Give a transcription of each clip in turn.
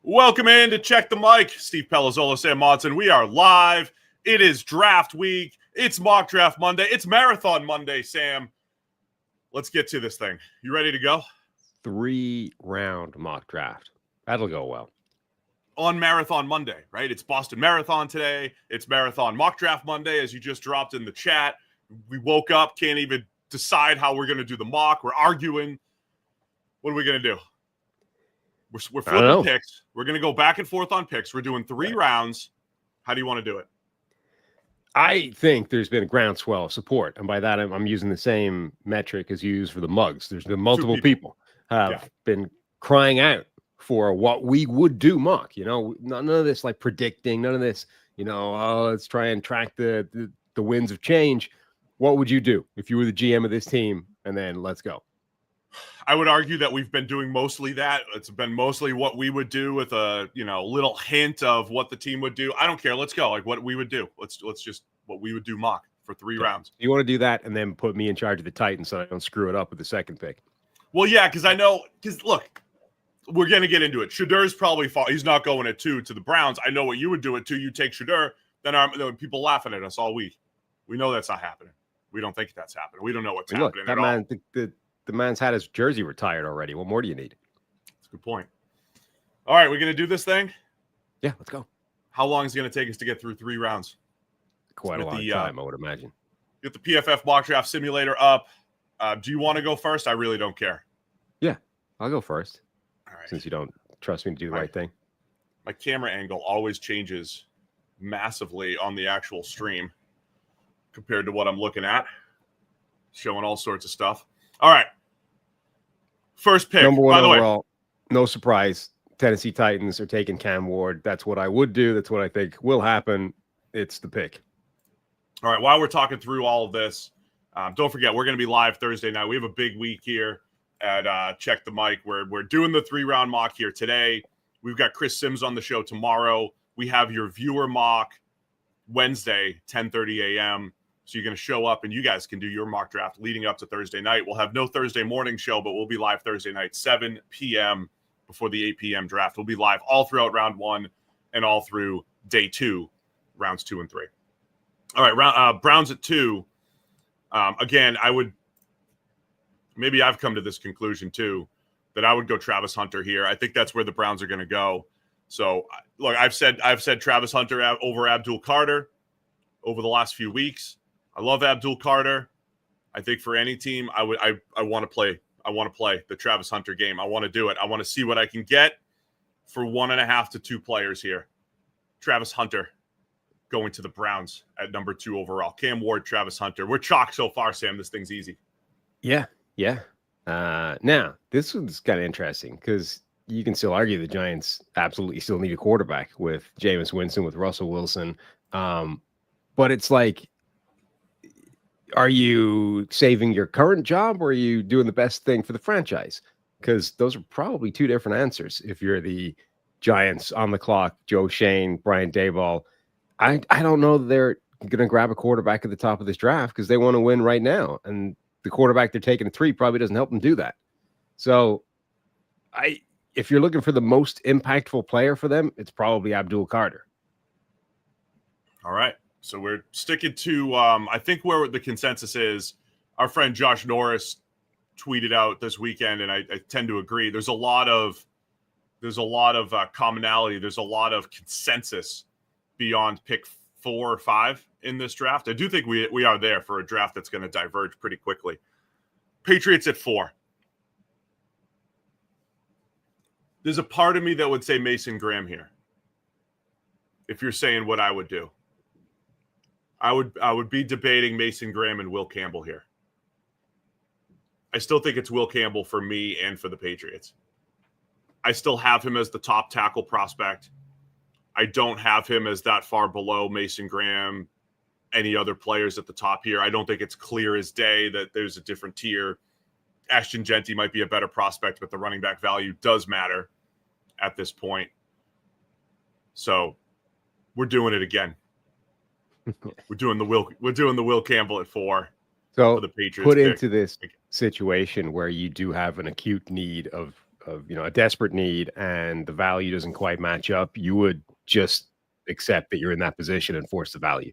Welcome in to Check the Mic. Steve Palazzolo and Sam Monson. We are live. It is draft week. It's mock draft Monday. It's marathon Monday, Sam. Let's get to this thing. You ready to go? 3-round mock draft. That'll go well. On Marathon Monday, right? It's Boston Marathon today. It's Marathon Mock Draft Monday, as you just dropped in the chat. We woke up, can't even decide how we're going to do the mock. We're arguing. What are we going to do? We're flipping picks. We're going to go back and forth on picks. We're doing 3 rounds. How do you want to do it? I think there's been a groundswell of support. And by that, I'm using the same metric as you use for the mugs. There's been multiple people have been crying out for what we would do mock. You know, none of this like predicting, none of this, let's try and track the winds of change. What would you do if you were the GM of this team? And then let's go. I would argue that we've been doing mostly that. It's been mostly what we would do with a, little hint of what the team would do. I don't care. Let's go. Like what we would do. Let's just what we would do mock for 3 rounds. You want to do that and then put me in charge of the Titans so I don't screw it up with the second pick. Well, yeah, because look, we're going to get into it. Shedeur's probably he's not going at 2 to the Browns. I know what you would do at 2. You take Shedeur, then people laughing at us all week. We know that's not happening. We don't think that's happening. We don't know what's happening that at man, all. The man's had his jersey retired already. What more do you need? That's a good point. All right, we're going to do this thing? Yeah, let's go. How long is it going to take us to get through 3 rounds? Quite a long time, I would imagine. Get the PFF mock draft simulator up. Do you want to go first? I really don't care. Yeah, I'll go first. All right. Since you don't trust me to do the right thing. My camera angle always changes massively on the actual stream compared to what I'm looking at. Showing all sorts of stuff. All right. First pick. Number 1 by the overall. Way. No surprise. Tennessee Titans are taking Cam Ward. That's what I would do. That's what I think will happen. It's the pick. All right. While we're talking through all of this, don't forget, we're going to be live Thursday night. We have a big week here at Check the Mic. We're doing the 3-round mock here today. We've got Chris Sims on the show tomorrow. We have your viewer mock Wednesday, 10:30 a.m., so you're going to show up and you guys can do your mock draft leading up to Thursday night. We'll have no Thursday morning show, but we'll be live Thursday night, 7 p.m. before the 8 p.m. draft. We'll be live all throughout round 1 and all through day 2, rounds 2 and 3. All right, Browns at 2. Again, maybe I've come to this conclusion too, that I would go Travis Hunter here. I think that's where the Browns are going to go. So look, I've said Travis Hunter over Abdul Carter over the last few weeks. I love Abdul Carter. I think for any team, I want to play. I want to play the Travis Hunter game. I want to do it. I want to see what I can get for 1.5 to 2 players here. Travis Hunter going to the Browns at number 2 overall. Cam Ward, Travis Hunter. We're chalked so far, Sam. This thing's easy. Yeah. Now, this one's kind of interesting because you can still argue the Giants absolutely still need a quarterback with Jameis Winston, with Russell Wilson. But it's like, are you saving your current job or are you doing the best thing for the franchise? Because those are probably 2 different answers. If you're the Giants on the clock, Joe Shane, Brian Daboll, I don't know that they're going to grab a quarterback at the top of this draft because they want to win right now. And the quarterback they're taking at 3 probably doesn't help them do that. So if you're looking for the most impactful player for them, it's probably Abdul Carter. All right. So we're sticking to, I think where the consensus is, our friend Josh Norris tweeted out this weekend, and I tend to agree. There's a lot of commonality. There's a lot of consensus beyond pick 4 or 5 in this draft. I do think we are there for a draft that's going to diverge pretty quickly. Patriots at 4. There's a part of me that would say Mason Graham here. If you're saying what I would do. I would be debating Mason Graham and Will Campbell here. I still think it's Will Campbell for me and for the Patriots. I still have him as the top tackle prospect. I don't have him as that far below Mason Graham, any other players at the top here. I don't think it's clear as day that there's a different tier. Ashton Jeanty might be a better prospect, but the running back value does matter at this point. So we're doing it again. We're doing the Will Campbell at 4. So for the Patriots put into this situation where you do have an acute need of a desperate need and the value doesn't quite match up, you would just accept that you're in that position and force the value.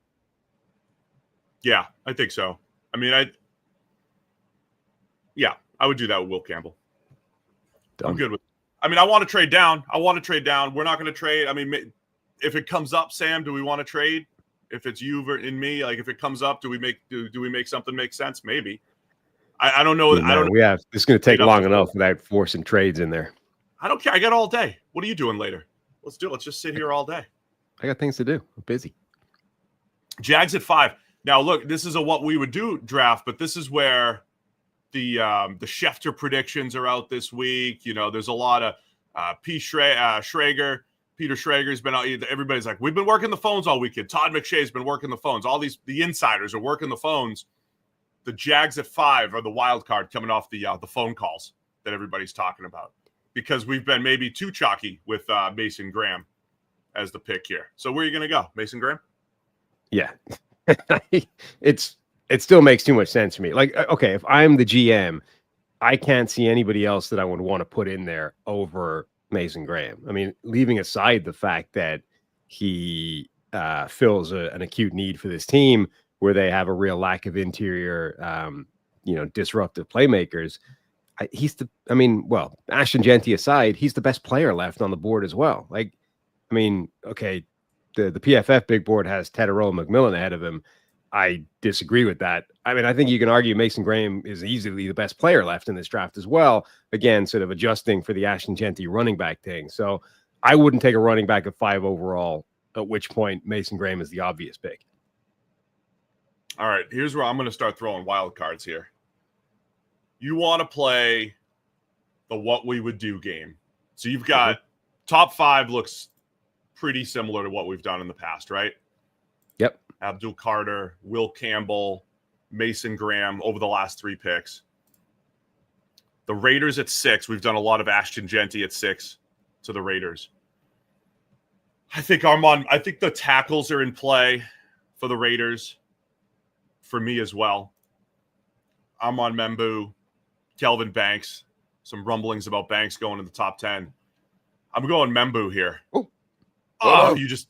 Yeah, I think so. I mean, I would do that with Will Campbell. Done. I'm good with. I mean, I want to trade down. We're not going to trade. I mean, if it comes up, Sam, do we want to trade? If it's you and me, like if it comes up, do we make something make sense? Maybe. I don't know. I don't know. This is going to take long enough without forcing trades in there. I don't care. I got all day. What are you doing later? Let's do it. Let's just sit here all day. I got things to do. I'm busy. Jags at 5. Now, look, this is a what we would do draft, but this is where the Schefter predictions are out this week. There's a lot of Schrager. Peter Schrager's been out. Everybody's like, we've been working the phones all weekend. Todd McShay's been working the phones. All the insiders are working the phones. The Jags at 5 are the wild card coming off the phone calls that everybody's talking about because we've been maybe too chalky with Mason Graham as the pick here. So where are you going to go, Mason Graham? Yeah, it still makes too much sense to me. Like, okay, if I'm the GM, I can't see anybody else that I would want to put in there over Mason Graham. I mean, leaving aside the fact that he fills an acute need for this team where they have a real lack of interior, disruptive playmakers. Ashton Jeanty aside, he's the best player left on the board as well. Like, I mean, okay, the PFF big board has Tetairoa and McMillan ahead of him. I disagree with that. I mean, I think you can argue Mason Graham is easily the best player left in this draft as well. Again, sort of adjusting for the Ashton Jeanty running back thing. So I wouldn't take a running back at 5 overall, at which point Mason Graham is the obvious pick. All right, here's where I'm going to start throwing wild cards here. You want to play the what we would do game. So you've got top 5 looks pretty similar to what we've done in the past, right? Yep. Abdul Carter, Will Campbell, Mason Graham over the last 3 picks. The Raiders at 6. We've done a lot of Ashton Jeanty at 6 to the Raiders. I think the tackles are in play for the Raiders. For me as well. Armand Membou, Kelvin Banks. Some rumblings about Banks going in the top 10. I'm going Membou here. Oh, you just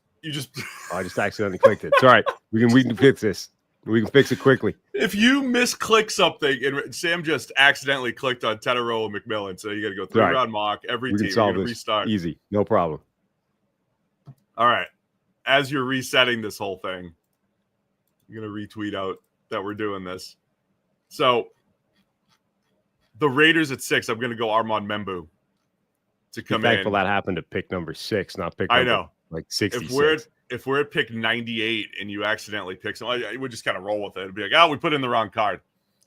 I just accidentally clicked it. It's all right. We can fix this. We can fix it quickly. If you misclick something and Sam just accidentally clicked on Tetairoa and McMillan, so you got to go 3-round mock every team. We can solve this. Restart. Easy, no problem. All right. As you're resetting this whole thing, I'm going to retweet out that we're doing this. So the Raiders at 6, I'm going to go Armand Membou to come in. Thankful that happened at pick number 6, not pick number, like 66. If we're at pick 98 and you accidentally pick something, we just kind of roll with it. It'd be like, we put in the wrong card.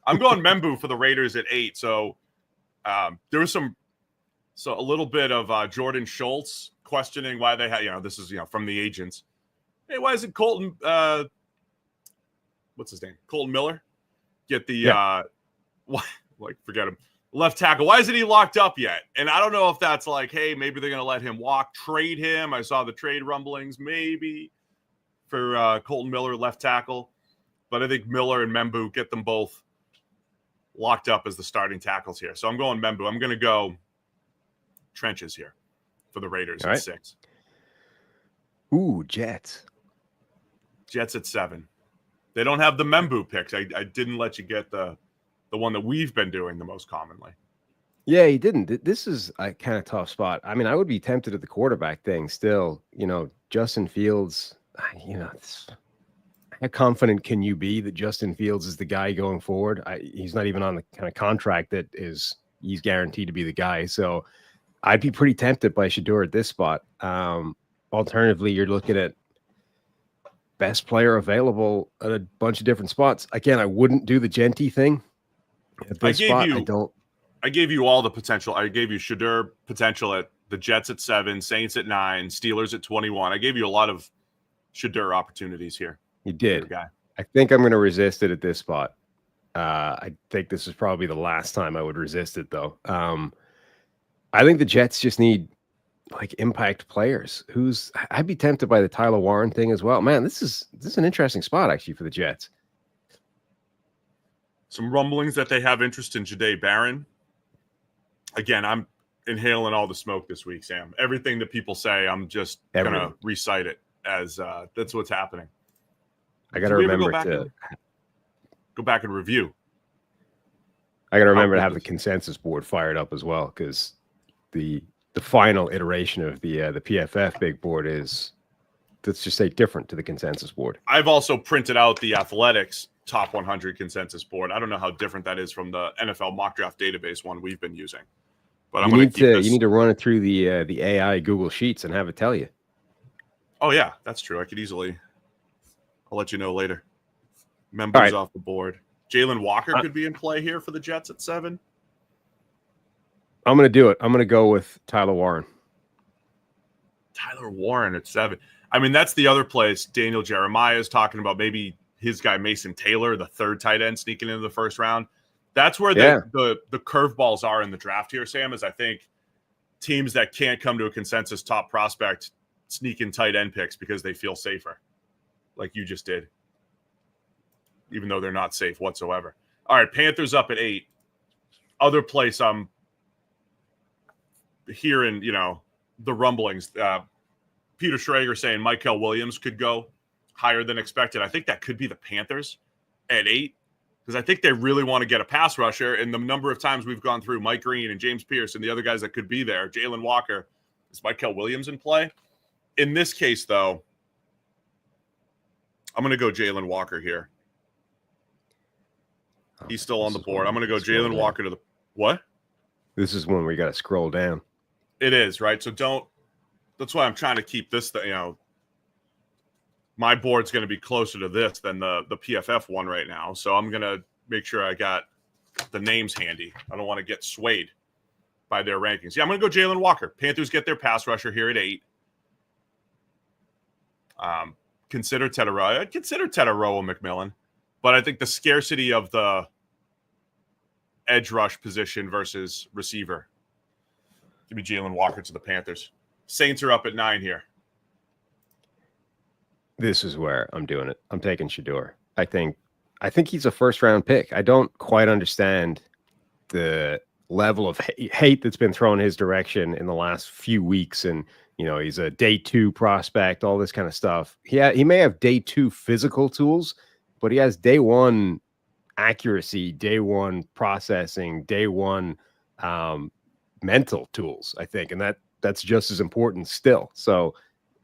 I'm going Membou for the Raiders at 8. So there was a little bit of Jordan Schultz questioning why they had, this is, from the agents. Hey, why isn't Colton, what's his name? Colton Miller get the forget him. Left tackle. Why isn't he locked up yet? And I don't know if that's like, hey, maybe they're going to let him walk, trade him. I saw the trade rumblings maybe for Colton Miller, left tackle. But I think Miller and Membou get them both locked up as the starting tackles here. So I'm going Membou. I'm going to go trenches here for the Raiders at 6. Ooh, Jets. Jets at 7. They don't have the Membou picks. I didn't let you get the one that we've been doing the most commonly. Yeah, he didn't. This is a kind of tough spot. I mean, I would be tempted at the quarterback thing still. Justin Fields, how confident can you be that Justin Fields is the guy going forward? He's not even on the kind of contract that he's guaranteed to be the guy. So I'd be pretty tempted by Shedeur at this spot. Alternatively, you're looking at best player available at a bunch of different spots. Again, I wouldn't do the Jeanty thing. I gave you all the potential. I gave you Shedeur potential at the Jets at 7, Saints at 9, Steelers at 21. I gave you a lot of Shedeur opportunities here. You did. Guy. I think I'm going to resist it at this spot. I think this is probably the last time I would resist it, though. I think the Jets just need impact players. I'd be tempted by the Tyler Warren thing as well. Man, this is an interesting spot actually for the Jets. Some rumblings that they have interest in Jahdae Barron. Again, I'm inhaling all the smoke this week, Sam. Everything that people say, I'm just going to recite it as that's what's happening. I got to remember go back and review. I got to remember to have the consensus board fired up as well, because the final iteration of the PFF big board is, let's just say, different to the consensus board. I've also printed out the Athletics top 100 consensus board. I don't know how different that is from the NFL mock draft database one we've been using. But you need to run it through the AI Google Sheets and have it tell you. Oh yeah, that's true. I'll let you know later. Members off the board. Jalen Walker could be in play here for the Jets at 7. I'm going to do it. I'm going to go with Tyler Warren. Tyler Warren at 7. I mean, that's the other place Daniel Jeremiah is talking about, maybe his guy Mason Taylor, the third tight end, sneaking into the first round. That's where the curveballs are in the draft here, Sam, is I think teams that can't come to a consensus top prospect sneak in tight end picks because they feel safer, like you just did, even though they're not safe whatsoever. All right, Panthers up at 8. Other place I'm hearing, the rumblings. Peter Schrager saying Mykel Williams could go higher than expected. I think that could be the Panthers at 8, because I think they really want to get a pass rusher. And the number of times we've gone through Mike Green and James Pierce and the other guys that could be there, Jalen Walker, is Mykel Williams in play? In this case, though, I'm going to go Jalen Walker here. He's still on the board. I'm going to go Jalen Walker to the what? This is when we got to scroll down. It is, right? So that's why I'm trying to keep this, my board's going to be closer to this than the PFF one right now. So I'm going to make sure I got the names handy. I don't want to get swayed by their rankings. Yeah, I'm going to go Jalen Walker. Panthers get their pass rusher here at 8. Consider Tetairoa. I'd consider Tetairoa McMillan, but I think the scarcity of the edge rush position versus receiver. Give me Jalen Walker to the Panthers. Saints are up at 9 here. This is where I'm doing it. I'm taking Shedeur. I think he's a first-round pick. I don't quite understand the level of hate that's been thrown his direction in the last few weeks. And, he's a day 2 prospect, all this kind of stuff. He may have day 2 physical tools, but he has day 1 accuracy, day 1 processing, day 1 mental tools, I think. And that's just as important still. So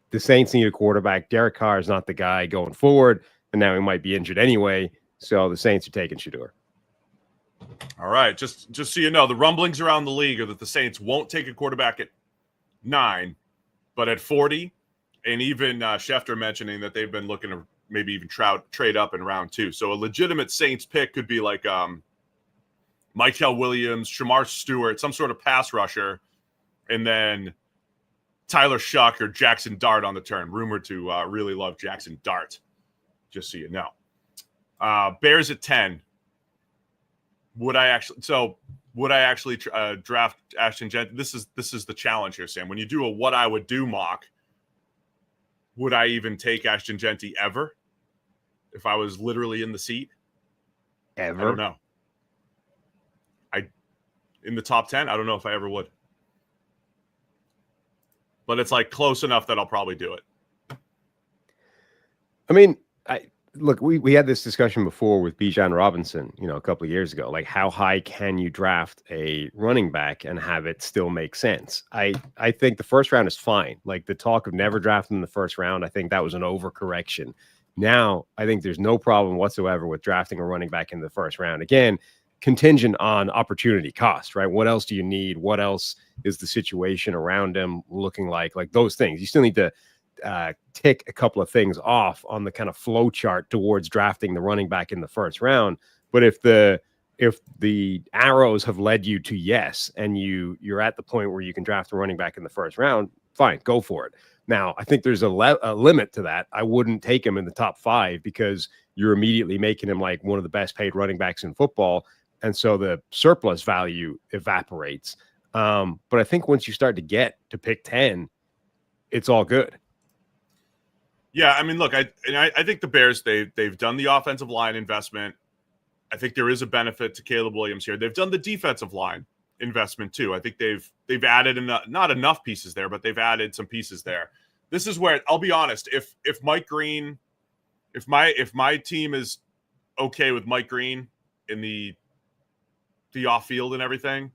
the Saints need a quarterback. Derek Carr is not the guy going forward, and now he might be injured anyway. So the Saints are taking Shedeur. All right. Just so you know, the rumblings around the league are that the Saints won't take a quarterback at 9, but at 40, and even Schefter mentioning that they've been looking to maybe even trade up in round 2. So a legitimate Saints pick could be like Mykel Williams, Shamar Stewart, some sort of pass rusher, and then Tyler Shuck or Jackson Dart on the turn. Rumored to really love Jackson Dart, just so you know. Bears at 10. Would I actually draft Ashton Jeanty? This is the challenge here, Sam. When you do a what I would do mock, would I even take Ashton Jeanty ever if I was literally in the seat? Ever? I don't know. In the top 10, I don't know if I ever would. But it's like close enough that I'll probably do it. I mean, look, we had this discussion before with Bijan Robinson, a couple of years ago. Like, how high can you draft a running back and have it still make sense? I think the first round is fine. Like, the talk of never drafting in the first round, I think that was an overcorrection. Now, I think there's no problem whatsoever with drafting a running back in the first round. Again, contingent on opportunity cost, right? What else do you need? What else is the situation around him looking like? Like those things. You still need to tick a couple of things off on the kind of flow chart towards drafting the running back in the first round. But if the arrows have led you to yes, and you're at the point where you can draft a running back in the first round, fine, go for it. Now, I think there's a limit to that. I wouldn't take him in the top 5 because you're immediately making him like one of the best paid running backs in football. And so the surplus value evaporates. But I think once you start to get to pick 10, it's all good. Yeah, I mean, look, I think the Bears, they've done the offensive line investment. I think there is a benefit to Caleb Williams here. They've done the defensive line investment too. I think they've added not enough pieces there, but they've added some pieces there. This is where I'll be honest. If Mike Green, if my team is okay with Mike Green in the off field and everything,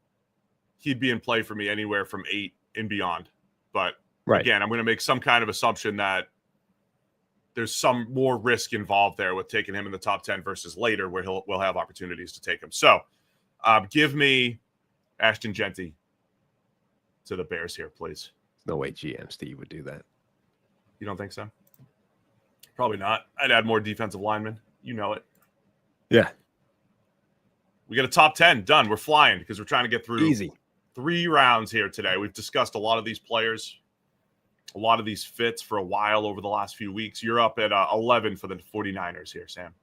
he'd be in play for me anywhere from 8 and beyond. But again, I'm going to make some kind of assumption that there's some more risk involved there with taking him in the top 10 versus later where we'll have opportunities to take him. So give me Ashton Jeanty to the Bears here, please. No way GM Steve would do that. You don't think so? Probably not. I'd add more defensive linemen. You know it. Yeah. We got a top 10 done. We're flying because we're trying to get through easy 3 rounds here today. We've discussed a lot of these players, a lot of these fits for a while over the last few weeks. You're up at 11 for the 49ers here, Sam.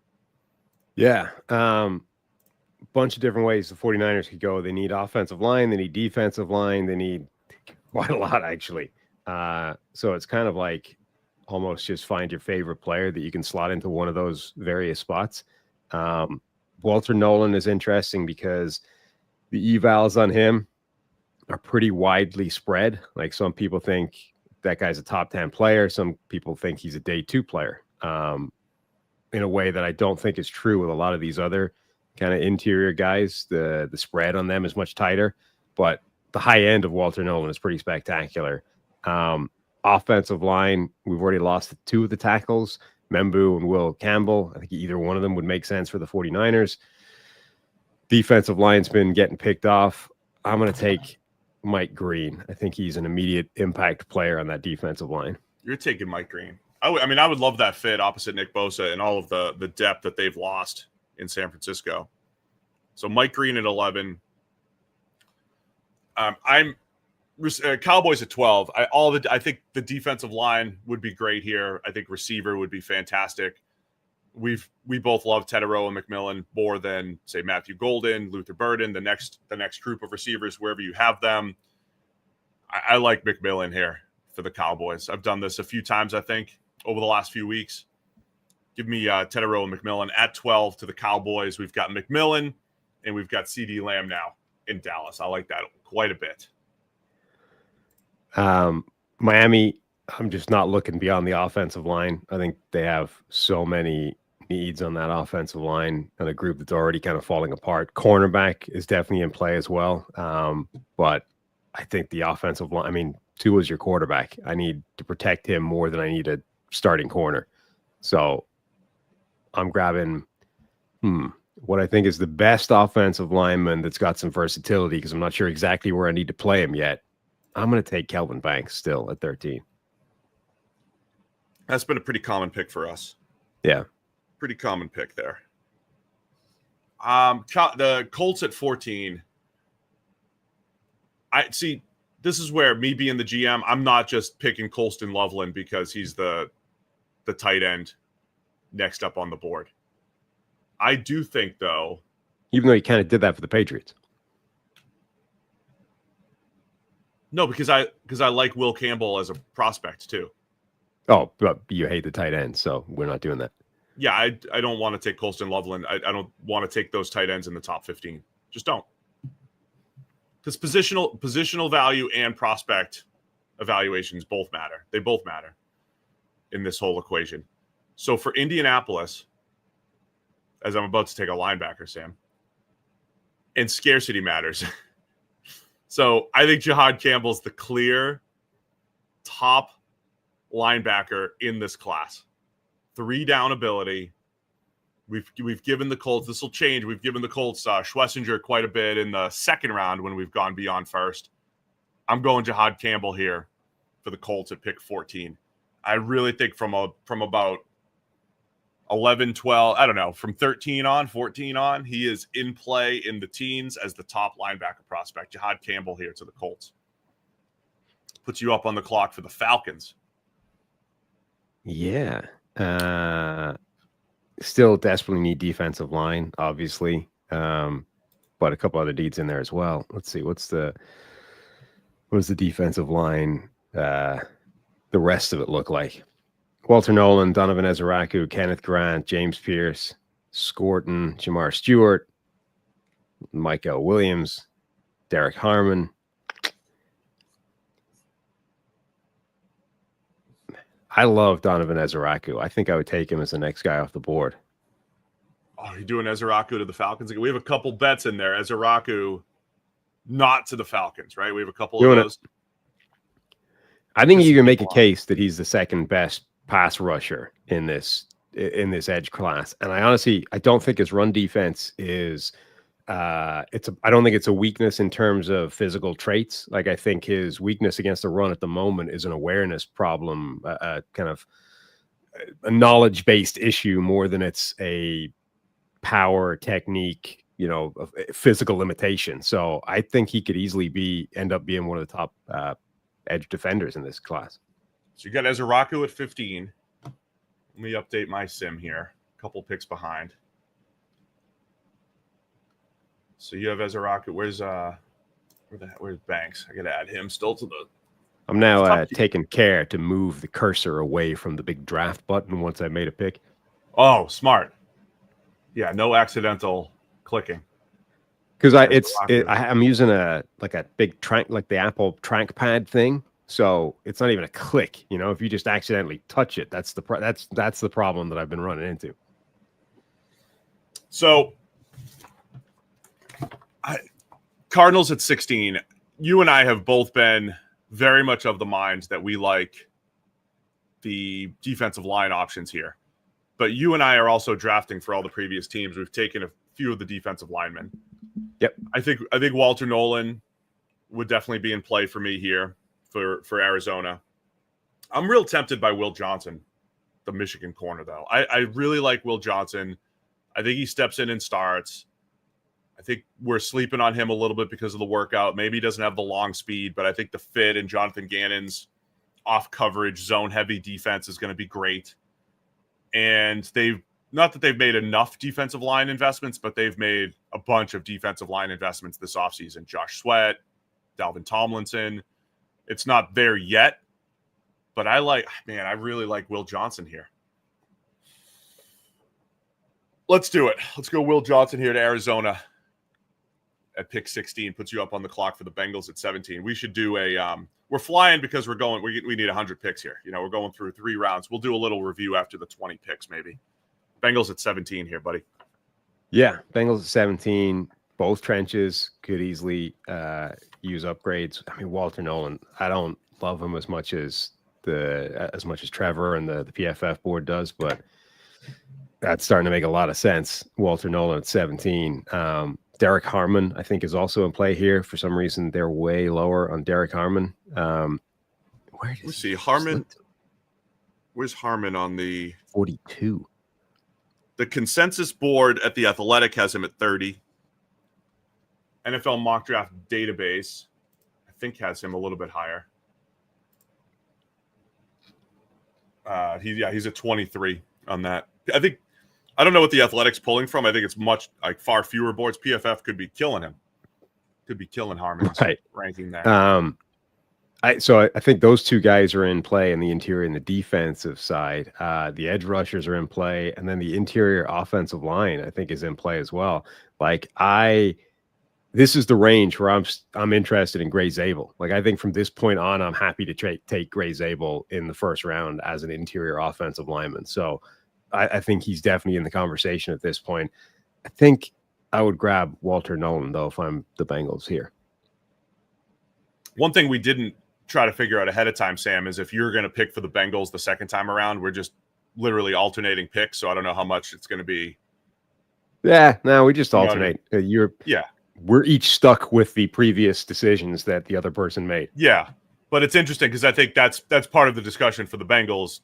Yeah. Bunch of different ways the 49ers could go. They need offensive line. They need defensive line. They need quite a lot, actually. So it's kind of like almost just find your favorite player that you can slot into one of those various spots. Walter Nolen is interesting because the evals on him are pretty widely spread. Like some people think that guy's a top 10 player. Some people think he's a day 2 player in a way that I don't think is true with a lot of these other kind of interior guys. The spread on them is much tighter, but the high end of Walter Nolen is pretty spectacular. Offensive line, we've already lost 2 of the tackles, Membou and Will Campbell. I think either one of them would make sense for the 49ers. Defensive line's been getting picked off. I'm going to take Mike Green. I think he's an immediate impact player on that defensive line. You're taking Mike Green. I would love that fit opposite Nick Bosa and all of the depth that they've lost in San Francisco. So Mike Green at 11. I'm Cowboys at 12. I think the defensive line would be great here. I think receiver would be fantastic. We both love Tetairoa and McMillan more than say Matthew Golden, Luther Burden, the next group of receivers wherever you have them. I like McMillan here for the Cowboys. I've done this a few times I think over the last few weeks. Give me Tetairoa and McMillan at 12 to the Cowboys. We've got McMillan and we've got CD Lamb now in Dallas. I like that quite a bit. Miami, I'm just not looking beyond the offensive line. I think they have so many needs on that offensive line and a group that's already kind of falling apart. Cornerback is definitely in play as well. But I think the offensive line, Tua is your quarterback. I need to protect him more than I need a starting corner. So I'm grabbing what I think is the best offensive lineman that's got some versatility because I'm not sure exactly where I need to play him yet. I'm going to take Kelvin Banks still at 13. That's been a pretty common pick for us. Yeah. Pretty common pick there. The Colts at 14. I see. This is where me being the GM, I'm not just picking Colston Loveland because he's the tight end next up on the board. I do think, though, even though he kind of did that for the Patriots. No, because I like Will Campbell as a prospect too. Oh, but you hate the tight end, so we're not doing that. Yeah, I don't want to take Colston Loveland. I don't want to take those tight ends in the top 15. Just don't. Because positional value and prospect evaluations both matter. They both matter in this whole equation. So for Indianapolis, as I'm about to take a linebacker, Sam, and scarcity matters. So I think Jihaad Campbell's the clear top linebacker in this class. 3-down ability. We've given the Colts, this will change. We've given the Colts Schlesinger quite a bit in the second round when we've gone beyond first. I'm going Jihaad Campbell here for the Colts at pick 14. I really think from about 11, 12, I don't know, from 13 on, 14 on, he is in play in the teens as the top linebacker prospect. Jihaad Campbell here to the Colts. Puts you up on the clock for the Falcons. Yeah. Still desperately need defensive line, obviously. But a couple other needs in there as well. Let's see. What does the defensive line, the rest of it look like? Walter Nolen, Donovan Ezeiruaku, Kenneth Grant, James Pierce, Scorton, Jamar Stewart, Mykel Williams, Derek Harmon. I love Donovan Ezeiruaku. I think I would take him as the next guy off the board. Oh, you're doing Ezeiruaku to the Falcons again? We have a couple bets in there. Ezeiruaku not to the Falcons, right? We have a couple of those. I think you can make a case that he's the second best pass rusher in this edge class. And I don't think his run defense is I don't think it's a weakness in terms of physical traits. Like, I think his weakness against the run at the moment is an awareness problem, kind of a knowledge-based issue more than it's a power, technique, physical limitation. So I think he could easily end up being one of the top edge defenders in this class. So you got Ezeiruaku at 15. Let me update my sim here. A couple picks behind. So you have Ezeiruaku. Where's Banks? I got to add him still to the. I'm now taking care to move the cursor away from the big draft button once I made a pick. Oh, smart. Yeah, no accidental clicking. Because I'm using a big track, like the Apple trackpad thing. So it's not even a click. If you just accidentally touch it, that's the problem that I've been running into. So, Cardinals at 16. You and I have both been very much of the mind that we like the defensive line options here. But you and I are also drafting for all the previous teams. We've taken a few of the defensive linemen. Yep. I think Walter Nolen would definitely be in play for me here for Arizona. I'm real tempted by Will Johnson, the Michigan corner, though. I really like Will Johnson. I think he steps in and starts. I think we're sleeping on him a little bit because of the workout. Maybe he doesn't have the long speed, but I think the fit in Jonathan Gannon's off coverage, zone heavy defense is going to be great. And not that they've made enough defensive line investments, but they've made a bunch of defensive line investments this offseason. Josh Sweat, Dalvin Tomlinson. It's not there yet, but I really like Will Johnson here. Let's do it. Let's go Will Johnson here to Arizona at pick 16. Puts you up on the clock for the Bengals at 17. We should do we're flying because we need 100 picks here. We're going through 3 rounds. We'll do a little review after the 20 picks maybe. Bengals at 17 here, buddy. Yeah, Bengals at 17. Both trenches could easily use upgrades. I mean, Walter Nolen, I don't love him as much as Trevor and the PFF board does, but that's starting to make a lot of sense. Walter Nolen at 17. Derek Harmon, I think, is also in play here. For some reason, they're way lower on Derek Harmon. Let's see. Harmon. Where's Harmon on the 42? The consensus board at The Athletic has him at 30. NFL mock draft database, I think, has him a little bit higher. He's at 23 on that. I don't know what The Athletic's pulling from. I think it's far fewer boards. PFF could be killing him. Could be killing Harmon's ranking there. I think those two guys are in play in the interior and the defensive side. The edge rushers are in play, and then the interior offensive line, I think, is in play as well. This is the range where I'm interested in Gray Zabel. I think from this point on, I'm happy to take Gray Zabel in the first round as an interior offensive lineman. So I think he's definitely in the conversation at this point. I think I would grab Walter Nolen, though, if I'm the Bengals here. One thing we didn't try to figure out ahead of time, Sam, is if you're going to pick for the Bengals the second time around, we're just literally alternating picks. So I don't know how much it's going to be. Yeah, no, we just alternate. Yeah. We're each stuck with the previous decisions that the other person made. Yeah, but it's interesting because I think that's part of the discussion for the Bengals.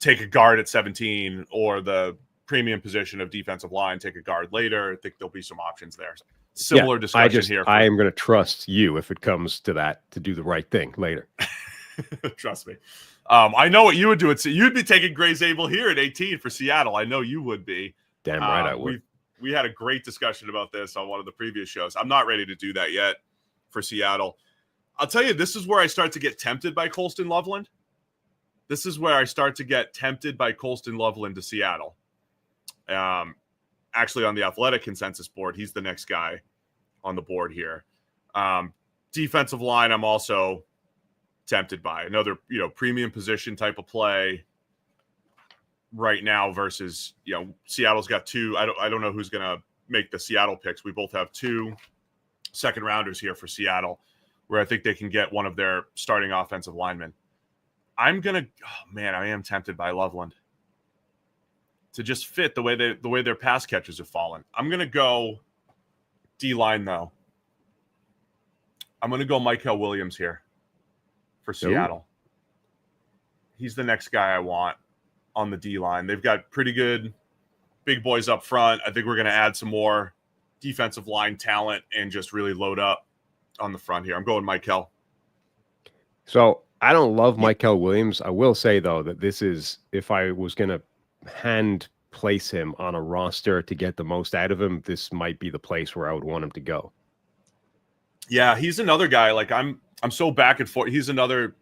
Take a guard at 17 or the premium position of defensive line, take a guard later. I think there'll be some options there. Similar discussion here. I am going to trust you if it comes to that to do the right thing later. Trust me. I know what you would do. You'd be taking Gray Zabel here at 18 for Seattle. I know you would be. Damn right I would. We had a great discussion about this on one of the previous shows. I'm not ready to do that yet for Seattle. I'll tell you, this is where I start to get tempted by Colston Loveland. This is where I start to get tempted by Colston Loveland to Seattle. Actually, on the Athletic consensus board, he's the next guy on the board here. Defensive line, I'm also tempted by another, premium position type of play right now versus, Seattle's got two. I don't know who's going to make the Seattle picks. We both have 2 second rounders here for Seattle, where I think they can get one of their starting offensive linemen. I am tempted by Loveland to just fit the way their pass catchers have fallen. I'm going to go D-line, though. I'm going to go Mykel Williams here for Seattle. He's the next guy I want on the D-line. They've got pretty good big boys up front. I think we're going to add some more defensive line talent and just really load up on the front here. I'm going Mykel. So I don't love Mykel Williams. I will say, though, that this is, if I was going to hand place him on a roster to get the most out of him, this might be the place where I would want him to go. Yeah, he's another guy. Like I'm so back and forth. He's another.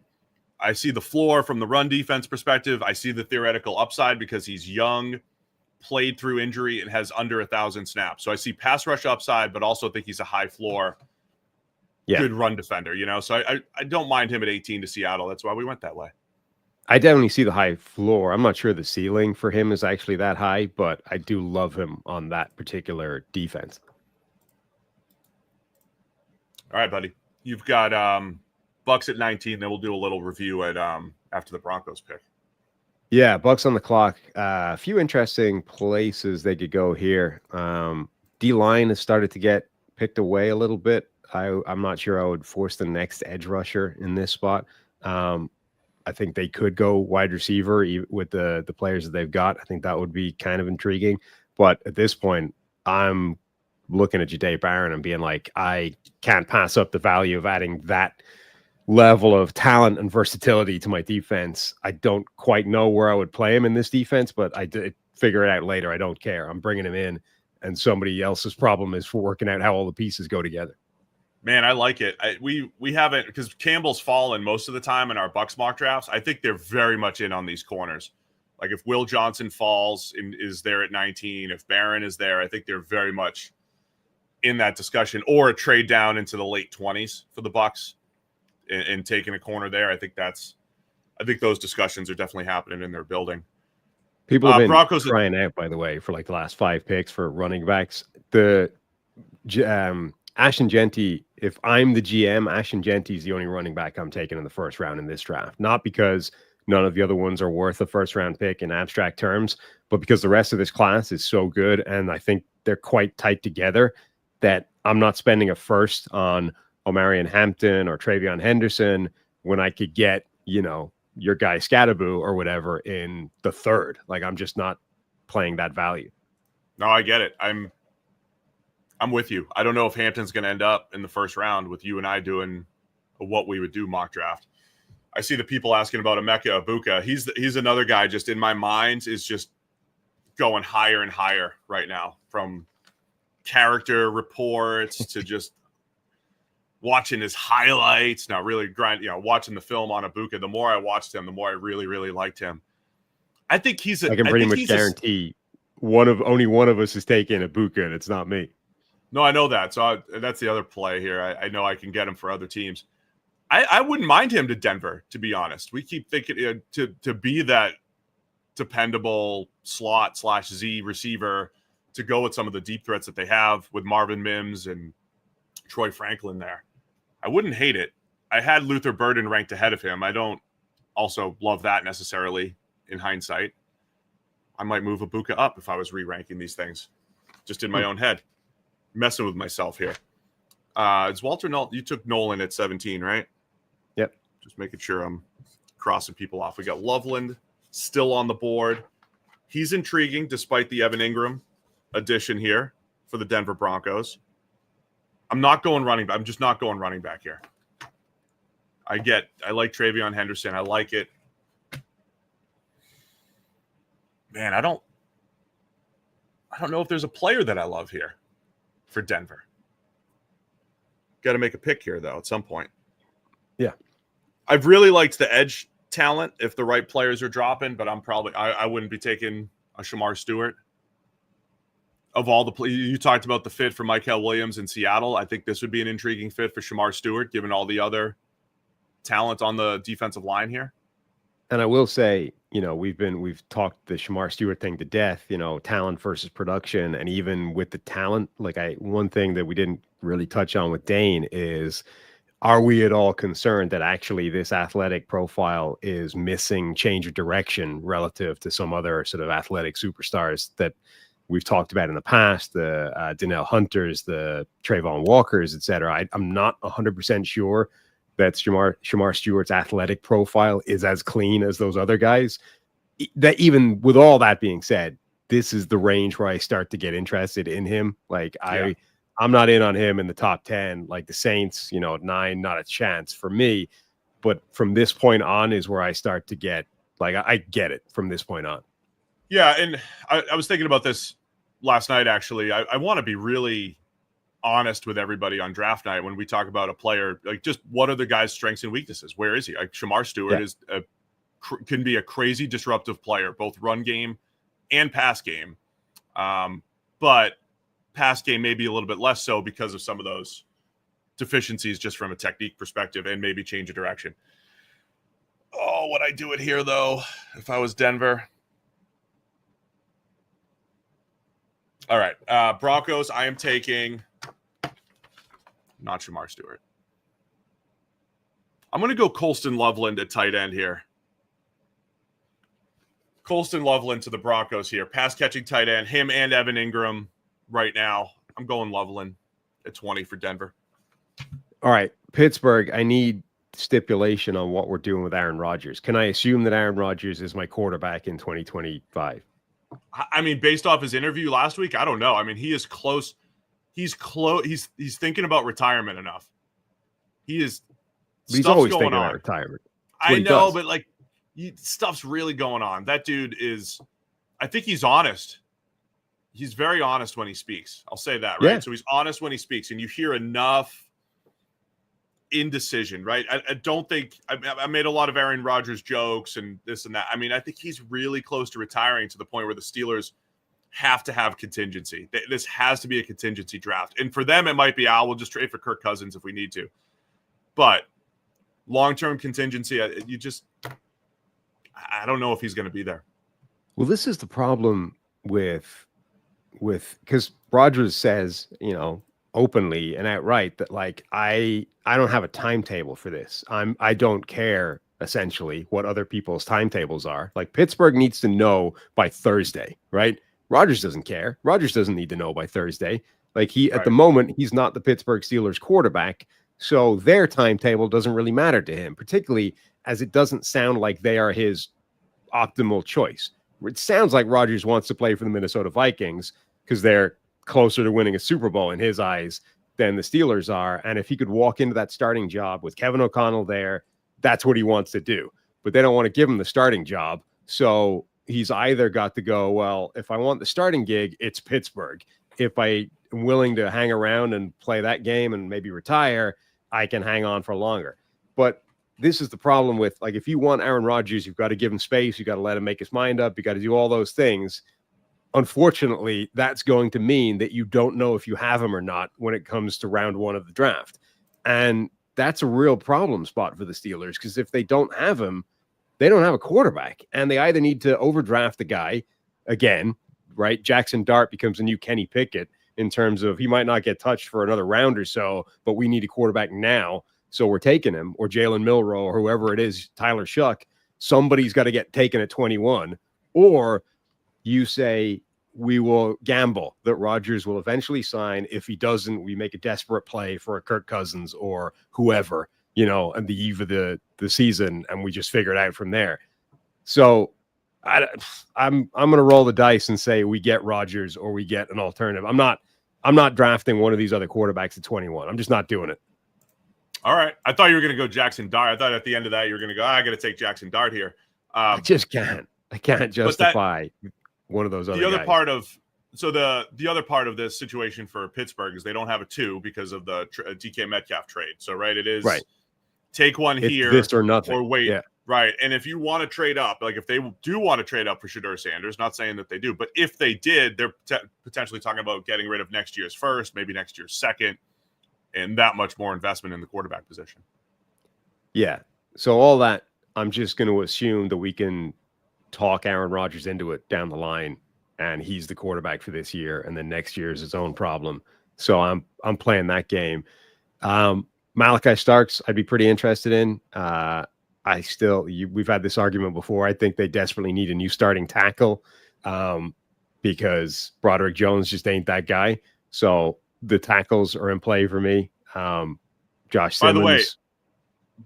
I see the floor from the run defense perspective. I see the theoretical upside because he's young, played through injury, and has under 1,000 snaps. So I see pass rush upside, but also think he's a high floor, good run defender. So I don't mind him at 18 to Seattle. That's why we went that way. I definitely see the high floor. I'm not sure the ceiling for him is actually that high, but I do love him on that particular defense. All right, buddy. You've got Bucs at 19. Then we'll do a little review at after the Broncos pick. Yeah, Bucs on the clock. A few interesting places they could go here. D-line has started to get picked away a little bit. I'm not sure I would force the next edge rusher in this spot. I think they could go wide receiver with the players that they've got. I think that would be kind of intriguing. But at this point, I'm looking at Jahdae Barron and being like, I can't pass up the value of adding that level of talent and versatility to my defense. I don't quite know where I would play him in this defense, but I did figure it out later. I don't care. I'm bringing him in, and somebody else's problem is for working out how all the pieces go together. Man, I like it. We haven't, because Campbell's fallen most of the time in our Bucs mock drafts. I think they're very much in on these corners. Like if Will Johnson falls and is there at 19, if Barron is there, I think they're very much in that discussion, or a trade down into the late 20s for the Bucs and taking a corner there. I think those discussions are definitely happening in their building. People have been Broncos crying out, by the way, for like the last 5 picks for running backs. Ashton Jeanty, if I'm the GM, Ashton Jeanty is the only running back I'm taking in the first round in this draft. Not because none of the other ones are worth a first round pick in abstract terms, but because the rest of this class is so good, and I think they're quite tight together, that I'm not spending a first on Omarion Hampton or Travion Henderson when I could get, your guy Scatterboo or whatever in the third. Like, I'm just not playing that value. No, I get it. I'm with you. I don't know if Hampton's going to end up in the first round with you and I doing a what we would do mock draft. I see the people asking about Emeka Egbuka. He's another guy just in my mind is just going higher and higher right now, from character reports to just watching his highlights, not really watching the film on Egbuka. The more I watched him, the more I really, really liked him. I think I can pretty much guarantee only one of us is taking Egbuka, and it's not me. No, I know that. So that's the other play here. I know I can get him for other teams. I wouldn't mind him to Denver, to be honest. We keep thinking to be that dependable slot / Z receiver to go with some of the deep threats that they have with Marvin Mims and Troy Franklin there. I wouldn't hate it. I had Luther Burden ranked ahead of him. I don't also love that necessarily in hindsight. I might move Egbuka up if I was re-ranking these things, just in my own head. Messing with myself here. It's Walter Nolen. You took Nolen at 17, right? Yep. Just making sure I'm crossing people off. We got Loveland still on the board. He's intriguing despite the Evan Ingram addition here for the Denver Broncos. I'm not going running back. I'm just not going running back here. I like Travion Henderson. I like it. Man, I don't know if there's a player that I love here for Denver. Got to make a pick here, though, at some point. Yeah. I've really liked the edge talent if the right players are dropping, but I wouldn't be taking a Shamar Stewart. of all the you talked about the fit for Mykel Williams in Seattle. I think this would be an intriguing fit for Shamar Stewart, given all the other talent on the defensive line here. And I will say, we've talked the Shamar Stewart thing to death, talent versus production. And even with the talent, one thing that we didn't really touch on with Dane is, are we at all concerned that actually this athletic profile is missing change of direction relative to some other sort of athletic superstars that we've talked about in the past, the Donnell Hunters, the Trayvon Walkers, et cetera. I'm not 100% sure that Shamar Stewart's athletic profile is as clean as those other guys. That even with all that being said, this is the range where I start to get interested in him. I'm not in on him in the top 10, like the Saints, 9, not a chance for me. But from this point on is where I start to get, I get it from this point on. Yeah, and I was thinking about this last night, actually. I want to be really honest with everybody on draft night when we talk about a player, just what are the guy's strengths and weaknesses? Where is he? Shamar Stewart can be a crazy disruptive player, both run game and pass game. But pass game maybe a little bit less so because of some of those deficiencies just from a technique perspective and maybe change of direction. Oh, would I do it here, though, if I was Denver? All right. Broncos, I am taking not Shamar Stewart. I'm going to go Colston Loveland at tight end here. Colston Loveland to the Broncos here. Pass-catching tight end, him and Evan Ingram right now. I'm going Loveland at 20 for Denver. All right, Pittsburgh, I need stipulation on what we're doing with Aaron Rodgers. Can I assume that Aaron Rodgers is my quarterback in 2025? I mean, based off his interview last week, I don't know. I mean, he is close. He's close. He's thinking about retirement enough. He's always thinking about retirement. I know, but stuff's really going on. That dude is, I think he's honest. He's very honest when he speaks. I'll say that, right? Yeah. So he's honest when he speaks, and you hear enough indecision, right? I don't think I made a lot of Aaron Rodgers jokes and this and that. I mean, I think he's really close to retiring to the point where the Steelers have to have contingency. This has to be a contingency draft. And for them, it might be, we'll just trade for Kirk Cousins if we need to. But long-term contingency, I don't know if he's going to be there. Well, this is the problem with because Rodgers says, openly and outright that I don't have a timetable for this. I don't care essentially what other people's timetables are. Pittsburgh needs to know by Thursday, right? Rodgers doesn't care. Rodgers doesn't need to know by Thursday. At the moment, he's not the Pittsburgh Steelers quarterback. So their timetable doesn't really matter to him, particularly as it doesn't sound like they are his optimal choice. It sounds like Rodgers wants to play for the Minnesota Vikings because they're closer to winning a Super Bowl in his eyes than the Steelers are. And if he could walk into that starting job with Kevin O'Connell there, that's what he wants to do. But they don't want to give him the starting job. So he's either got to go, well, if I want the starting gig, it's Pittsburgh. If I am willing to hang around and play that game and maybe retire, I can hang on for longer. But this is the problem with, if you want Aaron Rodgers, you've got to give him space. You got to let him make his mind up. You got to do all those things. Unfortunately, that's going to mean that you don't know if you have him or not when it comes to round one of the draft. And that's a real problem spot for the Steelers, because if they don't have him, they don't have a quarterback. And they either need to overdraft the guy again, right? Jackson Dart becomes a new Kenny Pickett in terms of he might not get touched for another round or so, but we need a quarterback now. So we're taking him, or Jalen Milroe, or whoever it is, Tyler Shuck. Somebody's got to get taken at 21. Or you say, we will gamble that Rodgers will eventually sign. If he doesn't, we make a desperate play for a Kirk Cousins or whoever, at the eve of the season, and we just figure it out from there. So I'm going to roll the dice and say we get Rodgers or we get an alternative. I'm not drafting one of these other quarterbacks at 21. I'm just not doing it. All right. I thought you were going to go Jackson Dart. I thought at the end of that you were going to go, I got to take Jackson Dart here. I just can't. I can't justify one of those other guys. The other part of this situation for Pittsburgh is they don't have a 2 because of the DK Metcalf trade. So, right, it is take one here this or nothing. Or wait. Yeah. Right. And if you want to trade up, like if they do want to trade up for Shedeur Sanders, not saying that they do, but if they did, they're potentially talking about getting rid of next year's first, maybe next year's second, and that much more investment in the quarterback position. Yeah. So all that, I'm just going to assume that we can talk Aaron Rodgers into it down the line, and he's the quarterback for this year, and then next year is his own problem. So I'm playing that game. Malachi Starks, I'd be pretty interested in. We've had this argument before. I think they desperately need a new starting tackle because Broderick Jones just ain't that guy. So the tackles are in play for me. Josh Simmons. By the way,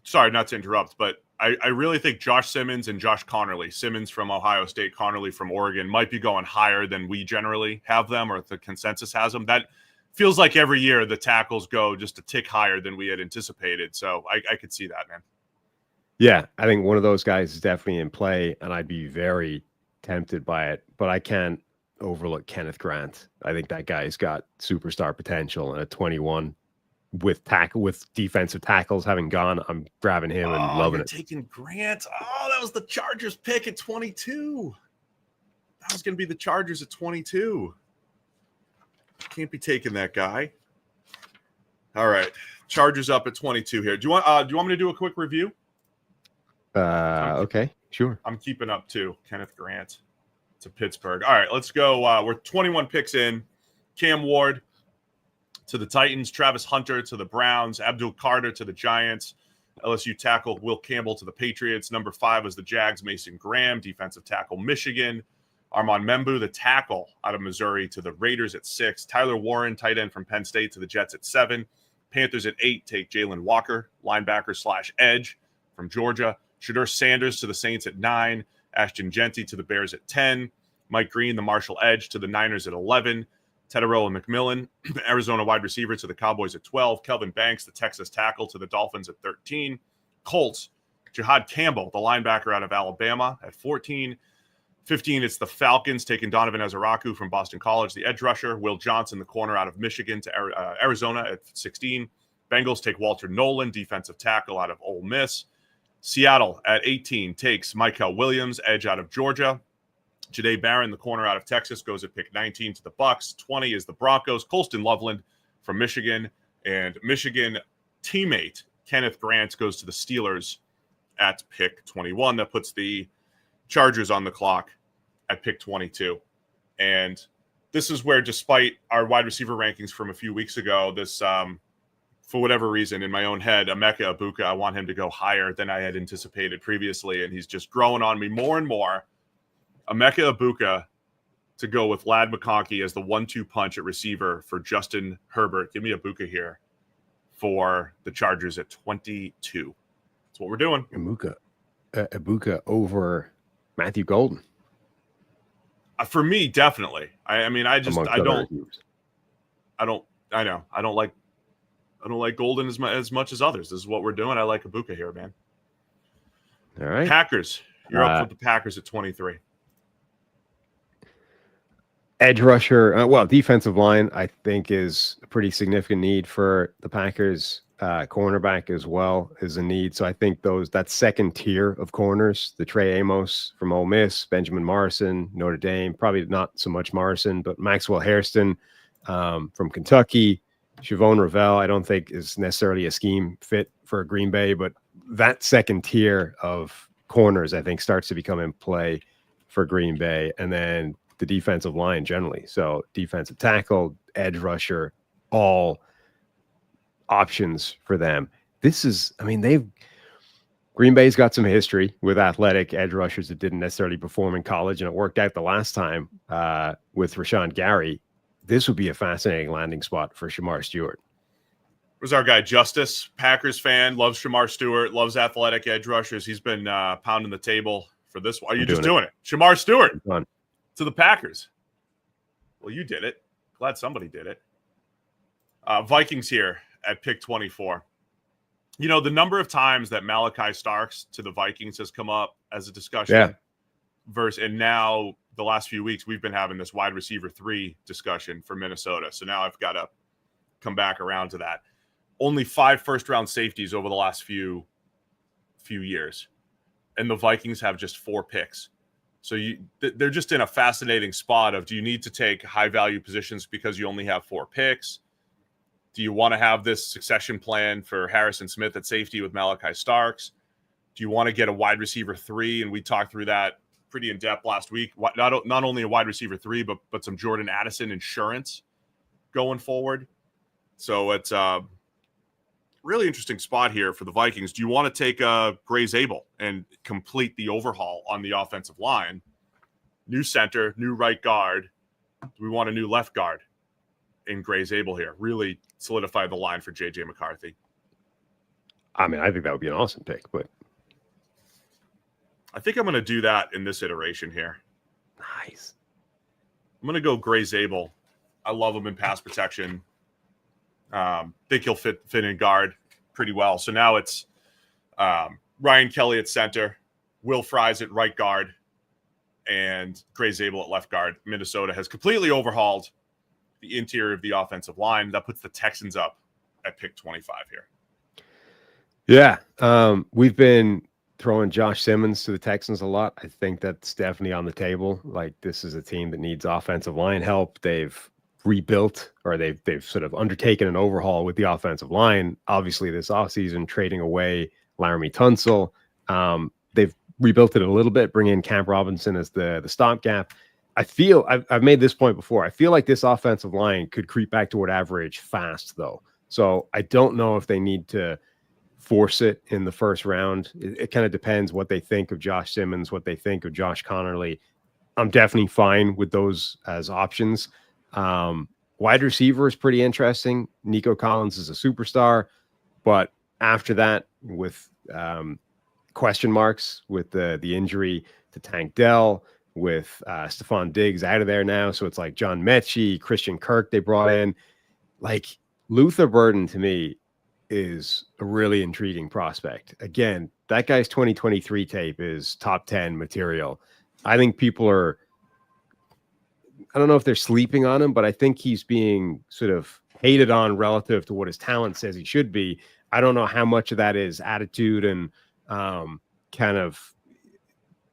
sorry not to interrupt, but I really think Josh Simmons and Josh Connerly, Simmons from Ohio State, Connerly from Oregon, might be going higher than we generally have them, or the consensus has them. That feels like every year the tackles go just a tick higher than we had anticipated. So I could see that, man. Yeah, I think one of those guys is definitely in play, and I'd be very tempted by it. But I can't overlook Kenneth Grant. I think that guy's got superstar potential, and at 21, with defensive tackles having gone, I'm grabbing him and loving it. Taking Grant. Oh, that was the Chargers pick at 22. That was going to be the Chargers at 22. Can't be taking that guy. All right, Chargers up at 22 here. Do you want me to do a quick review? Okay, sure. I'm keeping up too. Kenneth Grant to Pittsburgh. All right, let's go. We're 21 picks in. Cam Ward to the Titans, Travis Hunter to the Browns, Abdul Carter to the Giants, LSU tackle Will Campbell to the Patriots. Number 5 was the Jags, Mason Graham, defensive tackle Michigan, Armand Membou, the tackle out of Missouri, to the Raiders at 6, Tyler Warren, tight end from Penn State, to the Jets at 7, Panthers at 8 take Jalon Walker, linebacker / edge from Georgia, Shedeur Sanders to the Saints at 9, Ashton Jeanty to the Bears at 10, Mike Green, the Marshall edge, to the Niners at 11, Tetairoa and McMillan, Arizona wide receiver, to the Cowboys at 12, Kelvin Banks, the Texas tackle, to the Dolphins at 13, Colts, Jihaad Campbell, the linebacker out of Alabama, at 14, 15, it's the Falcons taking Donovan Ezeiruaku from Boston College, the edge rusher, Will Johnson, the corner out of Michigan, to Arizona at 16, Bengals take Walter Nolen, defensive tackle out of Ole Miss, Seattle at 18 takes Mykel Williams, edge out of Georgia. Jahdae Barron, the corner out of Texas, goes at pick 19 to the Bucs. 20 is the Broncos. Colston Loveland from Michigan. And Michigan teammate Kenneth Grant goes to the Steelers at pick 21. That puts the Chargers on the clock at pick 22. And this is where, despite our wide receiver rankings from a few weeks ago, this for whatever reason, in my own head, Emeka Egbuka, I want him to go higher than I had anticipated previously, and he's just growing on me more and more. Emeka Egbuka to go with Ladd McConkey as the 1-2 punch at receiver for Justin Herbert. Give me Egbuka here for the Chargers at 22. That's what we're doing. Egbuka over Matthew Golden. For me, definitely. I mean, I don't like Golden as much as others. This is what we're doing. I like Egbuka here, man. All right. Packers. You're up with the Packers at 23. Edge rusher. Defensive line, I think, is a pretty significant need for the Packers. Cornerback as well is a need. So I think that second tier of corners, the Trey Amos from Ole Miss, Benjamin Morrison, Notre Dame, probably not so much Morrison, but Maxwell Hairston from Kentucky, Chavon Ravel, I don't think is necessarily a scheme fit for Green Bay, but that second tier of corners, I think, starts to become in play for Green Bay. And then the defensive line generally. So defensive tackle, edge rusher, all options for them. Green Bay's got some history with athletic edge rushers that didn't necessarily perform in college, and it worked out the last time with Rashawn Gary. This would be a fascinating landing spot for Shamar Stewart. Where's our guy, Justice? Packers fan, loves Shamar Stewart, loves athletic edge rushers. He's been pounding the table for this one. Are you just doing it? Shamar Stewart to the Packers. Well, you did it. Glad somebody did it. Vikings here at pick 24. You know, the number of times that Malachi Starks to the Vikings has come up as a discussion. Yeah. And now the last few weeks we've been having this wide receiver 3 discussion for Minnesota. So now I've got to come back around to that. Only 5 first-round safeties over the last few years. and the Vikings have just 4 picks. So they're just in a fascinating spot of, do you need to take high-value positions because you only have 4 picks? Do you want to have this succession plan for Harrison Smith at safety with Malachi Starks? Do you want to get a wide receiver 3? And we talked through that pretty in depth last week. Not only a wide receiver 3, but some Jordan Addison insurance going forward. So it's a really interesting spot here for the Vikings. Do you want to take Gray Zabel and complete the overhaul on the offensive line? New center, new right guard. Do we want a new left guard in Gray Zabel here? Really solidify the line for J.J. McCarthy. I mean, I think that would be an awesome pick, but I think I'm going to do that in this iteration here. Nice. I'm going to go Gray Zabel. I love him in pass protection. Think he'll fit in guard pretty well. So now it's Ryan Kelly at center, Will Fries at right guard, and Gray Zabel at left guard. Minnesota has completely overhauled the interior of the offensive line. That puts the Texans up at pick 25 here. Yeah. We've been throwing Josh Simmons to the Texans a lot. I think that's definitely on the table. Like, this is a team that needs offensive line help. They've rebuilt, or they've sort of undertaken an overhaul with the offensive line. Obviously, this offseason, trading away Laramie Tunsil. They've rebuilt it a little bit, bring in Camp Robinson as the stopgap. I feel I've made this point before. I feel like this offensive line could creep back toward average fast, though. So I don't know if they need to force it in the first round. It kind of depends what they think of Josh Simmons, what they think of Josh Connerly. I'm definitely fine with those as options. Wide receiver is pretty interesting. Nico Collins is a superstar, but after that, with question marks with the injury to Tank Dell, with Stephon Diggs out of there now, so it's like John Mechie, Christian Kirk they brought in. Like, Luther Burden to me is a really intriguing prospect. Again, that guy's 2023 tape is top 10 material. I think people are, I don't know if they're sleeping on him, but I think he's being sort of hated on relative to what his talent says he should be. I don't know how much of that is attitude and kind of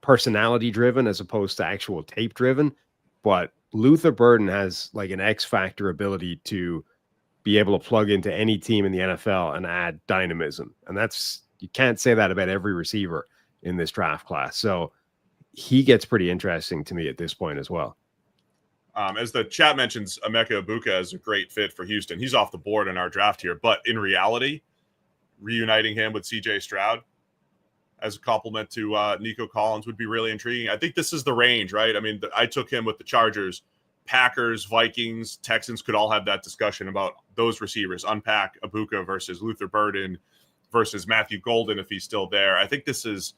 personality driven as opposed to actual tape driven, but Luther Burden has like an X factor ability to be able to plug into any team in the NFL and add dynamism. And you can't say that about every receiver in this draft class. So he gets pretty interesting to me at this point as well. As the chat mentions, Emeka Egbuka is a great fit for Houston. He's off the board in our draft here, but in reality, reuniting him with CJ Stroud as a compliment to Nico Collins would be really intriguing. I think this is the range, right? I mean, I took him with the Chargers. Packers, Vikings, Texans could all have that discussion about those receivers. Unpack Egbuka versus Luther Burden versus Matthew Golden if he's still there. I think this is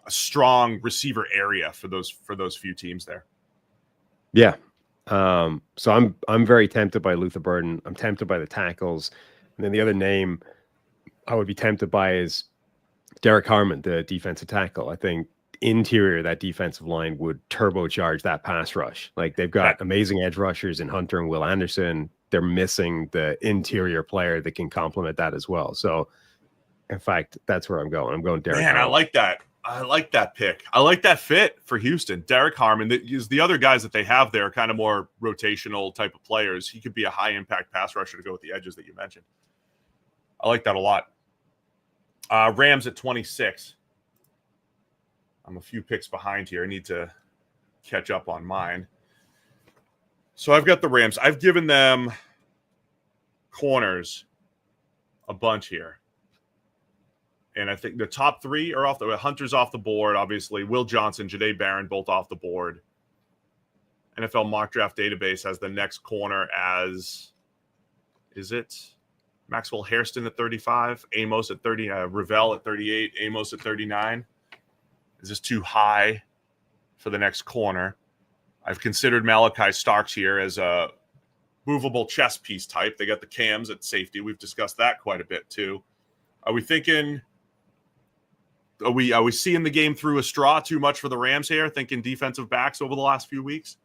a strong receiver area for those few teams there. Yeah. So I'm very tempted by Luther Burden. I'm tempted by the tackles. And then the other name I would be tempted by is Derek Harmon, the defensive tackle. I think interior that defensive line would turbocharge that pass rush. Like, they've got amazing edge rushers in Hunter and Will Anderson. They're missing the interior player that can complement that as well. So, in fact, that's where I'm going. I'm going Derek Harmon. I like that. I like that pick. I like that fit for Houston. Derek Harmon, the other guys that they have there are kind of more rotational type of players. He could be a high-impact pass rusher to go with the edges that you mentioned. I like that a lot. Rams at 26. I'm a few picks behind here. I need to catch up on mine. So I've got the Rams. I've given them corners a bunch here. And I think the top 3 are off the Hunter's off the board, obviously. Will Johnson, Jahdae Barron, both off the board. NFL Mock Draft Database has the next corner as, is it Maxwell Hairston at 35, Amos at 30, Ravel at 38, Amos at 39. Is this too high for the next corner? I've considered Malachi Starks here as a movable chess piece type. They got the cams at safety. We've discussed that quite a bit too. Are we thinking? Are we seeing the game through a straw too much for the Rams here? Thinking defensive backs over the last few weeks,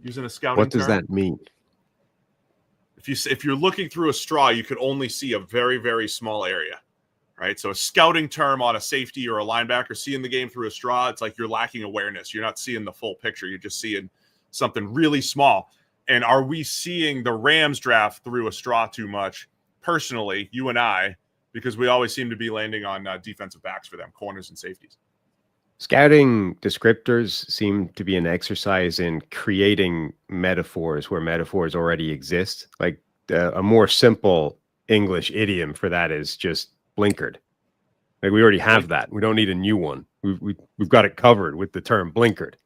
using a scouting. What does that mean? If you're looking through a straw, you could only see a very, very small area, right? So a scouting term on a safety or a linebacker, seeing the game through a straw, it's like you're lacking awareness. You're not seeing the full picture. You're just seeing something really small. And are we seeing the Rams draft through a straw too much? Personally, you and I, because we always seem to be landing on defensive backs for them, corners and safeties. Scouting descriptors seem to be an exercise in creating metaphors where metaphors already exist. Like a more simple English idiom for that is just blinkered. Like we already have that. We don't need a new one. We've got it covered with the term blinkered.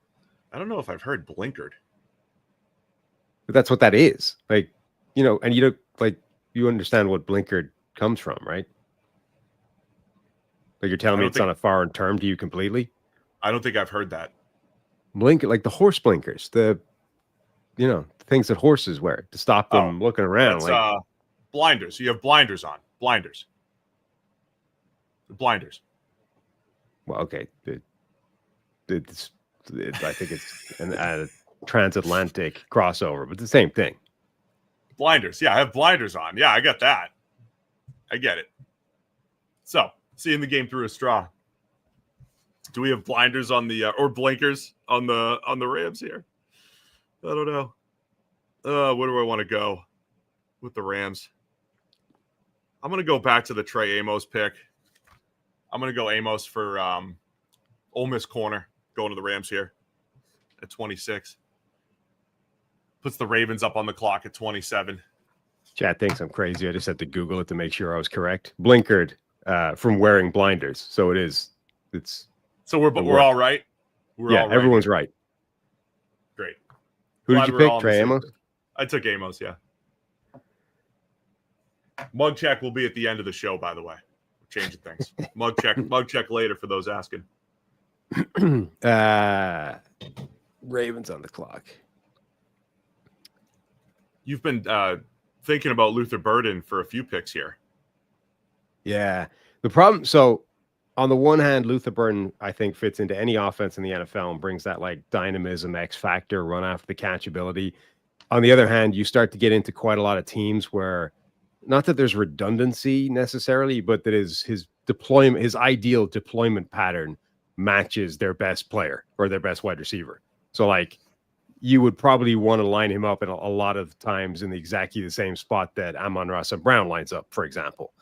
I don't know if I've heard blinkered. But that's what that is. Like, and you understand what blinkered comes from, right? Like you're telling me it's not a foreign term to you completely? I don't think I've heard that. Blinker, like the horse blinkers, the things that horses wear to stop them looking around. That's, blinders. You have blinders on. Blinders. Blinders. Well, okay. I think it's a transatlantic crossover, but the same thing. Blinders. Yeah, I have blinders on. Yeah, I get that. I get it. So, seeing the game through a straw. Do we have blinders on the or blinkers on the Rams here? I don't know. Where do I want to go with the Rams? I'm going to go back to the Trey Amos pick. I'm going to go Amos for Ole Miss corner, going to the Rams here at 26. Puts the Ravens up on the clock at 27. Chat thinks I'm crazy. I just had to Google it to make sure I was correct. Blinkered from wearing blinders. So it's. So we're all right. All right. Everyone's right. Great. Who did you pick? Trey Amos? I took Amos, yeah. Mug check will be at the end of the show, by the way. We're changing things. Mug check later for those asking. Ravens on the clock. You've been thinking about Luther Burden for a few picks here. Yeah. The problem, so on the one hand, Luther Burden, I think, fits into any offense in the NFL and brings that like dynamism, X factor, run after the catch ability. On the other hand, you start to get into quite a lot of teams where, not that there's redundancy necessarily, but that his ideal deployment pattern matches their best player or their best wide receiver. So like you would probably want to line him up in a lot of times in exactly the same spot that Amon-Ra St. Brown lines up, for example.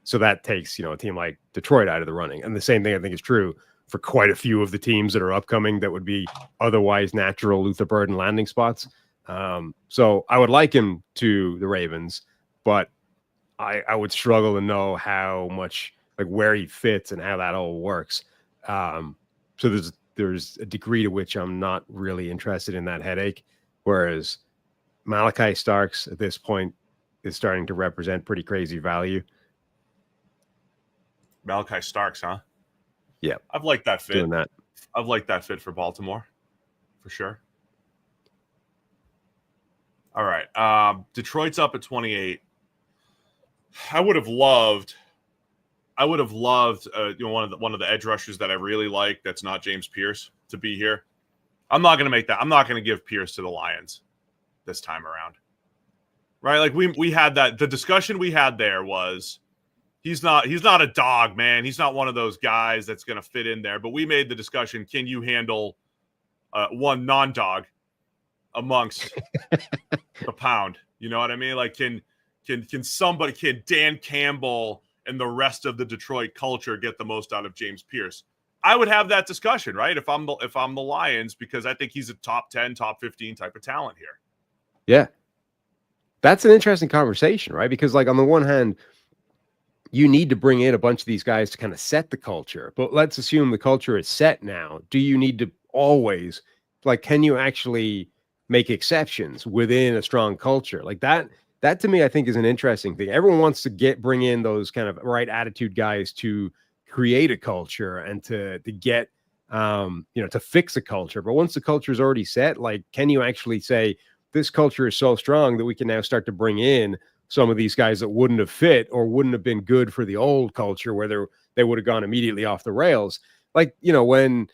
So that takes, a team like Detroit out of the running. And the same thing I think is true for quite a few of the teams that are upcoming that would be otherwise natural Luther Burden landing spots. So I would like him to the Ravens, but I would struggle to know how much, like where he fits and how that all works. So there's a degree to which I'm not really interested in that headache. Whereas Malachi Starks at this point is starting to represent pretty crazy value. Malachi Starks, huh? Yeah. I've liked that fit. Doing that. I've liked that fit for Baltimore, for sure. All right. Detroit's up at 28. I would have loved one of the edge rushers that I really like that's not James Pierce to be here. I'm not going to make that. I'm not going to give Pierce to the Lions this time around. Right? Like we had that. The discussion we had there was he's not a dog, man. He's not one of those guys that's going to fit in there. But we made the discussion, can you handle one non-dog amongst the pound? You know what I mean? Like can Dan Campbell and the rest of the Detroit culture get the most out of James Pierce? I would have that discussion, right? If I'm the Lions, because I think he's a top 10, top 15 type of talent here. Yeah. That's an interesting conversation, right? Because like on the one hand, you need to bring in a bunch of these guys to kind of set the culture. But let's assume the culture is set now. Do you need to always, like, can you actually make exceptions within a strong culture? Like that to me, I think is an interesting thing. Everyone wants to bring in those kind of right attitude guys to create a culture and to get, to fix a culture. But once the culture is already set, like, can you actually say this culture is so strong that we can now start to bring in some of these guys that wouldn't have fit or wouldn't have been good for the old culture where they would have gone immediately off the rails. Like, when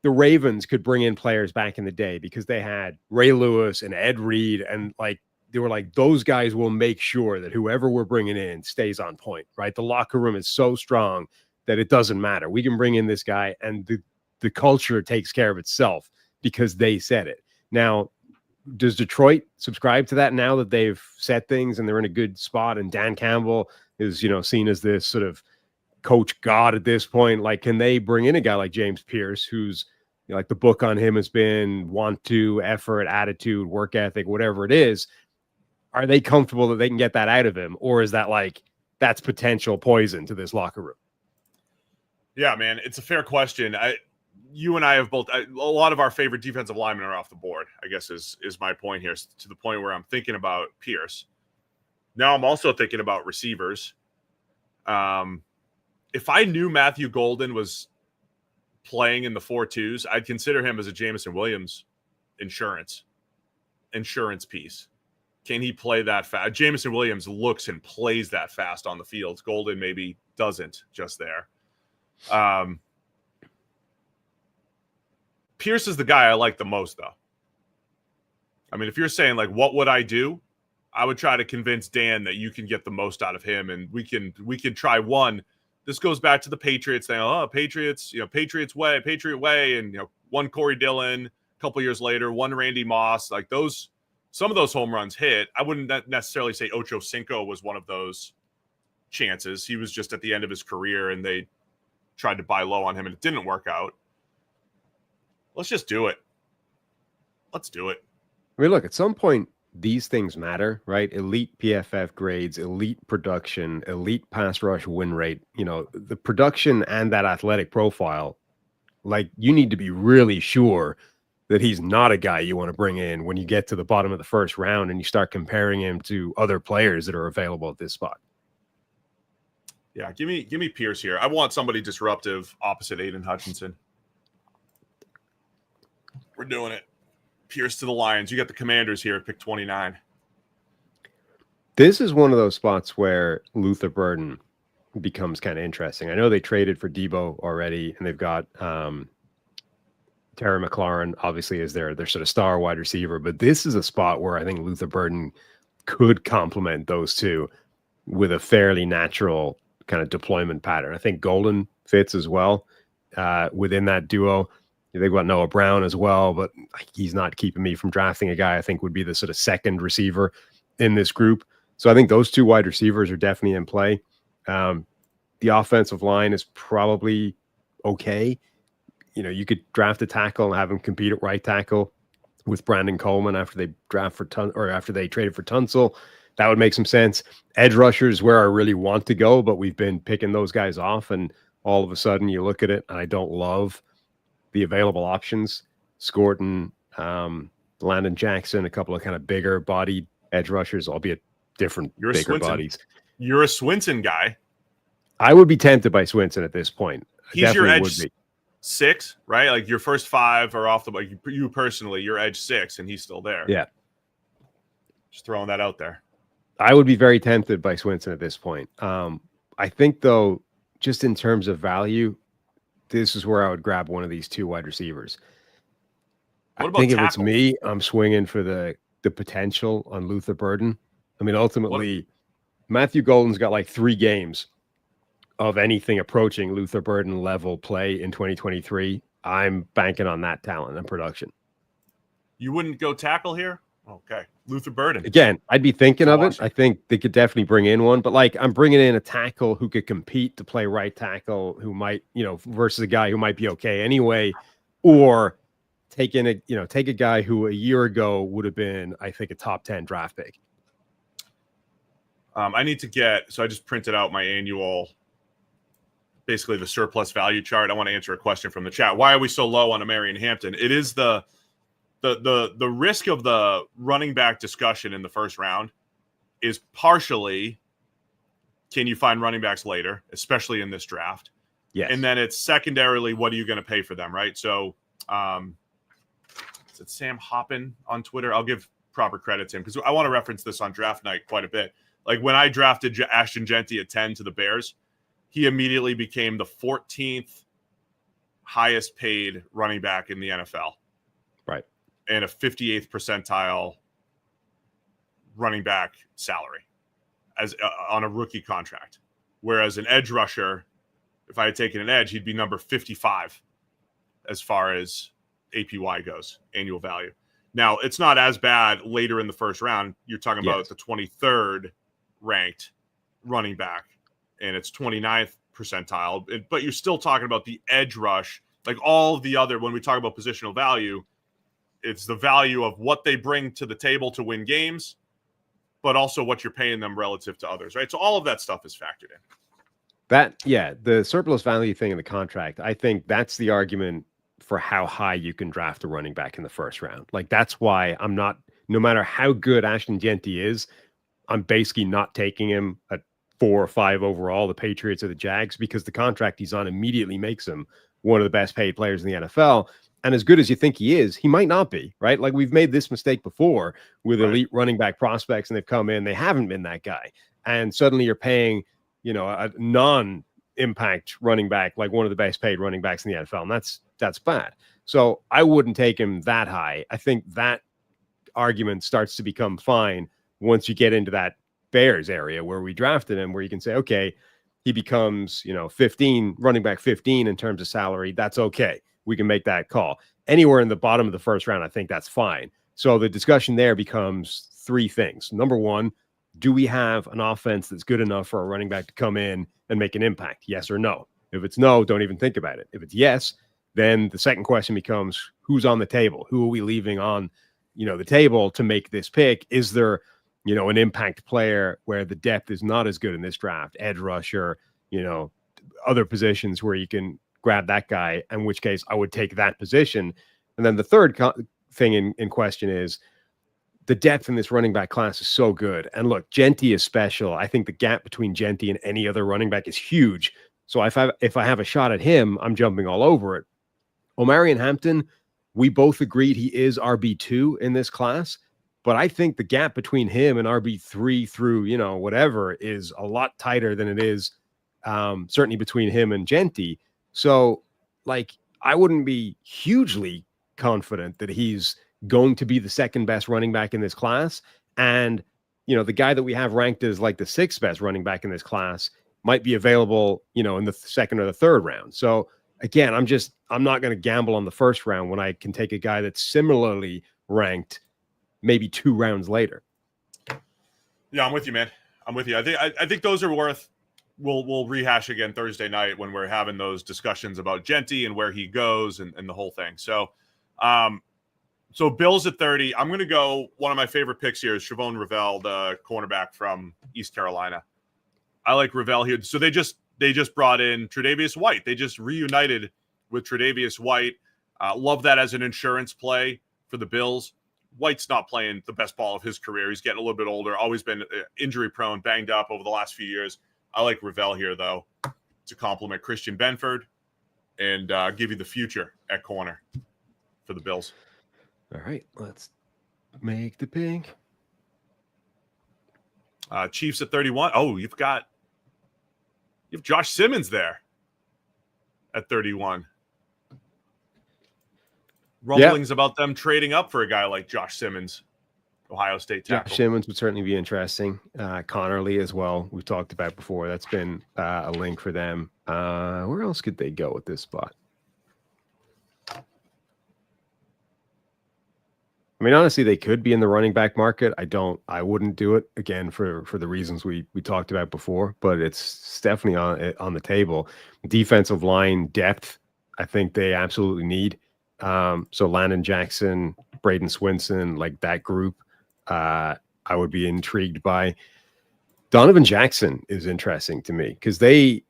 the Ravens could bring in players back in the day because they had Ray Lewis and Ed Reed and like they were like, those guys will make sure that whoever we're bringing in stays on point, right? The locker room is so strong that it doesn't matter. We can bring in this guy and the culture takes care of itself because they said it. Now, does Detroit subscribe to that now that they've said things and they're in a good spot? And Dan Campbell is, seen as this sort of coach god at this point. Like, can they bring in a guy like James Pierce, who's like the book on him has been want to, effort, attitude, work ethic, whatever it is. Are they comfortable that they can get that out of him? Or is that like, that's potential poison to this locker room? Yeah, man, it's a fair question. You and I have both, a lot of our favorite defensive linemen are off the board, I guess is my point here, to the point where I'm thinking about Pierce. Now I'm also thinking about receivers. If I knew Matthew Golden was playing in the 4-2s, I'd consider him as a Jameson Williams insurance piece. Can he play that fast? Jameson Williams looks and plays that fast on the field. Golden maybe doesn't just there. Pierce is the guy I like the most, though. I mean, if you're saying, like, what would I do? I would try to convince Dan that you can get the most out of him, and we can try one. This goes back to the Patriots thing. Oh, Patriots, Patriot way, and one Corey Dillon. A couple years later, one Randy Moss. Like those, some of those home runs hit. I wouldn't necessarily say Ocho Cinco was one of those chances. He was just at the end of his career, and they tried to buy low on him, and it didn't work out. Let's just do it. Let's do it. I mean, look, at some point, these things matter, right? Elite PFF grades, elite production, elite pass rush win rate. The production and that athletic profile, like, you need to be really sure that he's not a guy you want to bring in when you get to the bottom of the first round and you start comparing him to other players that are available at this spot. Yeah, give me Pierce here. I want somebody disruptive opposite Aiden Hutchinson. We're doing it. Pierce to the Lions. You got the Commanders here at pick 29. This is one of those spots where Luther Burden becomes kind of interesting. I know they traded for Debo already, and they've got Terry McLaurin, obviously, as their sort of star wide receiver. But this is a spot where I think Luther Burden could complement those two with a fairly natural kind of deployment pattern. I think Golden fits as well within that duo. They've got Noah Brown as well, but he's not keeping me from drafting a guy I think would be the sort of second receiver in this group. So I think those two wide receivers are definitely in play. The offensive line is probably okay. You could draft a tackle and have him compete at right tackle with Brandon Coleman after they after they traded for Tunsil. That would make some sense. Edge rusher is where I really want to go, but we've been picking those guys off, and all of a sudden you look at it, and I don't love the available options. Scorton, Landon Jackson, a couple of kind of bigger bodied edge rushers, albeit bigger bodies. You're a Swinson guy. I would be tempted by Swinson at this point. He's your edge 6, right? Like your first 5 are off the board. You personally, your edge 6, and he's still there. Yeah. Just throwing that out there. I would be very tempted by Swinson at this point. I think, though, just in terms of value, this is where I would grab one of these two wide receivers. I think if it's me, I'm swinging for the potential on Luther Burden. I mean, ultimately, Matthew Golden's got like 3 games of anything approaching Luther Burden level play in 2023. I'm banking on that talent and production. You wouldn't go tackle here? Okay. Luther Burden. Again, I'd be thinking of it. I think they could definitely bring in one, but like I'm bringing in a tackle who could compete to play right tackle, who might, versus a guy who might be okay anyway, or take a guy who a year ago would have been, I think, a top 10 draft pick. I just printed out my annual, basically the surplus value chart. I want to answer a question from the chat. Why are we so low on Amarian Hampton? It is the risk of the running back discussion in the first round is partially, can you find running backs later, especially in this draft? Yes. And then it's secondarily, what are you going to pay for them, right? So is it Sam Hoppin on Twitter? I'll give proper credit to him because I want to reference this on draft night quite a bit. Like when I drafted Ashton Jeanty at 10 to the Bears, he immediately became the 14th highest paid running back in the NFL. Right. And a 58th percentile running back salary as on a rookie contract. Whereas an edge rusher, if I had taken an edge, he'd be number 55 as far as APY goes, annual value. Now, it's not as bad later in the first round. You're talking about the 23rd ranked running back, and it's 29th percentile. But you're still talking about the edge rush. Like all of the other, when we talk about positional value, it's the value of what they bring to the table to win games, but also what you're paying them relative to others, right? So all of that stuff is factored in. The surplus value thing in the contract, I think that's the argument for how high you can draft a running back in the first round. Like, that's why I'm not, no matter how good Ashton Jeanty is, I'm basically not taking him at 4 or 5 overall, the Patriots or the Jags, because the contract he's on immediately makes him one of the best paid players in the NFL. And as good as you think he is, he might not be, right? Like, we've made this mistake before with elite running back prospects, and they've come in, they haven't been that guy. And suddenly you're paying, a non-impact running back, like one of the best paid running backs in the NFL. And that's bad. So I wouldn't take him that high. I think that argument starts to become fine once you get into that Bears area where we drafted him, where you can say, okay, he becomes, 15, running back 15 in terms of salary. That's okay. We can make that call. Anywhere in the bottom of the first round, I think that's fine. So the discussion there becomes 3 things. Number one, do we have an offense that's good enough for a running back to come in and make an impact? Yes or no? If it's no, don't even think about it. If it's yes, then the second question becomes, who's on the table? Who are we leaving on, the table to make this pick? Is there, an impact player where the depth is not as good in this draft, edge rusher, other positions where you can grab that guy, in which case I would take that position. And then the third thing in question is the depth in this running back class is so good. And look, Jeanty is special. I think the gap between Jeanty and any other running back is huge. So if I have a shot at him, I'm jumping all over it. Omarion Hampton, we both agreed he is RB2 in this class, but I think the gap between him and RB3 through, whatever is a lot tighter than it is certainly between him and Jeanty. So, I wouldn't be hugely confident that he's going to be the second best running back in this class. And, the guy that we have ranked as like the 6th best running back in this class might be available, in the second or the third round. So again, I'm not going to gamble on the first round when I can take a guy that's similarly ranked maybe 2 rounds later. Yeah, I'm with you, man. I'm with you. I think those are worth. We'll rehash again Thursday night when we're having those discussions about Jeanty and where he goes and the whole thing. So, so Bills at 30. I'm going to go. One of my favorite picks here is Chavon Ravel, the cornerback from East Carolina. I like Ravel here. So they just brought in Tre'Davious White. They just reunited with Tre'Davious White. Love that as an insurance play for the Bills. White's not playing the best ball of his career. He's getting a little bit older, always been injury prone, banged up over the last few years. I like Ravel here, though, to complement Christian Benford and give you the future at corner for the Bills. All right, let's make the pick. Chiefs at 31. Oh, you have Josh Simmons there at 31. Rumblings about them trading up for a guy like Josh Simmons, Ohio State tackle. Josh Simmons would certainly be interesting. Connerly as well. We've talked about before. That's been a link for them. Where else could they go at this spot? I mean, honestly, they could be in the running back market. I wouldn't do it again for the reasons we talked about before, but it's definitely on the table. Defensive line depth, I think they absolutely need. So Landon Jackson, Braden Swinson, like that group, I would be intrigued by. Donovan Jackson is interesting to me because I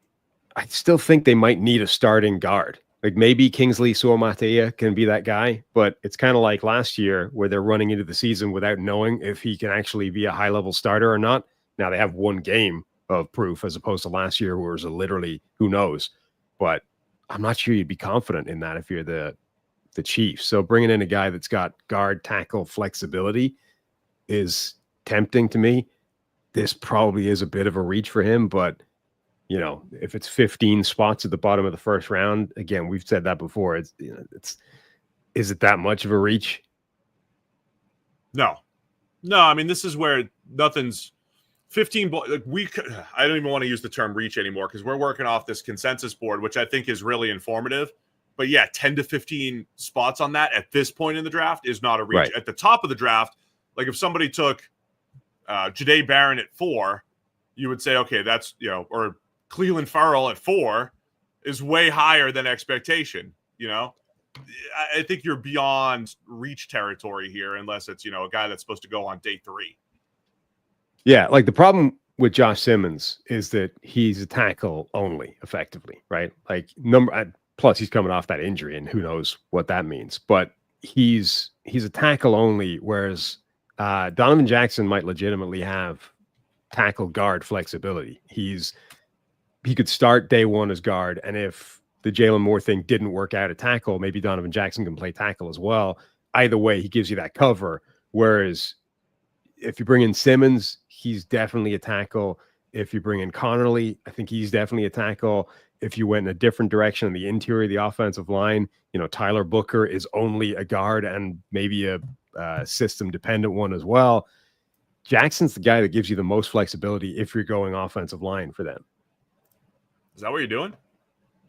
still think they might need a starting guard. Like maybe Kingsley Suamatea can be that guy, but it's kind of like last year where they're running into the season without knowing if he can actually be a high-level starter or not. Now they have one game of proof as opposed to last year where it was literally who knows. But I'm not sure you'd be confident in that if you're the Chiefs. So bringing in a guy that's got guard tackle flexibility is tempting to me. This probably is a bit of a reach for him, but if it's 15 spots at the bottom of the first round, again, we've said that before. Is it that much of a reach? No, No, I mean, this is where nothing's 15. I don't even want to use the term reach anymore because we're working off this consensus board, which I think is really informative. But yeah, 10 to 15 spots on that at this point in the draft is not a reach. Right. At the top of the draft, like if somebody took Jahdae Barron at 4, you would say, okay, that's, or Cleveland Farrell at 4 is way higher than expectation. I think you're beyond reach territory here, unless it's, a guy that's supposed to go on day 3. Yeah. Like the problem with Josh Simmons is that he's a tackle only effectively, right? Like plus he's coming off that injury and who knows what that means, but he's a tackle only. Whereas Donovan Jackson might legitimately have tackle guard flexibility. He could start day 1 as guard. And if the Jalon Moore thing didn't work out at tackle, maybe Donovan Jackson can play tackle as well. Either way, he gives you that cover. Whereas if you bring in Simmons, he's definitely a tackle. If you bring in Connerly, I think he's definitely a tackle. If you went in a different direction in the interior of the offensive line, Tyler Booker is only a guard and maybe a system-dependent one as well. Jackson's the guy that gives you the most flexibility if you're going offensive line for them. Is that what you're doing?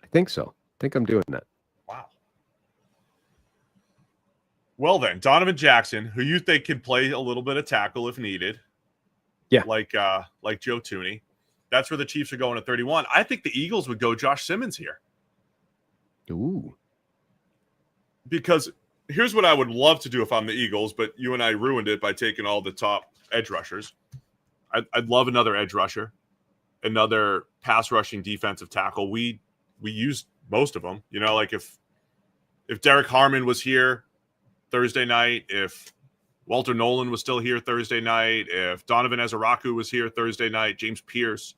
I think so. I think I'm doing that. Wow. Well then, Donovan Jackson, who you think can play a little bit of tackle if needed. Yeah. Like Joe Thuney. That's where the Chiefs are going at 31. I think the Eagles would go Josh Simmons here. Ooh. Because here's what I would love to do if I'm the Eagles, but you and I ruined it by taking all the top edge rushers. I'd love another edge rusher, another pass rushing defensive tackle. We used most of them. Like if Derek Harmon was here Thursday night, if Walter Nolen was still here Thursday night, if Donovan Ezeiruaku was here Thursday night, James Pierce,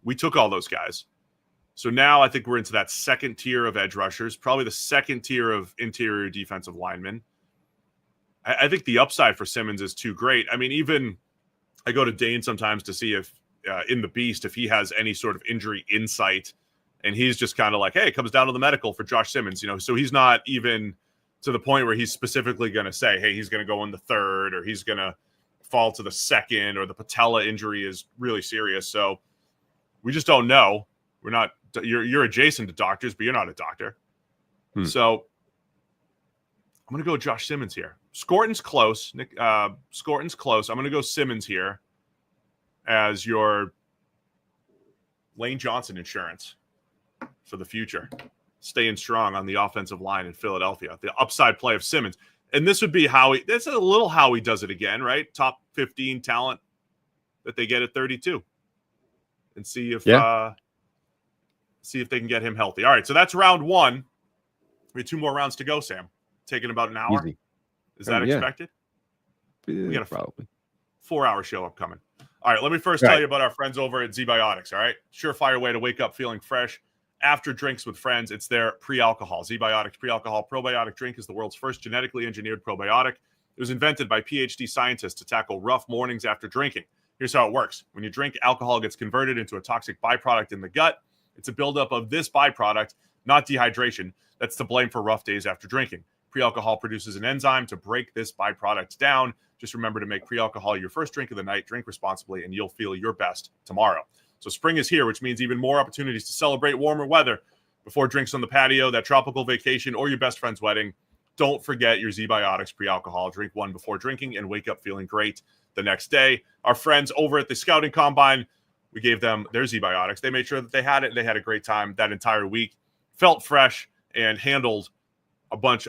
we took all those guys. So now I think we're into that second tier of edge rushers, probably the second tier of interior defensive linemen. I think the upside for Simmons is too great. I mean, even I go to Dane sometimes to see if in the Beast, if he has any sort of injury insight, and he's just kind of like, hey, it comes down to the medical for Josh Simmons, so he's not even to the point where he's specifically going to say, hey, he's going to go in the 3rd or he's going to fall to the 2nd or the patella injury is really serious. So we just don't know. We're not, you're adjacent to doctors, but you're not a doctor. So I'm going to go Josh Simmons here. Scorton's close. Scorton's close. I'm going to go Simmons here as your Lane Johnson insurance for the future. Staying strong on the offensive line in Philadelphia. The upside play of Simmons. And this would be that's a little how he does it again, right? Top 15 talent that they get at 32. And see if they can get him healthy. All right, so that's round 1. We have 2 more rounds to go, Sam. Taking about an hour. Easy. Is that expected? We got a probably 4-hour show upcoming. All right, let me first tell you about our friends over at ZBiotics, all right? Surefire way to wake up feeling fresh after drinks with friends. It's their pre-alcohol. ZBiotics pre-alcohol probiotic drink is the world's first genetically engineered probiotic. It was invented by PhD scientists to tackle rough mornings after drinking. Here's how it works. When you drink, alcohol gets converted into a toxic byproduct in the gut. It's a buildup of this byproduct, not dehydration, that's to blame for rough days after drinking. Pre-alcohol produces an enzyme to break this byproduct down. Just remember to make pre-alcohol your first drink of the night, drink responsibly, and you'll feel your best tomorrow. So spring is here, which means even more opportunities to celebrate warmer weather before drinks on the patio, that tropical vacation, or your best friend's wedding. Don't forget your ZBiotics pre-alcohol. Drink one before drinking and wake up feeling great the next day. Our friends over at the Scouting Combine, we gave them their ZBiotics. They made sure that they had it, and they had a great time that entire week. Felt fresh and handled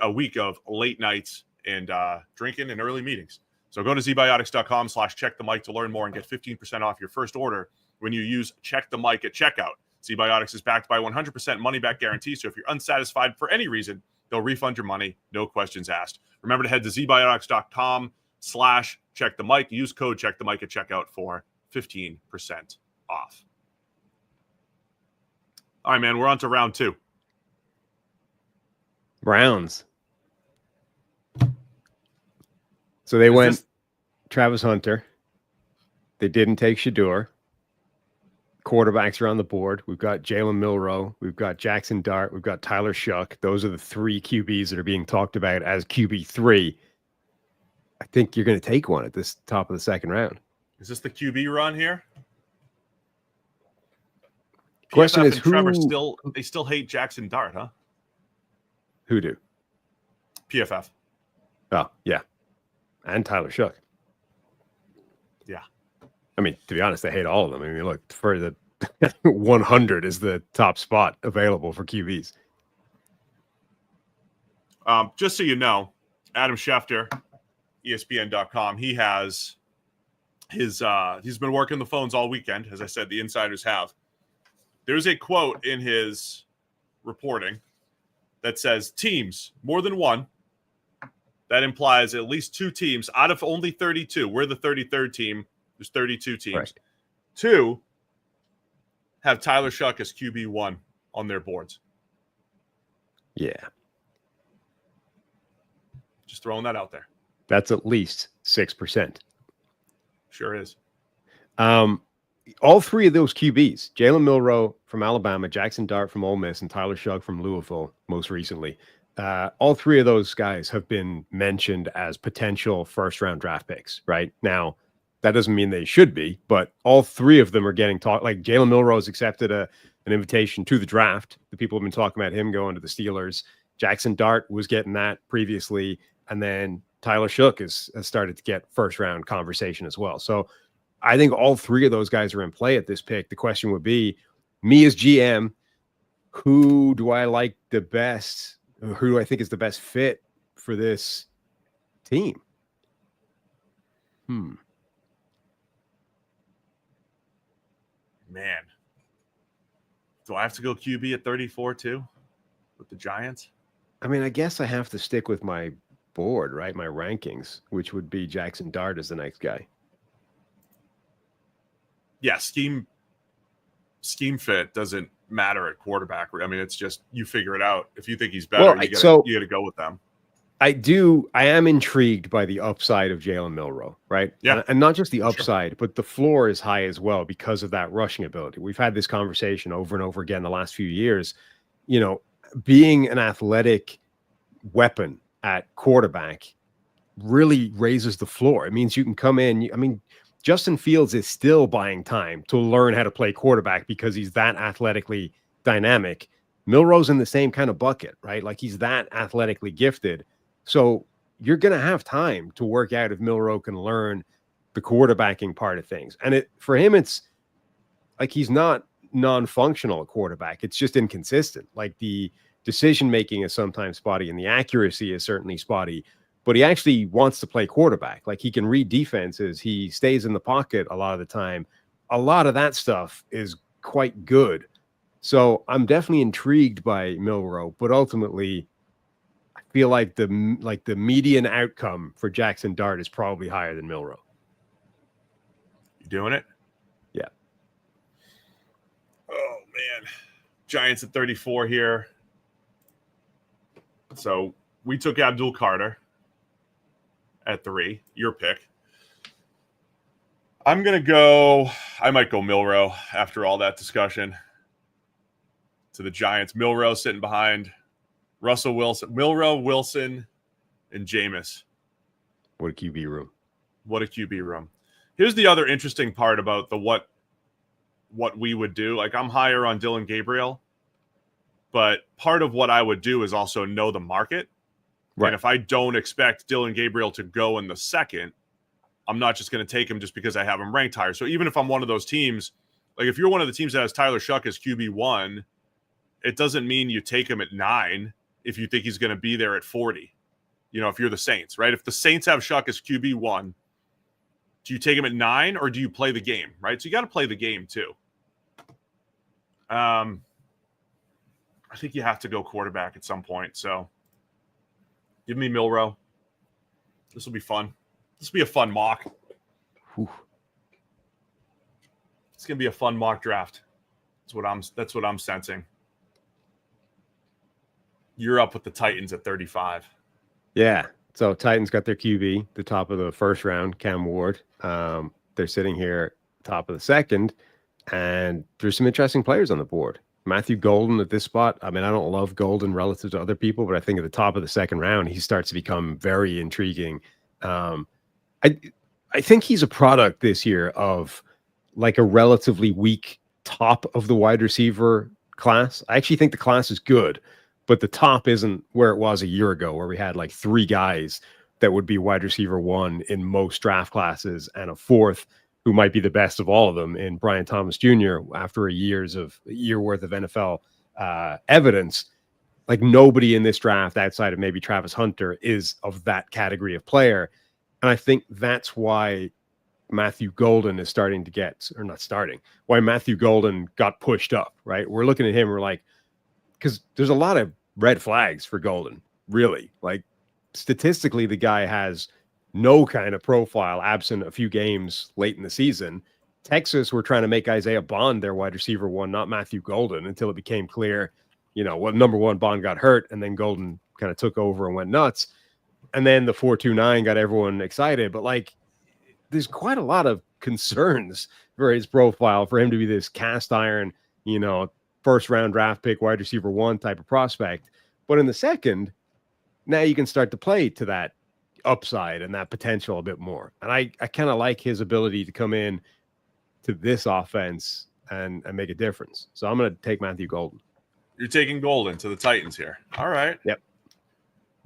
a week of late nights and drinking and early meetings. So go to zbiotics.com/checkthemic to learn more and get 15% off your first order when you use Check the Mic at checkout. ZBiotics is backed by 100% money-back guarantee, so if you're unsatisfied for any reason, they'll refund your money, no questions asked. Remember to head to zbiotics.com/checkthemic. Use code CheckTheMic at checkout for 15% off. All right, man, we're on to round 2. Browns. So they went Travis Hunter. They didn't take Shedeur. Quarterbacks are on the board. We've got Jalen Milroe. We've got Jackson Dart. We've got Tyler Shuck. Those are the 3 QBs that are being talked about as QB3. I think you're going to take one at this top of the second round. Is this the QB run here? Question PFF is, and Trevor still hate Jackson Dart, huh? Who do? PFF. Oh, yeah. And Tyler Shook. Yeah. I mean, to be honest, they hate all of them. I mean, look, for the 100 is the top spot available for QBs. Just so you know, Adam Schefter, ESPN.com, he has his he's been working the phones all weekend. As I said, the insiders have. There's a quote in his reporting that says teams, more than one. That implies at least 2 teams out of only 32. We're the 33rd team. There's 32 teams. Right. 2 have Tyler Shough as QB1 on their boards. Yeah. Just throwing that out there. That's at least 6%. Sure is. All 3 of those QBs, Jalen Milroe from Alabama, Jackson Dart from Ole Miss, and Tyler Shough from Louisville most recently, all 3 of those guys have been mentioned as potential first-round draft picks, right? Now, that doesn't mean they should be, but all 3 of them are getting talked. Like Jalen Milroe has accepted an invitation to the draft. The people have been talking about him going to the Steelers. Jackson Dart was getting that previously, and then Tyler Shough has started to get first-round conversation as well. So I think all 3 of those guys are in play at this pick. The question would be, me as GM, who do I like the best? Who do I think is the best fit for this team? Man. Do I have to go QB at 34 too with the Giants? I mean, I guess I have to stick with my board, right? My rankings, which would be Jackson Dart as the next guy. Yeah, scheme fit doesn't matter at quarterback. I mean, it's just you figure it out. If you think he's better, you got to go with them. I am intrigued by the upside of Jalen Milroe, right? Yeah. And not just the upside, but the floor is high as well because of that rushing ability. We've had this conversation over and over again the last few years. You know, being an athletic weapon at quarterback really raises the floor. It means you can come in. I mean, Justin Fields is still buying time to learn how to play quarterback because he's that athletically dynamic. Milroe's in the same kind of bucket, right? Like he's that athletically gifted. So you're going to have time to work out if Milroe can learn the quarterbacking part of things. And for him, it's like he's not non-functional at quarterback. It's just inconsistent. Like the decision-making is sometimes spotty and the accuracy is certainly spotty. But he actually wants to play quarterback. Like he can read defenses. He stays in the pocket a lot of the time. A lot of that stuff is quite good. So I'm definitely intrigued by Milroe, but ultimately I feel like the median outcome for Jackson Dart is probably higher than Milroe. You doing it? Yeah. Oh man. Giants at 34 here. So we took Abdul Carter at 3, your pick. I might go Milroe after all that discussion. To the Giants, Milroe sitting behind Russell Wilson, Milroe, Wilson, and Jameis. What a QB room. What a QB room. Here's the other interesting part about what we would do. Like I'm higher on Dylan Gabriel, but part of what I would do is also know the market. Right. And if I don't expect Dylan Gabriel to go in the second, I'm not just going to take him just because I have him ranked higher. So even if I'm one of those teams, like if you're one of the teams that has Tyler Shough as QB1, it doesn't mean you take him at 9 if you think he's going to be there at 40. You know, if you're the Saints, right? If the Saints have Shough as QB1, do you take him at 9 or do you play the game, right? So you got to play the game too. I think you have to go quarterback at some point. So give me Milroe. This will be fun. This will be a fun mock. Whew. It's going to be a fun mock draft. That's what I'm sensing. You're up with the Titans at 35. Yeah. So Titans got their QB, the top of the first round, Cam Ward. They're sitting here top of the second, and there's some interesting players on the board. Matthew Golden at this spot. I mean, I don't love Golden relative to other people, but I think at the top of the second round, he starts to become very intriguing. I think he's a product this year of like a relatively weak top of the wide receiver class. I actually think the class is good, but the top isn't where it was a year ago, where we had like 3 guys that would be wide receiver 1 in most draft classes and a 4th who might be the best of all of them in Brian Thomas Jr. after a year worth of NFL evidence. Like nobody in this draft outside of maybe Travis Hunter is of that category of player. And I think that's why Matthew Golden is why Matthew Golden got pushed up, right? We're looking at him, we're like, because there's a lot of red flags for Golden, really. Like statistically, the guy has no kind of profile absent a few games late in the season. Texas were trying to make Isaiah Bond their wide receiver 1, not Matthew Golden, until it became clear, number 1, Bond got hurt, and then Golden kind of took over and went nuts. And then the 4.29 got everyone excited. But like, there's quite a lot of concerns for his profile for him to be this cast iron, first round draft pick, wide receiver 1 type of prospect. But in the second, now you can start to play to that upside and that potential a bit more. And I kind of like his ability to come in to this offense and make a difference. So I'm going to take Matthew Golden. You're taking Golden to the Titans here. All right. Yep.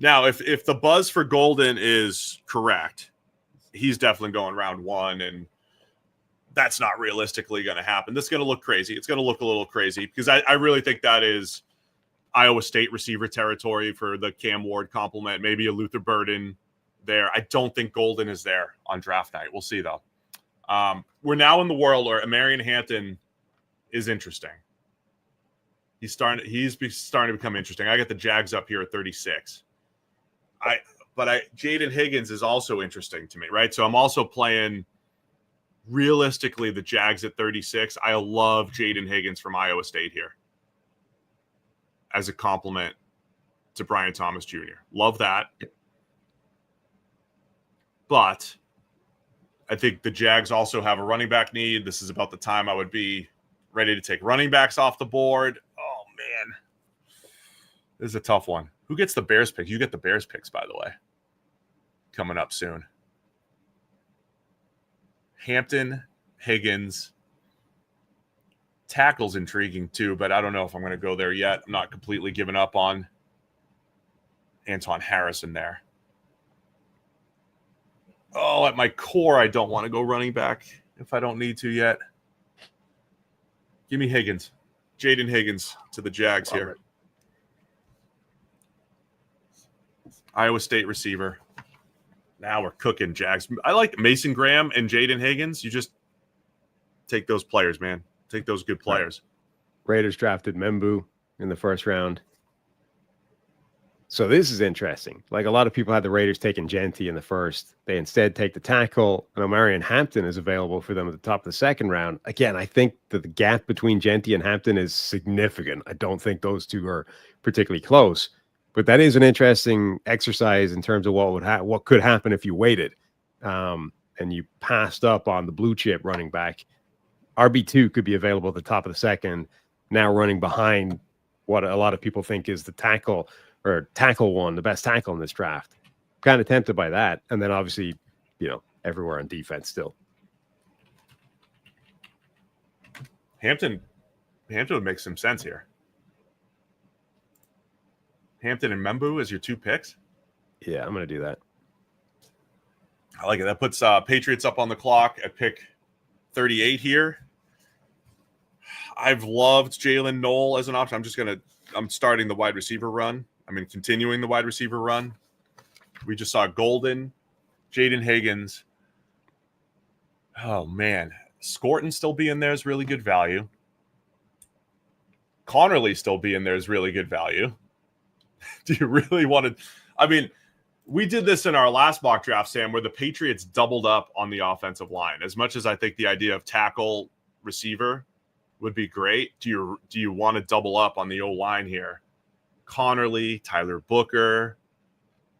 Now, if the buzz for Golden is correct, he's definitely going round 1, and that's not realistically going to happen. This is going to look crazy. It's going to look a little crazy because I really think that is Iowa State receiver territory for the Cam Ward compliment, maybe a Luther Burden there. I don't think Golden is there on draft night. We'll see, though. We're now in the world where Marion Hampton is interesting. He's starting to become interesting. I got the Jags up here at 36. But Jaden Higgins is also interesting to me, right? So I'm also playing realistically the Jags at 36. I love Jaden Higgins from Iowa State here as a compliment to Brian Thomas Jr. Love that. But I think the Jags also have a running back need. This is about the time I would be ready to take running backs off the board. Oh, man. This is a tough one. Who gets the Bears pick? You get the Bears picks, by the way. Coming up soon. Hampton, Higgins. Tackle's intriguing too, but I don't know if I'm going to go there yet. I'm not completely giving up on Anton Harrison there. Oh, at my core, I don't want to go running back if I don't need to yet. Give me Higgins. Jaden Higgins to the Jags here. Iowa State receiver. Now we're cooking, Jags. I like Mason Graham and Jaden Higgins. You just take those players, man. Take those good players. Raiders drafted Membou in the first round. So this is interesting. Like a lot of people had the Raiders taking Jeanty in the first. They instead take the tackle. And Marion Hampton is available for them at the top of the second round. Again, I think that the gap between Jeanty and Hampton is significant. I don't think those two are particularly close. But that is an interesting exercise in terms of what could happen if you waited and you passed up on the blue chip running back. RB2 could be available at the top of the second, now running behind what a lot of people think is the tackle one, the best tackle in this draft. Kind of tempted by that. And then obviously, everywhere on defense still. Hampton would make some sense here. Hampton and Membou as your 2 picks? Yeah, I'm going to do that. I like it. That puts Patriots up on the clock at pick 38 here. I've loved Jalen Noel as an option. I'm starting the wide receiver run. Continuing the wide receiver run. We just saw Golden, Jaden Higgins. Oh, man. Scorton still being there is really good value. Connerly still being there is really good value. Do you really want to? We did this in our last mock draft, Sam, where the Patriots doubled up on the offensive line. As much as I think the idea of tackle receiver would be great, do you want to double up on the O-line here? Connerly, Tyler Booker.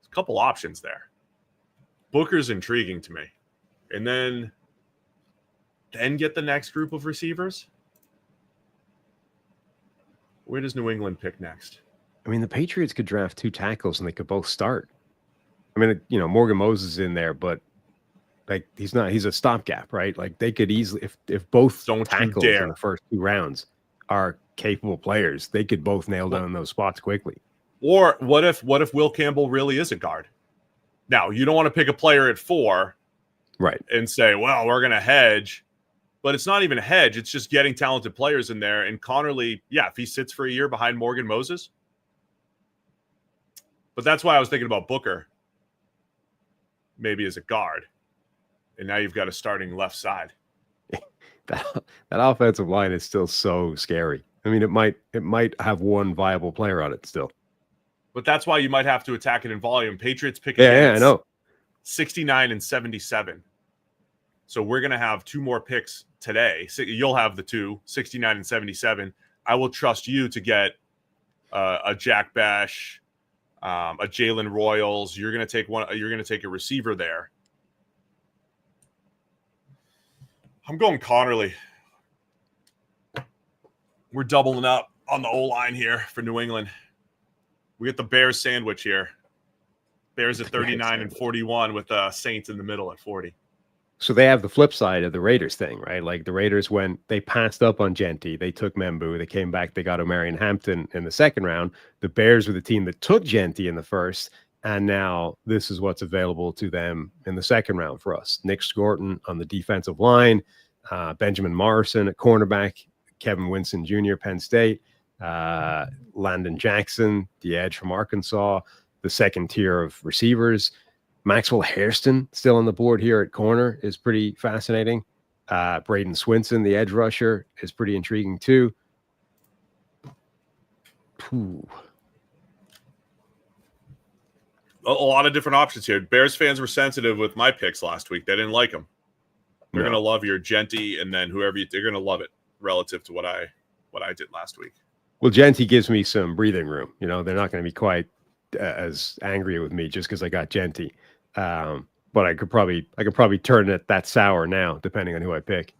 There's a couple options there. Booker's intriguing to me. And then get the next group of receivers? Where does New England pick next? The Patriots could draft 2 tackles and they could both start. Morgan Moses is in there, but Like he's a stopgap, right? Like they could easily, if both tackles in the first 2 rounds are capable players, they could both nail down those spots quickly. Or what if Will Campbell really is a guard? Now, you don't want to pick a player at 4, right, and say, well, we're going to hedge. But it's not even a hedge. It's just getting talented players in there. And Connerly, if he sits for a year behind Morgan Moses. But that's why I was thinking about Booker maybe as a guard. And now you've got a starting left side. that offensive line is still so scary. I mean, it might have one viable player on it still. But that's why you might have to attack it in volume. Patriots pick I know. 69 and 77. So we're going to have 2 more picks today. So you'll have the 2, 69 and 77. I will trust you to get a Jack Bash, a Jalen Royals. You're going to take one. You're going to take a receiver there. I'm going Connerly. We're doubling up on the O-line here for New England. We get the Bears sandwich here. Bears at 39 and 41 with Saints in the middle at 40. So they have the flip side of the Raiders thing, right? Like the Raiders, when they passed up on Jeanty, they took Membou, they came back, they got Omarion Hampton in the second round. The Bears were the team that took Jeanty in the first, and now this is what's available to them in the second round for us. Nick Scorton on the defensive line, Benjamin Morrison at cornerback, Kevin Winston Jr., Penn State, Landon Jackson, the edge from Arkansas, the second tier of receivers. Maxwell Hairston still on the board here at corner is pretty fascinating. Braden Swinson, the edge rusher, is pretty intriguing too. A lot of different options here. Bears fans were sensitive with my picks last week. They didn't like them. They're going to love your Jeanty, and then they're going to love it relative to what I did last week. Well, Jeanty gives me some breathing room. You know, they're not going to be quite as angry with me just because I got Jeanty. But I could probably turn it that sour now, depending on who I pick.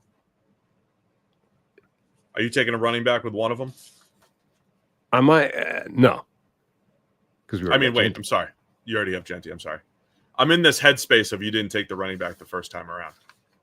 Are you taking a running back with one of them? I might no. Because wait, I'm sorry. You already have Jeanty. I'm sorry. I'm in this headspace of you didn't take the running back the first time around,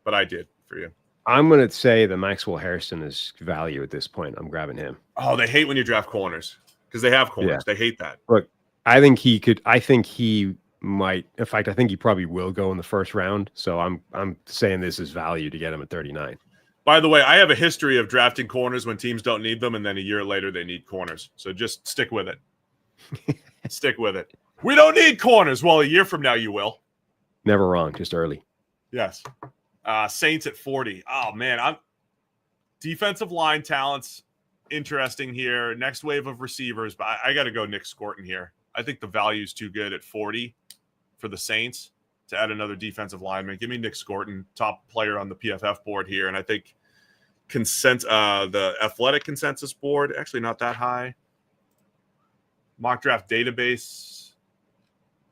but I did for you. I'm going to say that Maxwell Hairston is value at this point. I'm grabbing him. Oh, they hate when you draft corners because they have corners. Yeah. They hate that. Look, I think he might. In fact, I think he probably will go in the first round. So I'm saying this is value to get him at 39. By the way, I have a history of drafting corners when teams don't need them, and then a year later they need corners. So just stick with it. Stick with it. We don't need corners. Well, a year from now you will. Never wrong. Just early. Yes. Saints at 40. Oh, man. Defensive line talents, interesting here. Next wave of receivers. But I got to go Nick Scorton here. I think the value is too good at 40 for the Saints to add another defensive lineman. Give me Nick Scorton, top player on the PFF board here. And I think the athletic consensus board, actually not that high. Mock draft database.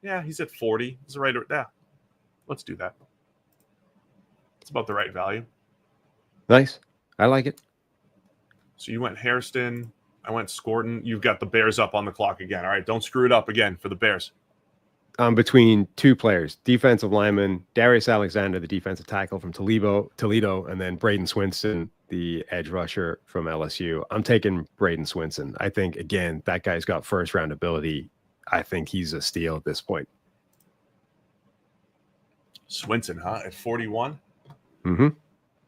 Yeah, he's at 40. He's right. Yeah, let's do that. It's about the right value. Nice. I like it. So you went Hairston. I went Scorton. You've got the Bears up on the clock again. All right, don't screw it up again for the Bears. Between 2 players, defensive lineman, Darius Alexander, the defensive tackle from Toledo, and then Braden Swinson, the edge rusher from LSU. I'm taking Braden Swinson. I think, again, that guy's got first-round ability. I think he's a steal at this point. Swinson, huh? At 41? Mm-hmm.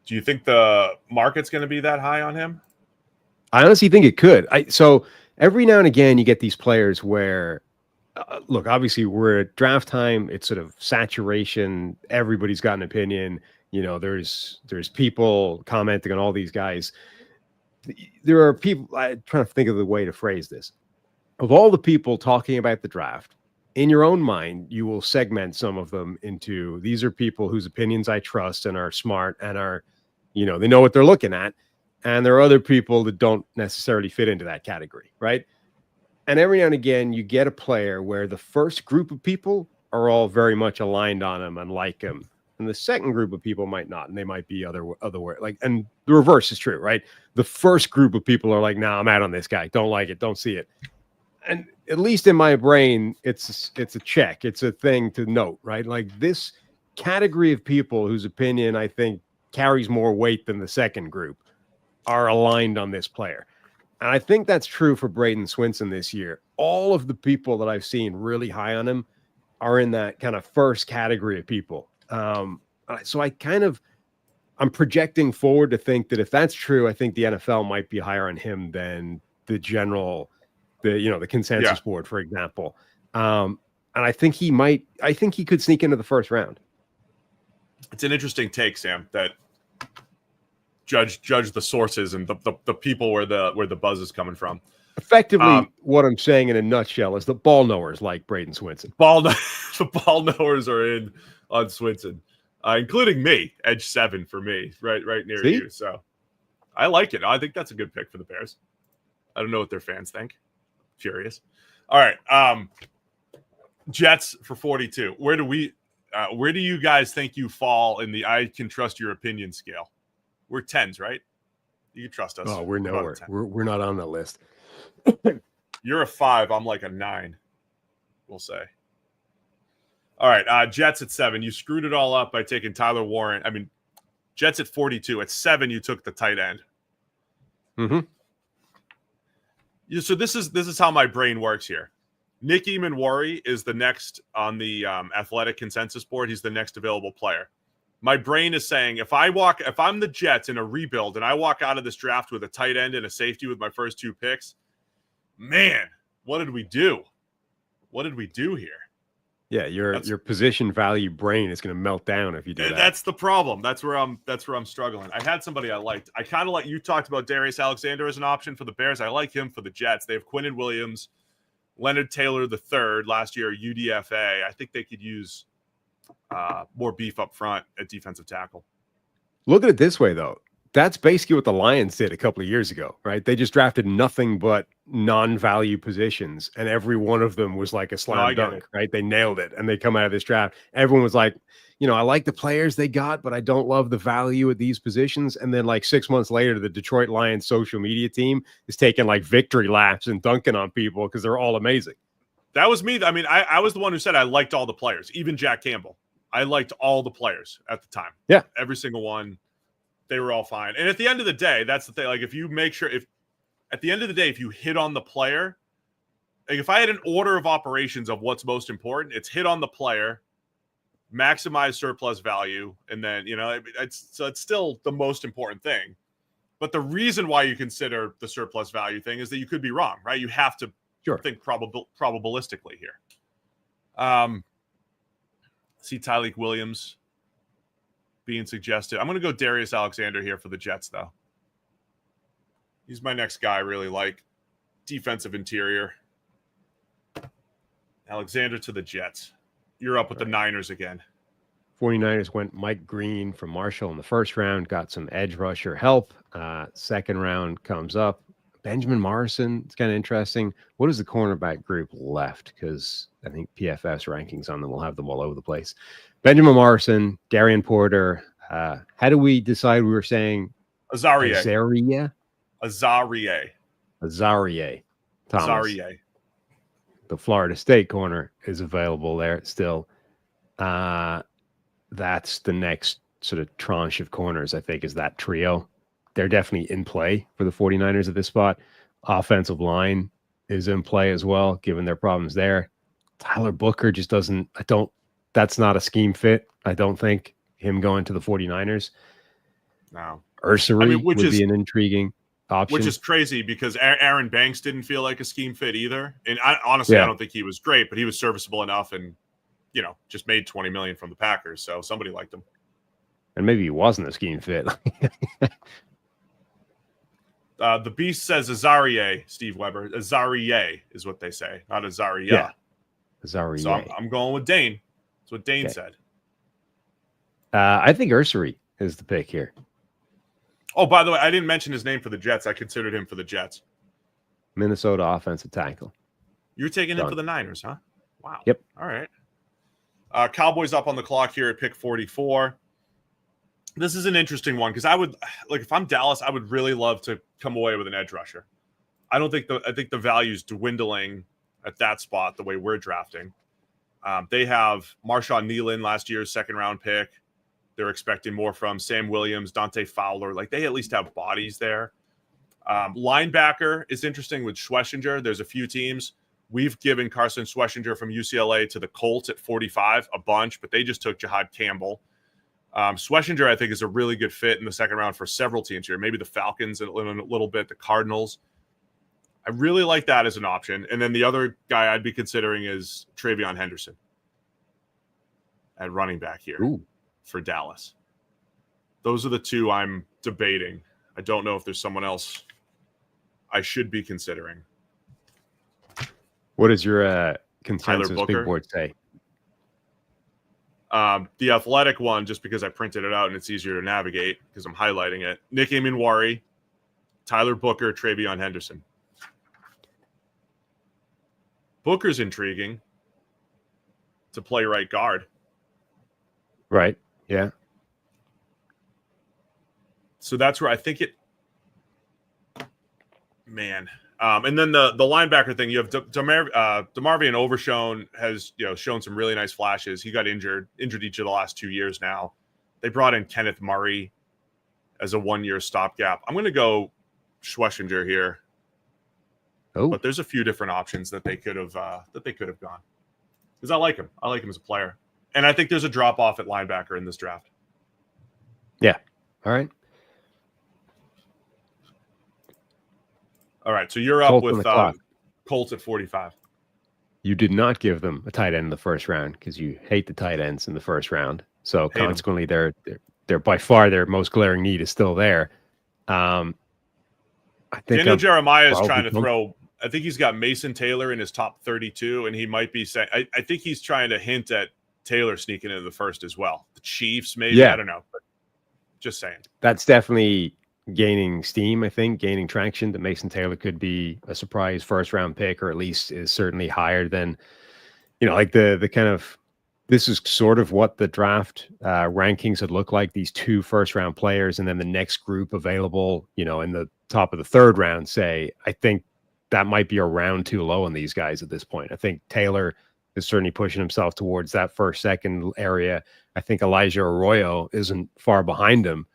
Do you think the market's going to be that high on him? I honestly think it could. So every now and again, you get these players where, look, obviously we're at draft time. It's sort of saturation. Everybody's got an opinion. You know, there's people commenting on all these guys. There are people, I'm trying to think of the way to phrase this. Of all the people talking about the draft, in your own mind, you will segment some of them into, these are people whose opinions I trust and are smart and are, you know, they know what they're looking at. And there are other people that don't necessarily fit into that category, right? And every now and again, you get a player where the first group of people are all very much aligned on him and like him. And the second group of people might not, and they might be other like, and the reverse is true, right? The first group of people are like, nah, I'm out on this guy. Don't like it. Don't see it. And at least in my brain, it's a check. It's a thing to note, right? Like this category of people whose opinion I think carries more weight than the second group are aligned on this player. And I think that's true for Braden Swinson this year. All of the people that I've seen really high on him are in that kind of first category of people. So I'm projecting forward to think that if that's true, I think the NFL might be higher on him than the consensus board, for example. And I think he could sneak into the first round. It's an interesting take, Sam, that judge the sources and the people where the buzz is coming from. Effectively, what I'm saying in a nutshell is the ball knowers like Braden Swinson. The ball knowers are in on Swinson, including me, edge 7 for me, right near you. So I like it. I think that's a good pick for the Bears. I don't know what their fans think. Curious. All right, Jets for 42. Where do you guys think you fall in the I can trust your opinion scale? We're 10s, right? You can trust us. Oh, we're nowhere. We're not on that list. You're a 5. I'm like a 9, we'll say. All right, Jets at 7. You screwed it all up by taking Tyler Warren. I mean, Jets at 42. At 7, you took the tight end. Mm-hmm. So this is how my brain works here. Nick Eamon-Worry is the next on the athletic consensus board. He's the next available player. My brain is saying if I'm the Jets in a rebuild and I walk out of this draft with a tight end and a safety with my first 2 picks, man, what did we do? What did we do here? Yeah, your position value brain is going to melt down if you do that. That's the problem. That's where I'm struggling. I had somebody I liked. I kind of like you talked about Darius Alexander as an option for the Bears. I like him for the Jets. They have Quinnen Williams, Leonard Taylor III last year, UDFA. I think they could use more beef up front at defensive tackle. Look at it this way, though. That's basically what the Lions did a couple of years ago, right? They just drafted nothing but non-value positions, and every one of them was like a slam dunk, right? They nailed it, and they come out of this draft. Everyone was like, I like the players they got, but I don't love the value at these positions. And then like 6 months later, the Detroit Lions social media team is taking like victory laps and dunking on people because they're all amazing. That was me. I mean, I was the one who said I liked all the players, even Jack Campbell. I liked all the players at the time. Yeah. Every single one. They were all fine. And at the end of the day, that's the thing. Like, if you make sure, if you hit on the player, like if I had an order of operations of what's most important, it's hit on the player, maximize surplus value, and then, it's still the most important thing. But the reason why you consider the surplus value thing is that you could be wrong, right? You have to think probabilistically here. See Tyleik Williams being suggested. I'm going to go Darius Alexander here for the Jets, though. He's my next guy I really like. Defensive interior. Alexander to the Jets. You're up with the Niners again. 49ers went Mike Green from Marshall in the first round, got some edge rusher help. Second round comes up. Benjamin Morrison, it's kind of interesting. What is the cornerback group left? Because I think PFF's rankings on them will have them all over the place. Benjamin Morrison, Darian Porter. How do we decide we were saying Ezeiruaku. Thomas. The Florida State corner is available there still. That's the next sort of tranche of corners, I think, is that trio. They're definitely in play for the 49ers at this spot. Offensive line is in play as well, given their problems there. Tyler Booker just doesn't, that's not a scheme fit. I don't think him going to the 49ers. No. Ursary would be an intriguing option. Which is crazy because Aaron Banks didn't feel like a scheme fit either. And honestly, I don't think he was great, but he was serviceable enough and, just made $20 million from the Packers. So somebody liked him. And maybe he wasn't a scheme fit. The Beast says Azarie, Steve Weber. Azarie is what they say, not Azaria. Yeah. Azarie. So I'm going with Dane. That's what Dane said. I think Ursary is the pick here. Oh, by the way, I didn't mention his name for the Jets. I considered him for the Jets. Minnesota offensive tackle. You're taking him for the Niners, huh? Wow. Yep. All right. Cowboys up on the clock here at pick 44. This is an interesting one because I would if I'm Dallas, I would really love to come away with an edge rusher. I think the value's dwindling at that spot the way we're drafting. They have Marshawn Nealon, last year's second-round pick. They're expecting more from Sam Williams, Dante Fowler. Like, they at least have bodies there. Linebacker is interesting with Schlesinger. There's a few teams. We've given Carson Schlesinger from UCLA to the Colts at 45, a bunch, but they just took Jihaad Campbell. Schlesinger, I think, is a really good fit in the second round for several teams here. Maybe the Falcons in a little bit, the Cardinals. I really like that as an option. And then the other guy I'd be considering is Travion Henderson at running back here for Dallas. Those are the two I'm debating. I don't know if there's someone else I should be considering. What does your consensus big board say? The Athletic one, just because I printed it out and it's easier to navigate because I'm highlighting it. Nick Emanwari, Tyler Booker, Travion Henderson. Booker's intriguing to play right guard. Right. Yeah. So that's where I think it. Man. And then the linebacker thing, you have DeMarvion Overshown has shown some really nice flashes. He got injured each of the last 2 years now. They brought in Kenneth Murray as a 1-year stopgap. I'm going to go Schlesinger here. Oh, but there's a few different options that they could have gone because I like him. I like him as a player, and I think there's a drop off at linebacker in this draft. Yeah. All right. All right, so you're up with Colts at 45. You did not give them a tight end in the first round because you hate the tight ends in the first round. So consequently, they're by far their most glaring need is still there. I think Daniel Jeremiah is trying to throw. I think he's got Mason Taylor in his top 32, and he might be saying. I think he's trying to hint at Taylor sneaking into the first as well. The Chiefs, maybe. Yeah. I don't know, but just saying. That's definitely gaining steam, I think, gaining traction that Mason Taylor could be a surprise first round pick, or at least is certainly higher than, like the kind of, this is sort of what the draft rankings would look like, these 2 first round players, and then the next group available, in the top of the third round, say. I think that might be a round too low on these guys at this point. I think Taylor is certainly pushing himself towards that first, second area. I think Elijah Arroyo isn't far behind him.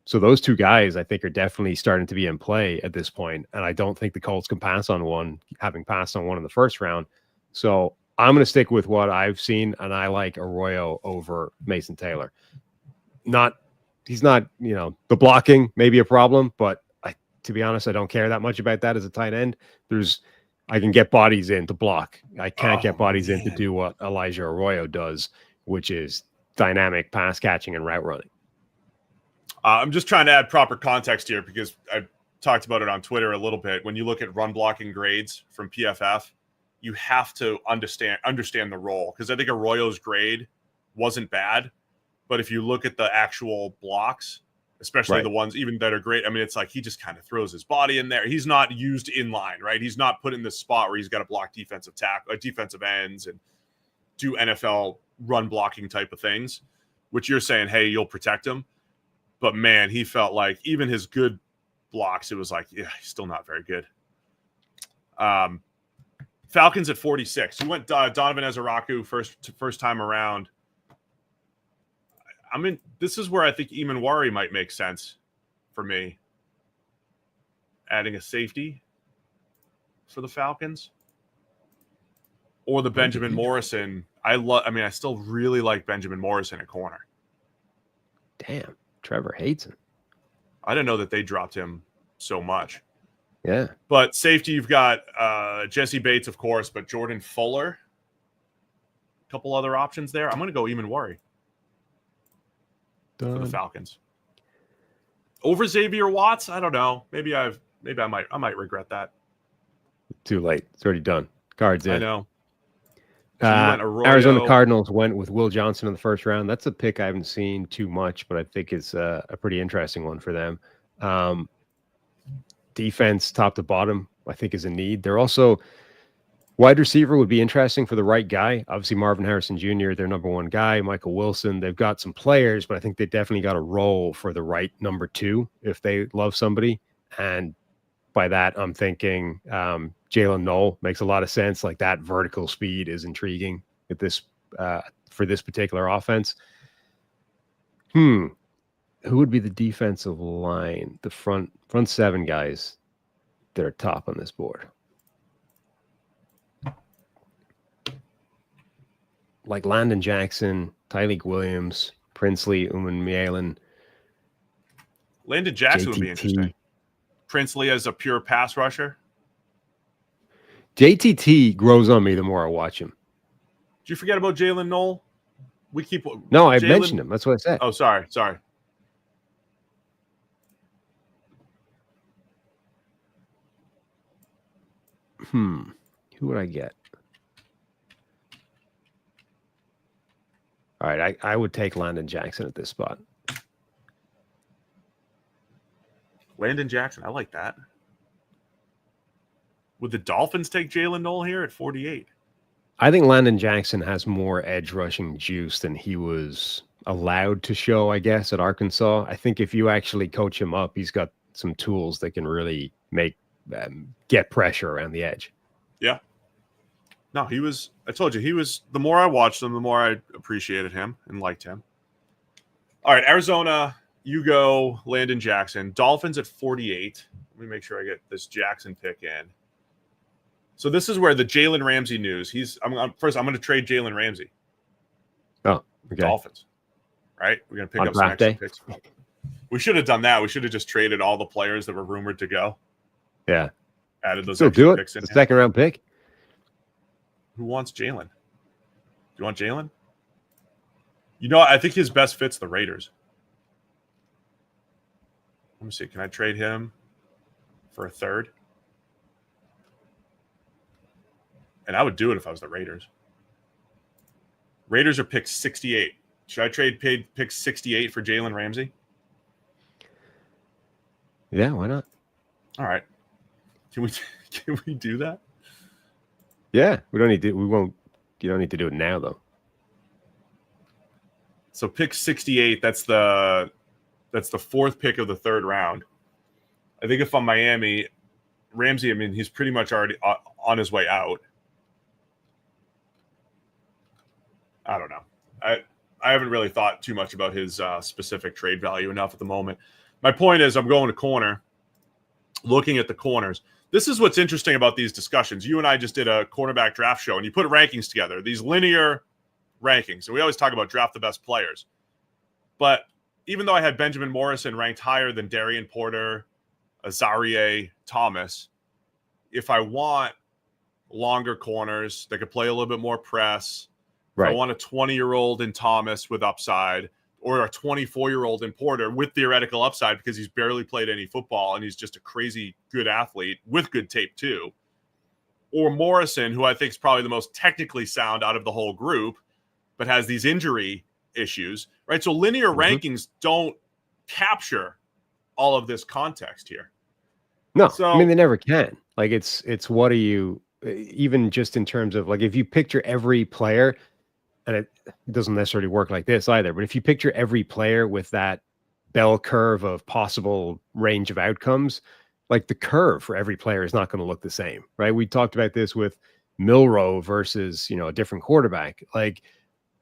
So those 2 guys, I think, are definitely starting to be in play at this point. And I don't think the Colts can pass on one, having passed on one in the first round. So I'm going to stick with what I've seen, and I like Arroyo over Mason Taylor. He's not, the blocking may be a problem, but to be honest, I don't care that much about that as a tight end. I can get bodies in to block. I can't get bodies in to do what Elijah Arroyo does, which is dynamic pass catching and route running. I'm just trying to add proper context here because I talked about it on Twitter a little bit. When you look at run blocking grades from PFF, you have to understand the role, because I think Arroyo's grade wasn't bad, but if you look at the actual blocks, especially the ones even that are great, I mean, it's like he just kind of throws his body in there. He's not used in line, right? He's not put in this spot where he's got to block defensive ends and do NFL run blocking type of things, which you're saying, hey, you'll protect him. But man, he felt like even his good blocks, it was like, yeah, he's still not very good. Falcons at 46. You went Donovan Ezeiruaku first time around. I mean, this is where I think Emanwari might make sense for me. Adding a safety for the Falcons. Or the Benjamin Morrison. I still really like Benjamin Morrison at corner. Damn. Trevor hates him. I didn't know that they dropped him so much. Yeah. But safety, you've got Jesse Bates, of course, but Jordan Fuller. A couple other options there. I'm going to go Emanwari for the Falcons. Over Xavier Watts? I don't know. Maybe I might regret that. Too late. It's already done. Cards in. I know. So Arizona Cardinals went with Will Johnson in the first round. That's a pick I haven't seen too much, but I think it's a pretty interesting one for them. Defense, top to bottom, I think is a need. They're also wide receiver would be interesting for the right guy. Obviously, Marvin Harrison Jr., their number 1 guy. Michael Wilson. They've got some players, but I think they definitely got a role for the right number 2 if they love somebody. And by that, I'm thinking Jalon makes a lot of sense. Like, that vertical speed is intriguing. at this for this particular offense. Who would be the defensive line, the front 7 guys that are top on this board? Like Landon Jackson, Tyreek Williams, Princely, McMillan. Landon Jackson would be JTT. interesting. Princely as a pure pass rusher. JTT grows on me the more I watch him. Did you forget about Jalon Nolen? No, I mentioned him. That's what I said. Oh, sorry. Who would I get? All right, I would take Landon Jackson at this spot. Landon Jackson, I like that. Would the Dolphins take Jalon Nolen here at 48? I think Landon Jackson has more edge rushing juice than he was allowed to show, I guess, at Arkansas. I think if you actually coach him up, he's got some tools that can really get pressure around the edge. Yeah. No, I told you, the more I watched him, the more I appreciated him and liked him. All right, Arizona, you go Landon Jackson. Dolphins at 48. Let me make sure I get this Jackson pick in. So this is where the Jalen Ramsey news. I'm going to trade Jalen Ramsey. Oh, okay. Dolphins. Right? We're going to pick on up some extra picks. We should have done that. We should have just traded all the players that were rumored to go. Yeah. Added those Still extra do it. picks in. The second round pick. Who wants Jalon? Do you want Jalon? I think his best fit's the Raiders. Let me see. Can I trade him for a third? And I would do it if I was the Raiders. Raiders are pick 68. Should I trade pick 68 for Jalen Ramsey? Yeah, why not? All right. Can we do that? Yeah, you don't need to do it now though. So pick 68, that's the fourth pick of the third round. I think if I'm Miami, Ramsey, he's pretty much already on his way out. I don't know. I haven't really thought too much about his specific trade value enough at the moment. My point is I'm going to corner, looking at the corners. This is what's interesting about these discussions. You and I just did a cornerback draft show, and you put rankings together, these linear rankings. And we always talk about draft the best players. But even though I had Benjamin Morrison ranked higher than Darian Porter, Azarie Thomas, if I want longer corners that could play a little bit more press, right. I want a 20-year-old in Thomas with upside, or a 24-year-old in Porter with theoretical upside because he's barely played any football and he's just a crazy good athlete with good tape too. Or Morrison, who I think is probably the most technically sound out of the whole group, but has these injury issues, right? So linear rankings don't capture all of this context here. No, so, they never can. Like it's what are you, even just in terms of like, if you picture every player, and it doesn't necessarily work like this either, but if you picture every player with that bell curve of possible range of outcomes, like the curve for every player is not going to look the same, right? We talked about this with Milroe versus, a different quarterback. Like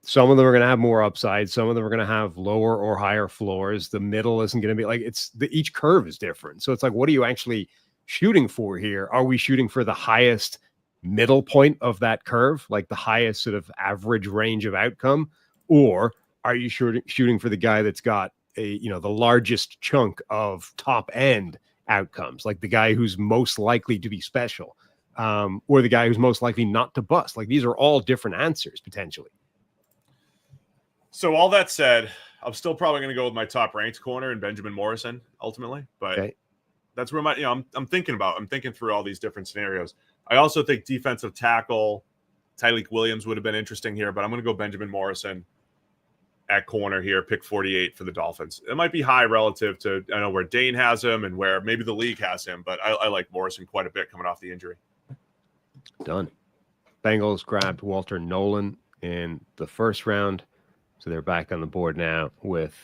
some of them are going to have more upside. Some of them are going to have lower or higher floors. The middle isn't going to be like each curve is different. So it's like, what are you actually shooting for here? Are we shooting for the highest middle point of that curve, like the highest sort of average range of outcome, or are you shooting for the guy that's got the largest chunk of top end outcomes, like the guy who's most likely to be special, or the guy who's most likely not to bust? Like these are all different answers potentially. So all that said, I'm still probably going to go with my top ranked corner and Benjamin Morrison ultimately, but that's where I'm thinking through all these different scenarios. I also think defensive tackle Tyreek Williams would have been interesting here, but I'm going to go Benjamin Morrison at corner here, pick 48 for the Dolphins. It might be high relative to, I know where Dane has him and where maybe the league has him, but I like Morrison quite a bit coming off the injury. Done. Bengals grabbed Walter Nolen in the first round, so they're back on the board now with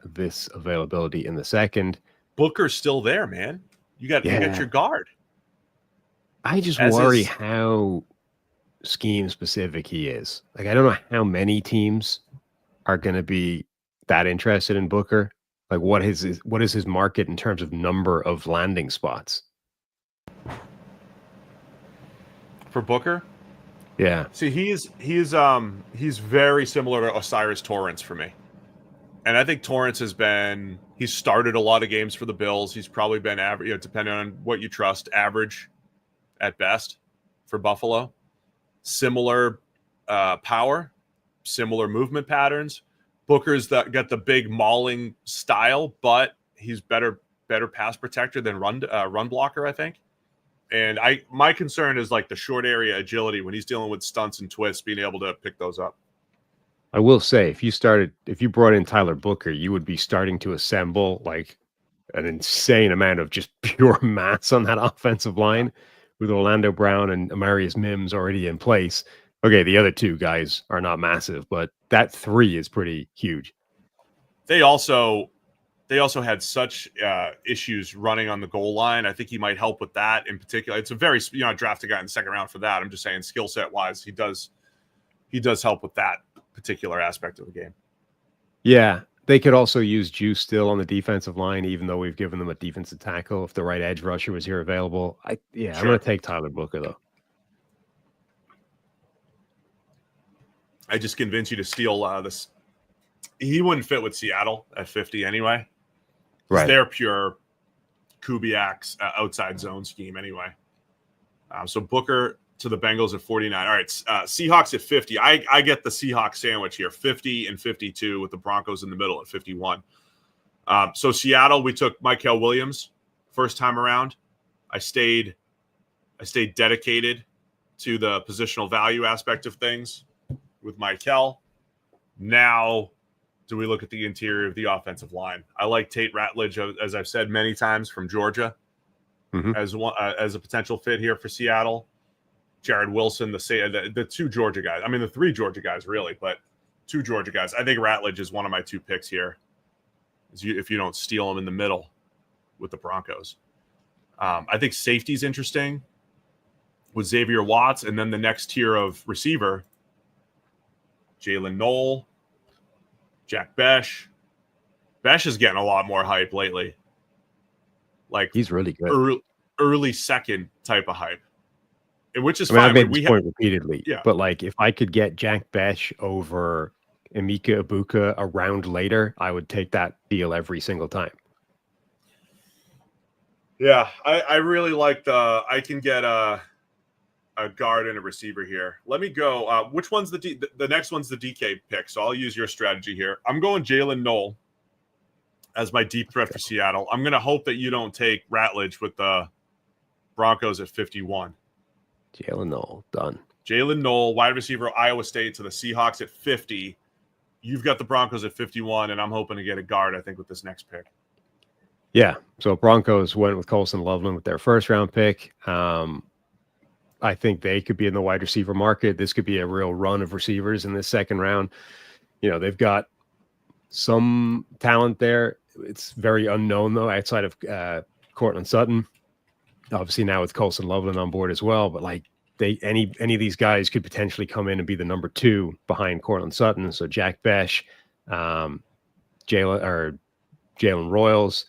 this availability in the second. Booker's still there, man. You got your guard. I just worry how scheme specific he is. Like, I don't know how many teams are going to be that interested in Booker. Like, what is his market in terms of number of landing spots for Booker? Yeah. See, he's very similar to Osiris Torrance for me. And I think Torrance he's started a lot of games for the Bills. He's probably been average, depending on what you trust, average at best for Buffalo. Similar power, similar movement patterns. Booker's got the big mauling style, but he's better pass protector than run blocker, I think. And my concern is like the short area agility when he's dealing with stunts and twists, being able to pick those up. I will say, if you brought in Tyler Booker, you would be starting to assemble like an insane amount of just pure mass on that offensive line with Orlando Brown and Amarius Mims already in place. Okay, the other two guys are not massive, but that three is pretty huge. They also had such issues running on the goal line. I think he might help with that in particular. It's a very drafted guy in the second round for that. I'm just saying, skill set wise, he does help with that particular aspect of the game. Yeah, they could also use Juice still on the defensive line, even though we've given them a defensive tackle. If the right edge rusher was here available, I'm going to take Tyler Booker though. I just convinced you to steal this. He wouldn't fit with Seattle at 50 anyway. Right. They're pure Kubiak's outside zone scheme anyway. So Booker to the Bengals at 49. All right, Seahawks at 50. I get the Seahawks sandwich here, 50 and 52 with the Broncos in the middle at 51. So Seattle, we took Mykel Williams first time around. I stayed dedicated to the positional value aspect of things with Mykel. Now, do we look at the interior of the offensive line? I like Tate Ratledge, as I've said many times, from Georgia, as a potential fit here for Seattle. Jared Wilson, the two Georgia guys. I mean, the three Georgia guys, really, but two Georgia guys. I think Ratledge is one of my two picks here, if you don't steal him in the middle with the Broncos. I think safety's interesting with Xavier Watts, and then the next tier of receiver, Jalen Noel, Jack Besh. Besh is getting a lot more hype lately. Like, he's really good. Early second type of hype. Which is fine. I've made this point repeatedly. Yeah. But like, if I could get Jack Besh over Emeka Ibuka a round later, I would take that deal every single time. Yeah, I really like I can get a guard and a receiver here. Let me go. Which one's the next one's the DK pick? So I'll use your strategy here. I'm going Jalen Noel as my deep threat for Seattle. I'm going to hope that you don't take Ratledge with the Broncos at 51. Jalen Noel, done. Jalen Noel, wide receiver, Iowa State, to the Seahawks at 50. You've got the Broncos at 51, and I'm hoping to get a guard, I think, with this next pick. Yeah, so Broncos went with Colston Loveland with their first-round pick. I think they could be in the wide receiver market. This could be a real run of receivers in this second round. They've got some talent there. It's very unknown, though, outside of Courtland Sutton. Obviously now with Colston Loveland on board as well, but like any of these guys could potentially come in and be the number two behind Courtland Sutton. So Jack Besh, Jalen Royals.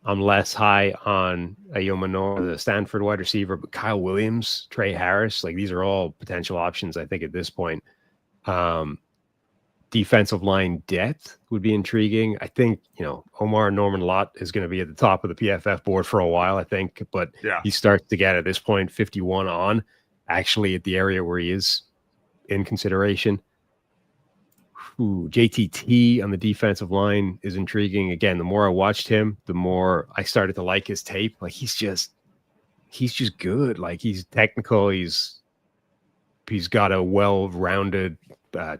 I'm less high on Ayomino, the Stanford wide receiver, but Kyle Williams, Trey Harris, like these are all potential options, I think, at this point. Defensive line depth would be intriguing. I think, Omar Norman Lott is going to be at the top of the PFF board for a while, I think, but he starts to get at this point 51 on, actually at the area where he is in consideration. JTT on the defensive line is intriguing. Again, the more I watched him, the more I started to like his tape. Like he's just good. Like he's technical. He's got a well-rounded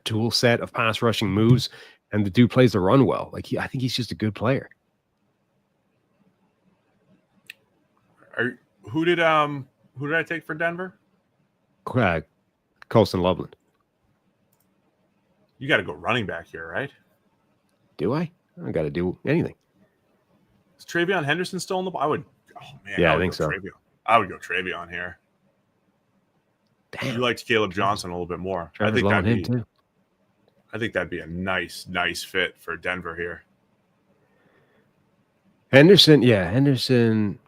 tool set of pass rushing moves, and the dude plays the run well. Like I think he's just a good player. Who did I take for Denver? Colston Loveland. You got to go running back here, right? Do I? I don't got to do anything. Is Travion Henderson still on the ball? I think so. I would go Travion here. Damn. You liked Caleb Johnson a little bit more. I think that'd be a nice fit for Denver here. Henderson, Henderson.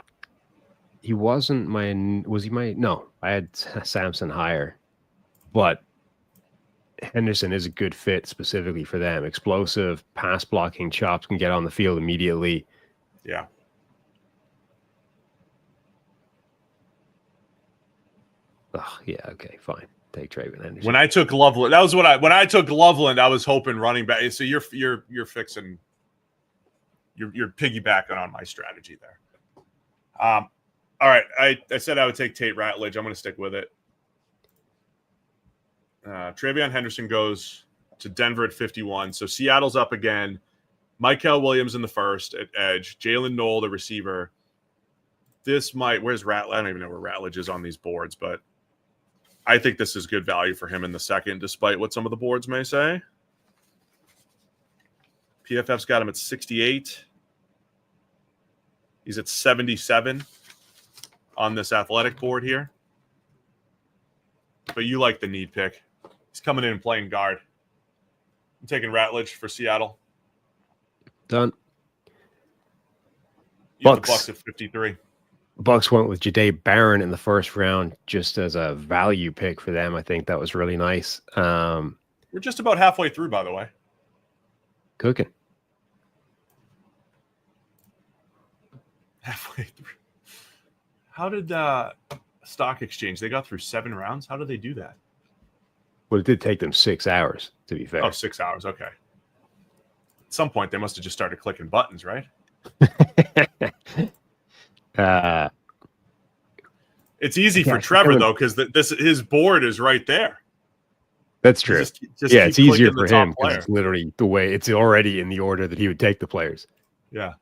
He wasn't was he my? No, I had Samson higher, but Henderson is a good fit specifically for them. Explosive, pass blocking chops, can get on the field immediately. Yeah. Oh, yeah, okay, fine. Take Trayvon Henderson. When I took Loveland, that was when I took Loveland, I was hoping running back. So you're fixing, you're piggybacking on my strategy there. All right, I said I would take Tate Ratledge. I'm going to stick with it. Travion Henderson goes to Denver at 51. So Seattle's up again. Mykel Williams in the first at edge. Jalen Knoll, the receiver. Where's Ratledge? I don't even know where Ratledge is on these boards, but I think this is good value for him in the second, despite what some of the boards may say. PFF's got him at 68. He's at 77 on this athletic board here. But you like the need pick. He's coming in and playing guard. I'm taking Ratledge for Seattle. Done. You have the Bucs at 53. Bucs went with Jahdae Barron in the first round just as a value pick for them. I think that was really nice. We're just about halfway through, by the way. Cooking. Halfway through. How did Stock Exchange, they got through 7 rounds? How did they do that? Well, it did take them 6 hours, to be fair. Oh, 6 hours. Okay. At some point, they must have just started clicking buttons, right? It's easy for Trevor, though, because his board is right there. That's true. Just it's easier for him because it's literally the way it's already in the order that he would take the players. Yeah.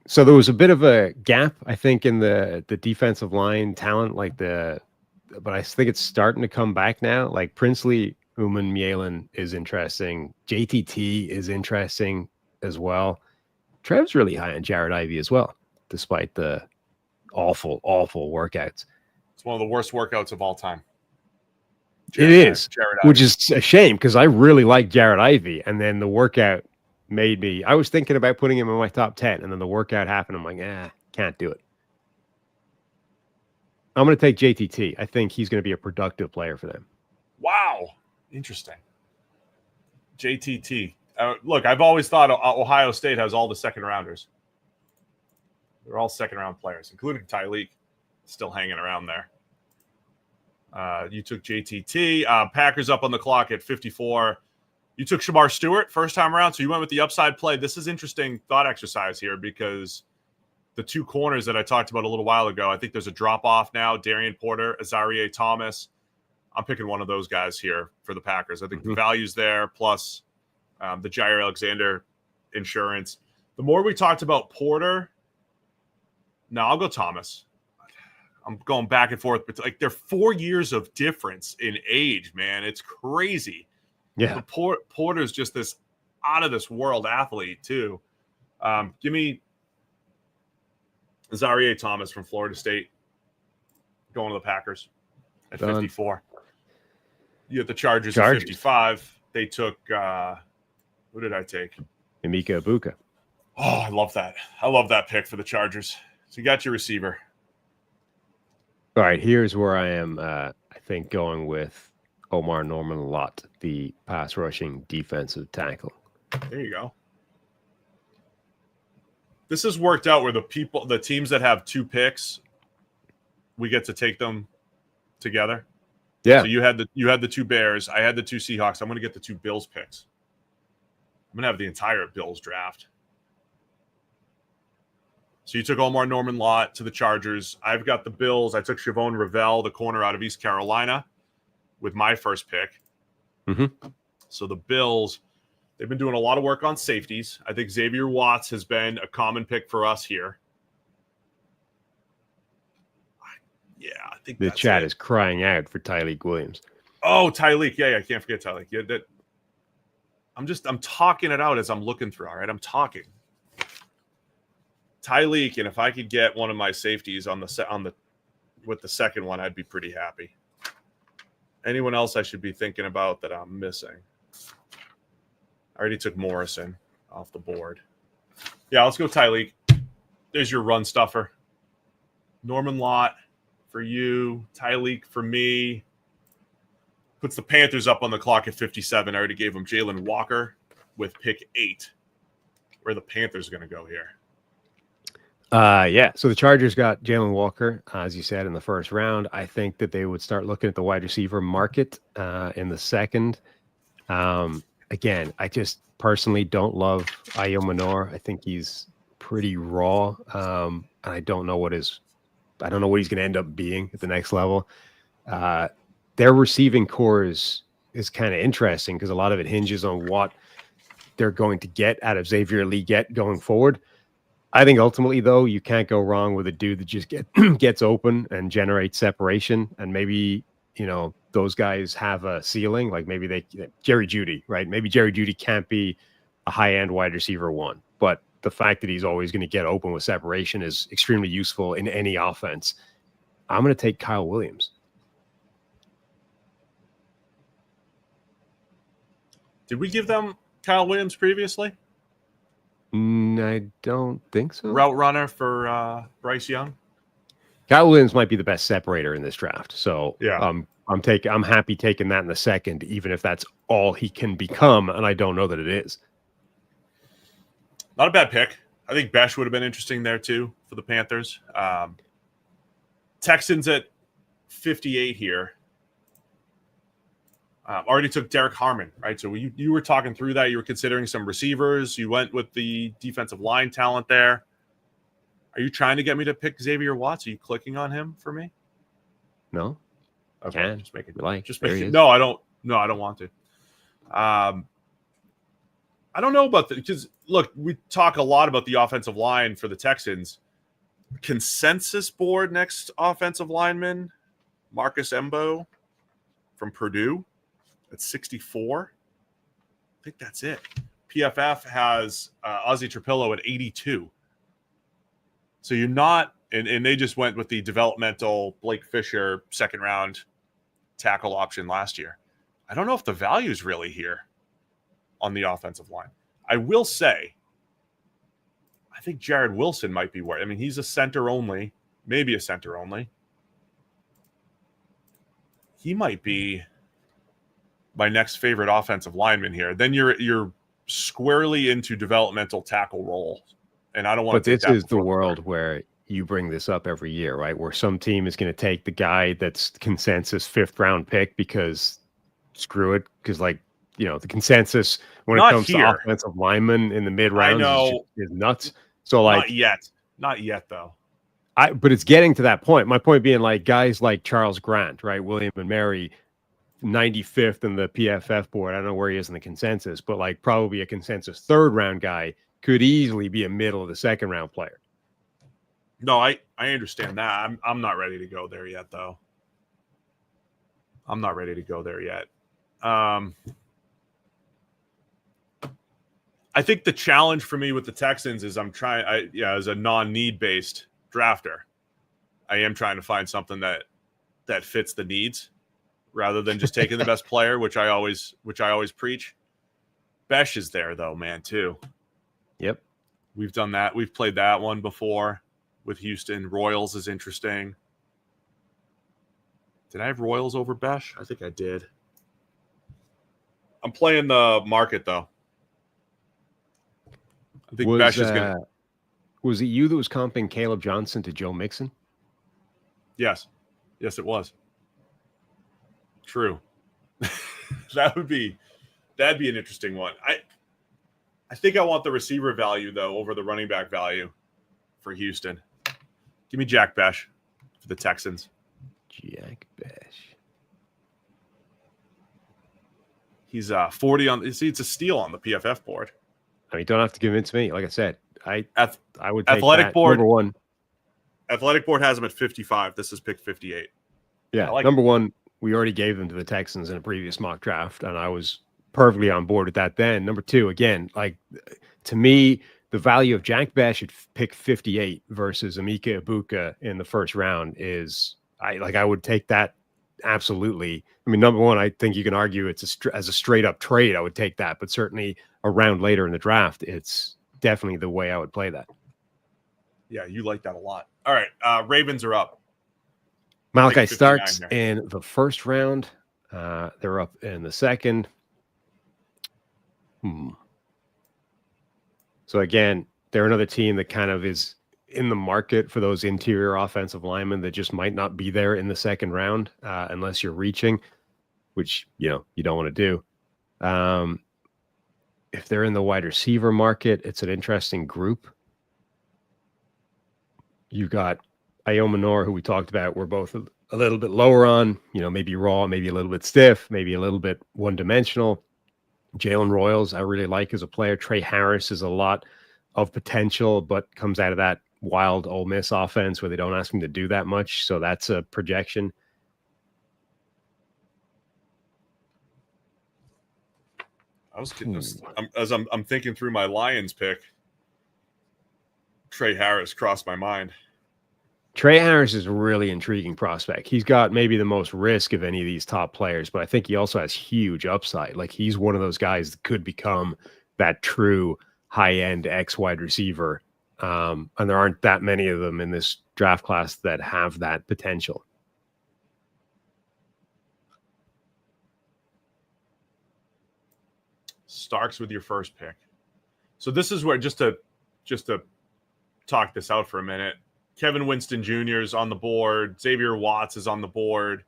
So there was a bit of a gap, I think, in the defensive line talent, but I think it's starting to come back now. Like Princely, McMillan is interesting. JTT is interesting as well. Trev's really high on Jared Ivey as well, despite the awful workouts. It's one of the worst workouts of all time. It is, which is a shame because I really like Jared Ivey, and then the workout made me. I was thinking about putting him in my top 10, and then the workout happened. I'm like, can't do it. I'm going to take JTT. I think he's going to be a productive player for them. Wow, interesting. JTT. Look, I've always thought Ohio State has all the second rounders. They're all second round players, including Tyleek, still hanging around there. You took JTT. Packers up on the clock at 54. You took Shamar Stewart first time around, so you went with the upside play. This is interesting thought exercise here because the two corners that I talked about a little while ago, I think there's a drop-off now. Darian Porter, Ezeiruaku Thomas. I'm picking one of those guys here for the Packers. I think the value's there, plus the Jair Alexander insurance. The more we talked about Porter, no, I'll go Thomas. I'm going back and forth, but they're 4 years of difference in age, man. It's crazy. Yeah. Porter's just this out of this world athlete too. Give me Ezeiruaku Thomas from Florida State going to the Packers at 54. You have the Chargers at 55. They took who did I take? Emeka Egbuka. Oh, I love that. I love that pick for the Chargers. So you got your receiver. All right, here's where I am, I think, going with Omar Norman Lott, the pass rushing defensive tackle. There you go. This has worked out where the teams that have 2 picks, we get to take them together. Yeah. So you had the 2 Bears. I had the 2 Seahawks. I'm going to get the 2 Bills picks. I'm going to have the entire Bills draft. So you took Omar Norman Lott to the Chargers. I've got the Bills. I took Chavon Ravel, the corner out of East Carolina, with my first pick. Mm-hmm. So the Bills, they've been doing a lot of work on safeties. I think Xavier Watts has been a common pick for us here. Yeah, I think the chat is crying out for Tyleek Williams. Oh, Tyleek. Yeah, I can't forget Tyleek. Yeah, I'm talking it out as I'm looking through. All right, I'm talking. Tyleek, and if I could get one of my safeties on the with the second one, I'd be pretty happy. Anyone else I should be thinking about that I'm missing? I already took Morrison off the board. Yeah, let's go Tyleek. There's your run stuffer. Norman Lott for you. Tyleek for me. Puts the Panthers up on the clock at 57. I already gave them Jalen Walker with pick 8. Where are the Panthers going to go here? Yeah. So the Chargers got Jalen Walker, as you said, in the first round. I think that they would start looking at the wide receiver market in the second. Again, I just personally don't love Ayo Manor. I think he's pretty raw. And I don't know what he's going to end up being at the next level. Their receiving core is kind of interesting because a lot of it hinges on what they're going to get out of Xavier Legette going forward. I think ultimately, though, you can't go wrong with a dude that just gets open and generates separation. And maybe, those guys have a ceiling. Like maybe Jerry Jeudy, right? Maybe Jerry Jeudy can't be a high-end wide receiver one. But the fact that he's always going to get open with separation is extremely useful in any offense. I'm going to take Kyle Williams. Did we give them Kyle Williams previously? I don't think so. Route runner for Bryce Young. Kyle Williams might be the best separator in this draft. So yeah, I'm happy taking that in the second, even if that's all he can become, and I don't know that it is. Not a bad pick. I think Besh would have been interesting there too for the Panthers. Texans at 58 here. Already took Derek Harmon, right? So you were talking through that. You were considering some receivers. You went with the defensive line talent there. Are you trying to get me to pick Xavier Watts? Are you clicking on him for me? No. Okay. Can. Just make it. Like, just make it. No, I don't. No, I don't want to. I don't know about that because look, we talk a lot about the offensive line for the Texans. Consensus board next offensive lineman, Marcus Membou from Purdue. At 64. I think that's it. PFF has Ozzie Trapillo at 82. So you're not, and they just went with the developmental Blake Fisher second round tackle option last year. I don't know if the value is really here on the offensive line. I will say, I think Jared Wilson might be where. I mean, he's a center only, maybe a center only. He might be my next favorite offensive lineman here. Then you're squarely into developmental tackle role, and I don't want to. But this is the world where you bring this up every year, right? Where some team is going to take the guy that's consensus 5th round pick because screw it, because the consensus when it comes to offensive linemen in the mid rounds is nuts. So not yet though. But it's getting to that point. My point being guys like Charles Grant, right? William and Mary. 95th in the PFF board. I don't know where he is in the consensus, but probably a consensus 3rd round guy could easily be a middle of the 2nd round player. No, I understand that. I'm not ready to go there yet, though. I'm not ready to go there yet. I think the challenge for me with the Texans is as a non-need based drafter, I am trying to find something that fits the needs. Rather than just taking the best player, which I always preach. Besh is there though, man, too. Yep. We've done that. We've played that one before with Houston. Royals is interesting. Did I have Royals over Besh? I think I did. I'm playing the market though. I think Besh is gonna. Was it you that was comping Caleb Johnson to Joe Mixon? Yes, it was. True. That'd be an interesting one. I think I want the receiver value though over the running back value for Houston. Give me Jack Besh for the Texans. Jack Besh. He's 40 on. See, it's a steal on the PFF board. I mean, you don't have to convince me. Like I said, I would take athletic board. Number one. Athletic board has him at 55. This is pick 58. Yeah, number one. We already gave them to the Texans in a previous mock draft, and I was perfectly on board with that then. Number 2, again, to me, the value of Jack Besh at pick 58 versus Emeka Egbuka in the first round is I would take that absolutely. I mean, number one, I think you can argue it's as a straight up trade. I would take that, but certainly a round later in the draft, it's definitely the way I would play that. Yeah, you like that a lot. All right, Ravens are up. Malachi starts in the first round. They're up in the second. So again, they're another team that kind of is in the market for those interior offensive linemen that just might not be there in the second round unless you're reaching, which, you don't want to do. If they're in the wide receiver market, it's an interesting group. You've got Iomanor, who we talked about, we're both a little bit lower on, maybe raw, maybe a little bit stiff, maybe a little bit one-dimensional. Jalen Royals, I really like as a player. Trey Harris is a lot of potential, but comes out of that wild Ole Miss offense where they don't ask him to do that much. So that's a projection. I'm thinking through my Lions pick, Trey Harris crossed my mind. Trey Harris is a really intriguing prospect. He's got maybe the most risk of any of these top players, but I think he also has huge upside. Like, he's one of those guys that could become that true high-end X wide receiver. And there aren't that many of them in this draft class that have that potential. Starks with your first pick. So this is where, just to talk this out for a minute, Kevin Winston Jr. is on the board. Xavier Watts is on the board.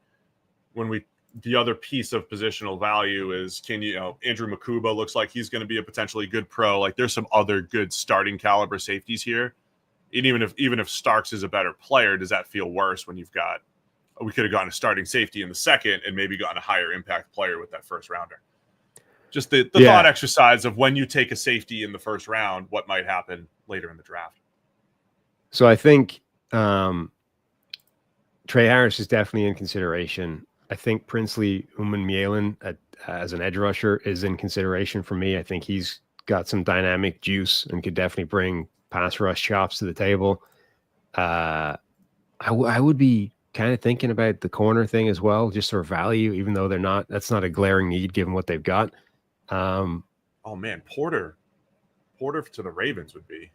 The other piece of positional value is, Andrew Makuba looks like he's going to be a potentially good pro. Like, there's some other good starting caliber safeties here. And even if Starks is a better player, does that feel worse when we could have gotten a starting safety in the second and maybe gotten a higher impact player with that first rounder? Just the thought exercise of when you take a safety in the first round, what might happen later in the draft. So I think Trey Harris is definitely in consideration. I think Princely Umanmielen as an edge rusher is in consideration for me. I think he's got some dynamic juice and could definitely bring pass rush chops to the table. I would be kind of thinking about the corner thing as well, just for value, even though that's not a glaring need given what they've got. Oh man, Porter to the Ravens would be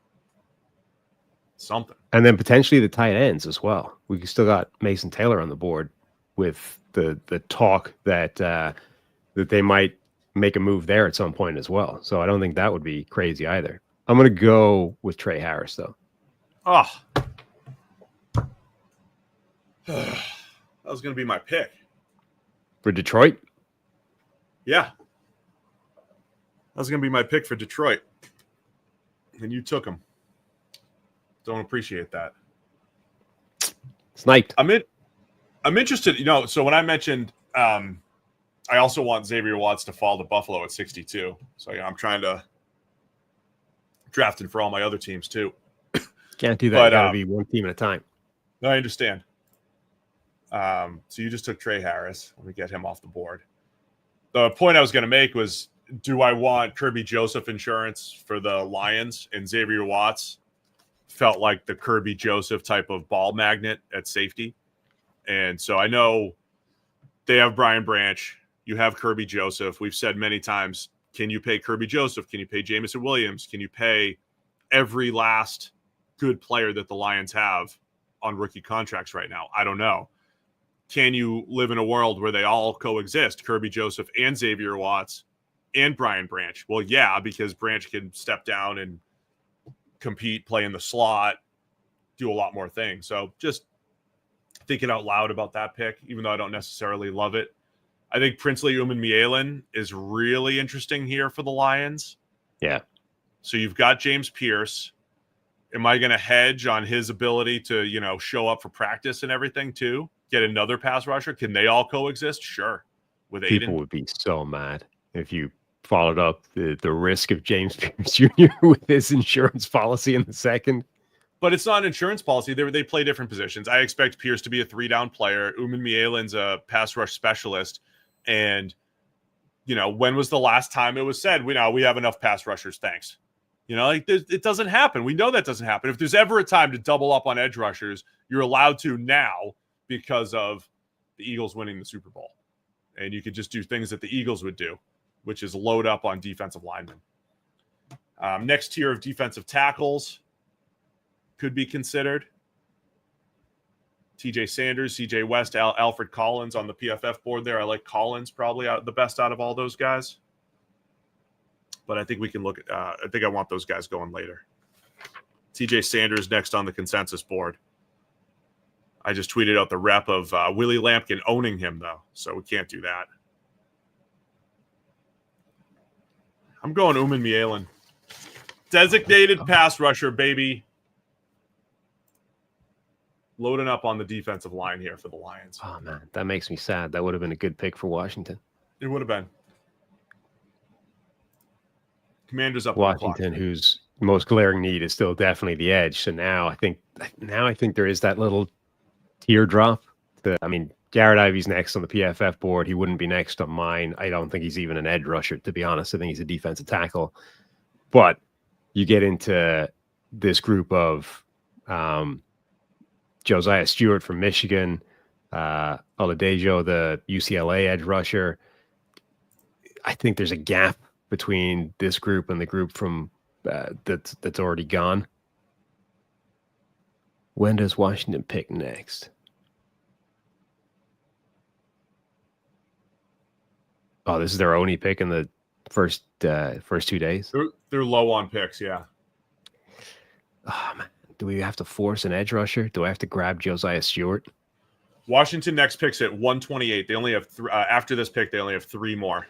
something. And then potentially the tight ends as well. We still got Mason Taylor on the board with the talk that they might make a move there at some point as well. So I don't think that would be crazy either. I'm going to go with Trey Harris, though. Oh, that was going to be my pick. For Detroit? Yeah. That was going to be my pick for Detroit. And you took him. Don't appreciate that. Sniped. I'm interested, so when I mentioned I also want Xavier Watts to fall to Buffalo at 62. So I'm trying to draft him for all my other teams too. Can't do that. You gotta be one team at a time. No, I understand. So you just took Trey Harris. Let me get him off the board. The point I was going to make was, do I want Kirby Joseph insurance for the Lions? And Xavier Watts felt like the Kirby Joseph type of ball magnet at safety. And so I know they have Brian Branch. You have Kirby Joseph. We've said many times, can you pay Kirby Joseph? Can you pay Jamison Williams? Can you pay every last good player that the Lions have on rookie contracts right now? I don't know. Can you live in a world where they all coexist, Kirby Joseph and Xavier Watts and Brian Branch? Well, yeah, because Branch can step down and compete, play in the slot, do a lot more things. So just thinking out loud about that pick, even though I don't necessarily love it. I think Princely Umanmielen is really interesting here for the Lions. Yeah. So you've got James Pierce. Am I going to hedge on his ability to, show up for practice and everything too? Get another pass rusher? Can they all coexist? Sure. With Aiden. People would be so mad if you followed up the risk of James Pierce Jr. with his insurance policy in the second. But it's not an insurance policy. They play different positions. I expect Pierce to be a 3-down player. Umanmielen's a pass rush specialist. And, when was the last time it was said, we have enough pass rushers, thanks. It doesn't happen. We know that doesn't happen. If there's ever a time to double up on edge rushers, you're allowed to now, because of the Eagles winning the Super Bowl. And you could just do things that the Eagles would do, which is load up on defensive linemen. Next tier of defensive tackles could be considered. TJ Sanders, CJ West, Alfred Collins on the PFF board there. I like Collins probably the best out of all those guys. But I think we can look at I think I want those guys going later. TJ Sanders next on the consensus board. I just tweeted out the rep of Willie Lampkin owning him, though, so we can't do that. I'm going McMillan. Designated pass rusher, baby. Loading up on the defensive line here for the Lions. Oh, man, that makes me sad. That would have been a good pick for Washington. It would have been. Commanders up Washington, whose most glaring need is still definitely the edge. So now I think there is that little teardrop. Jared Ivey's next on the PFF board. He wouldn't be next on mine. I don't think he's even an edge rusher, to be honest. I think he's a defensive tackle. But you get into this group of Josiah Stewart from Michigan, Oladejo, the UCLA edge rusher. I think there's a gap between this group and the group from that's already gone. When does Washington pick next? Oh, this is their only pick in the first 2 days. They're low on picks, yeah. Oh, man. Do we have to force an edge rusher? Do I have to grab Josiah Stewart? Washington next picks at 128. They only have after this pick, they only have 3 more.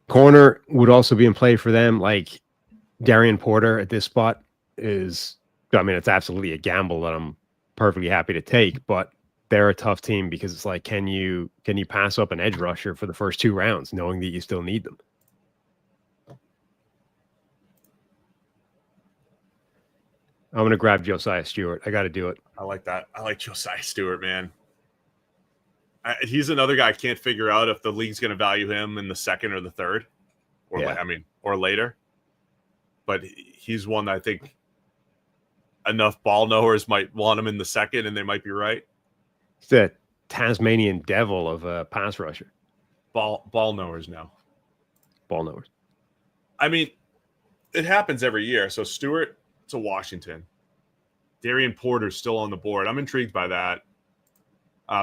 Corner would also be in play for them. Like Darian Porter at this spot it's absolutely a gamble that I'm perfectly happy to take, but they're a tough team because it's like, can you pass up an edge rusher for the first 2 rounds, knowing that you still need them? I'm going to grab Josiah Stewart. I got to do it. I like that. I like Josiah Stewart, man. He's another guy I can't figure out if the league's going to value him in the second or the third, or later. But he's one that I think enough ball knowers might want him in the second, and they might be right. He's the Tasmanian devil of a pass rusher. Ball knowers now. Ball knowers. It happens every year. So Stewart to Washington. Darian Porter's still on the board. I'm intrigued by that.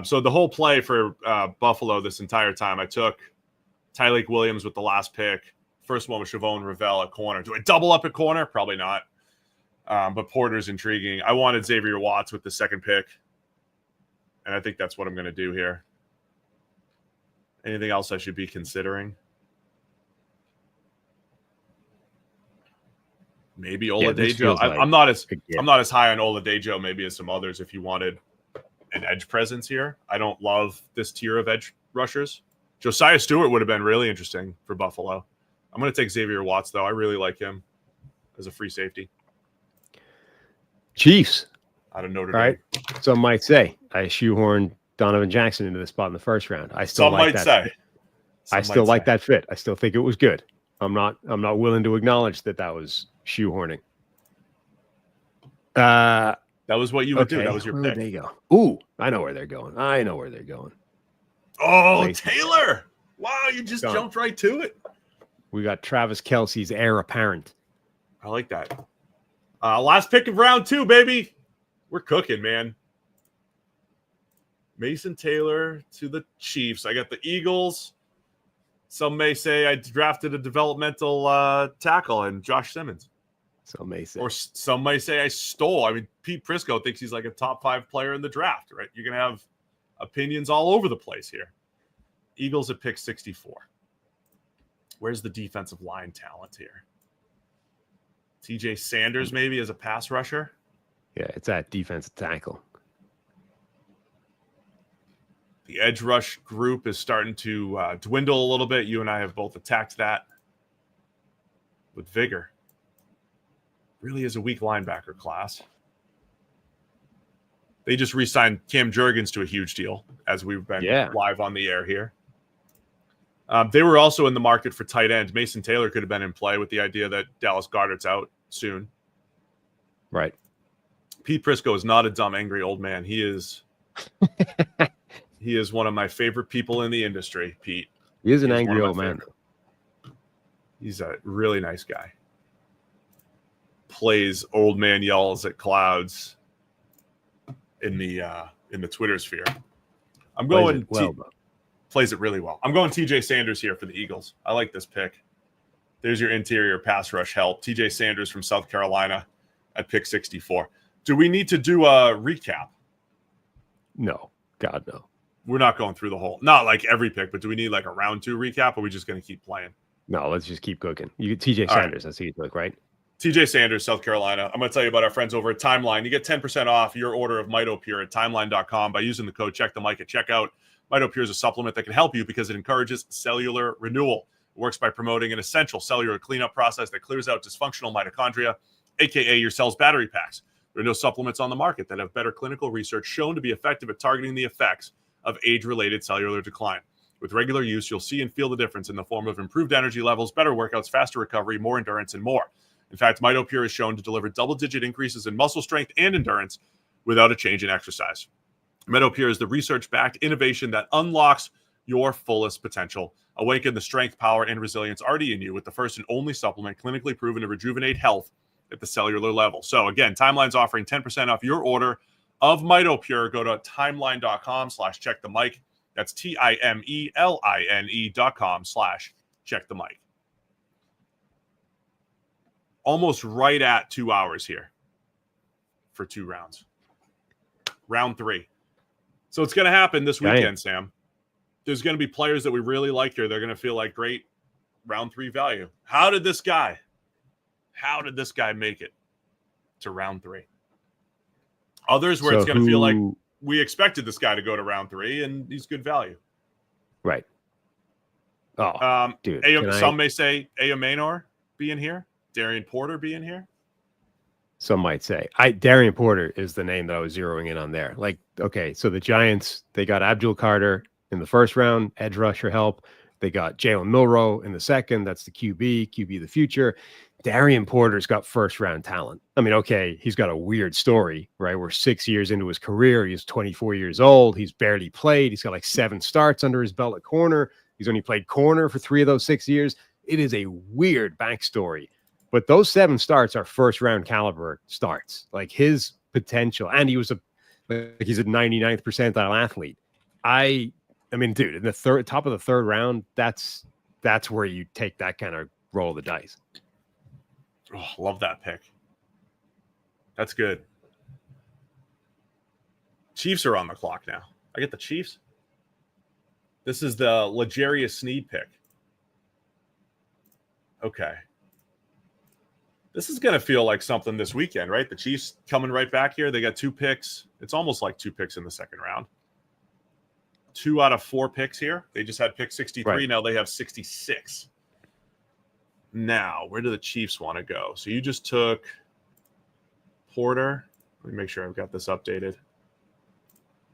So the whole play for Buffalo this entire time, I took Tyleik Williams with the last pick. First one was Chavon Ravel at corner. Do I double up at corner? Probably not. But Porter's intriguing. I wanted Xavier Watts with the second pick. And I think that's what I'm going to do here. Anything else I should be considering? Maybe Oladejo. I'm not as high on Oladejo maybe as some others if you wanted an edge presence here. I don't love this tier of edge rushers. Josiah Stewart would have been really interesting for Buffalo. I'm going to take Xavier Watts, though. I really like him as a free safety. Chiefs. Out of Notre Dame. All right. Some might say I shoehorned Donovan Jackson into the spot in the first round. I still like that. I still like that fit. I still think it was good. I'm not willing to acknowledge that was shoehorning. That was what you would do. That was your pick. Where would they go? Ooh, I know where they're going. Oh, Taylor. Wow, you just jumped right to it. We got Travis Kelce's heir apparent. I like that. Last pick of round 2, baby. We're cooking, man. Mason Taylor to the Chiefs. I got the Eagles. Some may say I drafted a developmental tackle in Josh Simmons. Some may say. Or some may say I stole. Pete Prisco thinks he's like a top 5 player in the draft, right? You can have opinions all over the place here. Eagles at pick 64. Where's the defensive line talent here? TJ Sanders maybe as a pass rusher? Yeah, it's that defensive tackle. The edge rush group is starting to dwindle a little bit. You and I have both attacked that with vigor. Really is a weak linebacker class. They just re-signed Cam Jurgens to a huge deal as we've been live on the air here. They were also in the market for tight end. Mason Taylor could have been in play with the idea that Dallas Goedert's out soon. Right. Pete Prisco is not a dumb, angry old man. He is one of my favorite people in the industry, Pete. He is an angry old man. He's a really nice guy. Plays old man yells at clouds in the Twitter sphere. I'm going plays it really well. I'm going TJ Sanders here for the Eagles. I like this pick. There's your interior pass rush help. TJ Sanders from South Carolina at pick 64. Do we need to do a recap? No. God, no. We're not going through the whole, not like every pick, but do we need like a round 2 recap, or are we just going to keep playing? No, let's just keep cooking. You TJ Sanders, that's who you took, right? TJ Sanders, South Carolina. I'm going to tell you about our friends over at Timeline. You get 10% off your order of MitoPure at timeline.com by using the code CheckTheMic at checkout. MitoPure is a supplement that can help you because it encourages cellular renewal. It works by promoting an essential cellular cleanup process that clears out dysfunctional mitochondria, aka your cell's battery packs. There are no supplements on the market that have better clinical research shown to be effective at targeting the effects of age-related cellular decline. With regular use, you'll see and feel the difference in the form of improved energy levels, better workouts, faster recovery, more endurance, and more. In fact, MitoPure is shown to deliver double-digit increases in muscle strength and endurance without a change in exercise. MitoPure is the research-backed innovation that unlocks your fullest potential. Awaken the strength, power, and resilience already in you with the first and only supplement clinically proven to rejuvenate health at the cellular level. So again, Timeline's offering 10% off your order of MitoPure. Go to timeline.com/checkthemic. That's TIMELINE.com/checkthemic. Almost right at 2 hours here for 2 rounds. Round 3. So it's going to happen this weekend, Sam. There's going to be players that we really like here. They're going to feel like great round 3 value. How did this guy make it to round 3? Others where it's going to feel like we expected this guy to go to round 3 and he's good value. Right. Oh, dude. Some may say Maynor be in here. Darian Porter be in here. Some might say. Darian Porter is the name that I was zeroing in on there. Like, okay, so the Giants, they got Abdul Carter in the first round, edge rusher help. They got Jalen Milroe in the second. That's the QB of the future. Darian Porter's got first-round talent. I mean, okay, he's got a weird story, right? We're 6 years into his career. He's 24 years old. He's barely played. He's got like 7 starts under his belt at corner. He's only played corner for 3 of those 6 years. It is a weird backstory. But those 7 starts are first-round caliber starts. Like his potential, and he's a 99th percentile athlete. I mean, dude, in the top of the 3rd round, that's where you take that kind of roll of the dice. Oh, love that pick. That's good. Chiefs are on the clock now. I get the Chiefs. This is the L'Jarius Sneed pick. Okay. This is going to feel like something this weekend, right? The Chiefs coming right back here. They got 2 picks. It's almost like 2 picks in the 2nd round. 2 out of 4 picks here. They just had pick 63. Right. Now they have 66. Now, where do the Chiefs want to go? So you just took Porter. Let me make sure I've got this updated.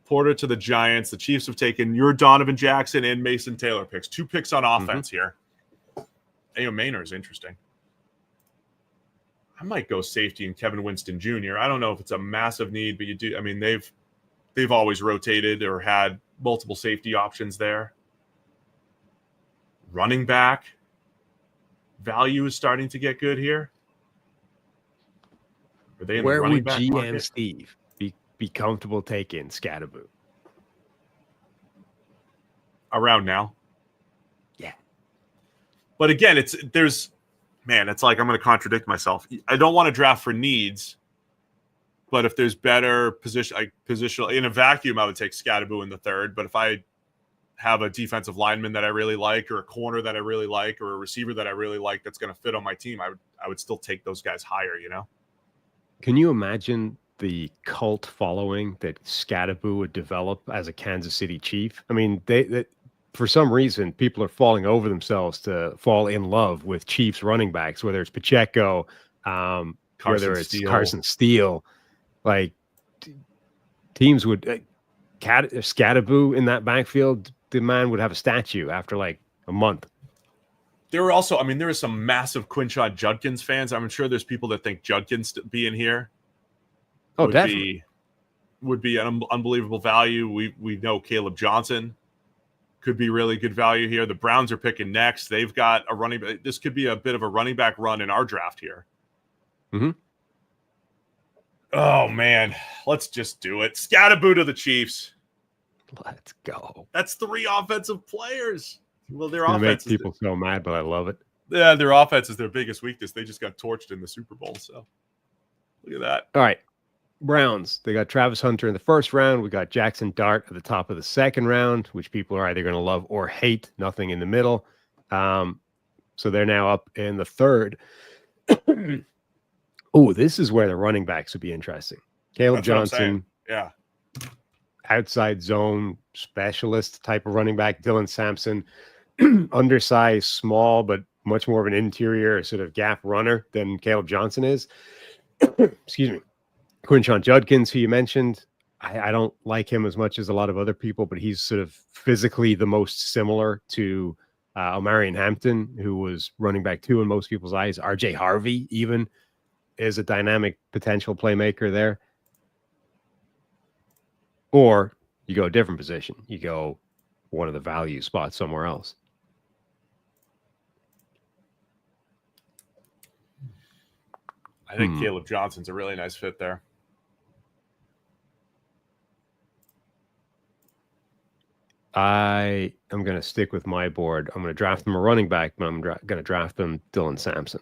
Porter to the Giants. The Chiefs have taken your Donovan Jackson and Mason Taylor picks. 2 picks on offense here. Maynor is interesting. I might go safety and Kevin Winston Jr. I don't know if it's a massive need, but you do. I mean, they've always rotated or had multiple safety options there. Running back. Value is starting to get good here. Are they in Where the running would back GM market? Steve be comfortable taking Scadaboo? Around now. Yeah. But again, it's like I'm going to contradict myself. I don't want to draft for needs, but if there's better positional in a vacuum, I would take Scadaboo in the 3rd. But if I have a defensive lineman that I really like, or a corner that I really like, or a receiver that I really like that's going to fit on my team, I would still take those guys higher, you know? Can you imagine the cult following that Scadaboo would develop as a Kansas City Chief? I mean, they for some reason, people are falling over themselves to fall in love with Chiefs running backs, whether it's Pacheco, whether it's Carson Steele. Like, teams would Scadaboo in that backfield, the man would have a statue after like a month. There were some massive Quinshon Judkins fans. I'm sure there's people that think Judkins be in here. Oh, definitely. Would be an unbelievable value. We know Caleb Johnson could be really good value here. The Browns are picking next. They've got a running back. This could be a bit of a running back run in our draft here. Mm-hmm. Oh, man. Let's just do it. Scatterboo to the Chiefs. Let's go. That's 3 offensive players. Well, their It offense makes people so mad, but I love it. Yeah, their offense is their biggest weakness. They just got torched in the Super Bowl. So look at that. All right. Browns. They got Travis Hunter in the first round. We got Jackson Dart at the top of the second round, which people are either going to love or hate. Nothing in the middle. So they're now up in the third. Oh, this is where the running backs would be interesting. Caleb Johnson. Yeah. Outside zone specialist type of running back. Dylan Sampson. Undersized, small, but much more of an interior sort of gap runner than Caleb Johnson is. Excuse me. Quinshon Judkins, who you mentioned, I don't like him as much as a lot of other people, but he's sort of physically the most similar to Omarion Hampton, who was running back 2 in most people's eyes. RJ Harvey even is a dynamic potential playmaker there. Or you go a different position. You go one of the value spots somewhere else. I think Caleb Johnson's a really nice fit there. I am going to stick with my board. I'm going to draft them a running back, but I'm going to draft them Dylan Sampson.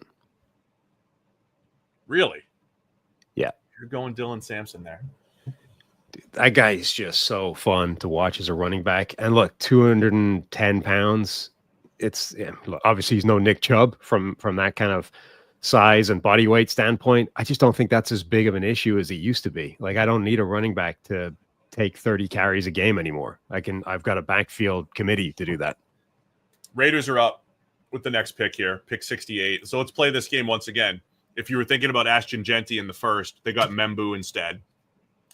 Really? Yeah. You're going Dylan Sampson there. Dude, that guy is just so fun to watch as a running back. And look, 210 pounds. Look, obviously he's no Nick Chubb from that kind of size and body weight standpoint. I just don't think that's as big of an issue as it used to be. Like, I don't need a running back to take 30 carries a game anymore. I've got a backfield committee to do that. Raiders are up with the next pick here, pick 68. So let's play this game once again. If you were thinking about Ashton Jeanty in the first, they got Membou instead.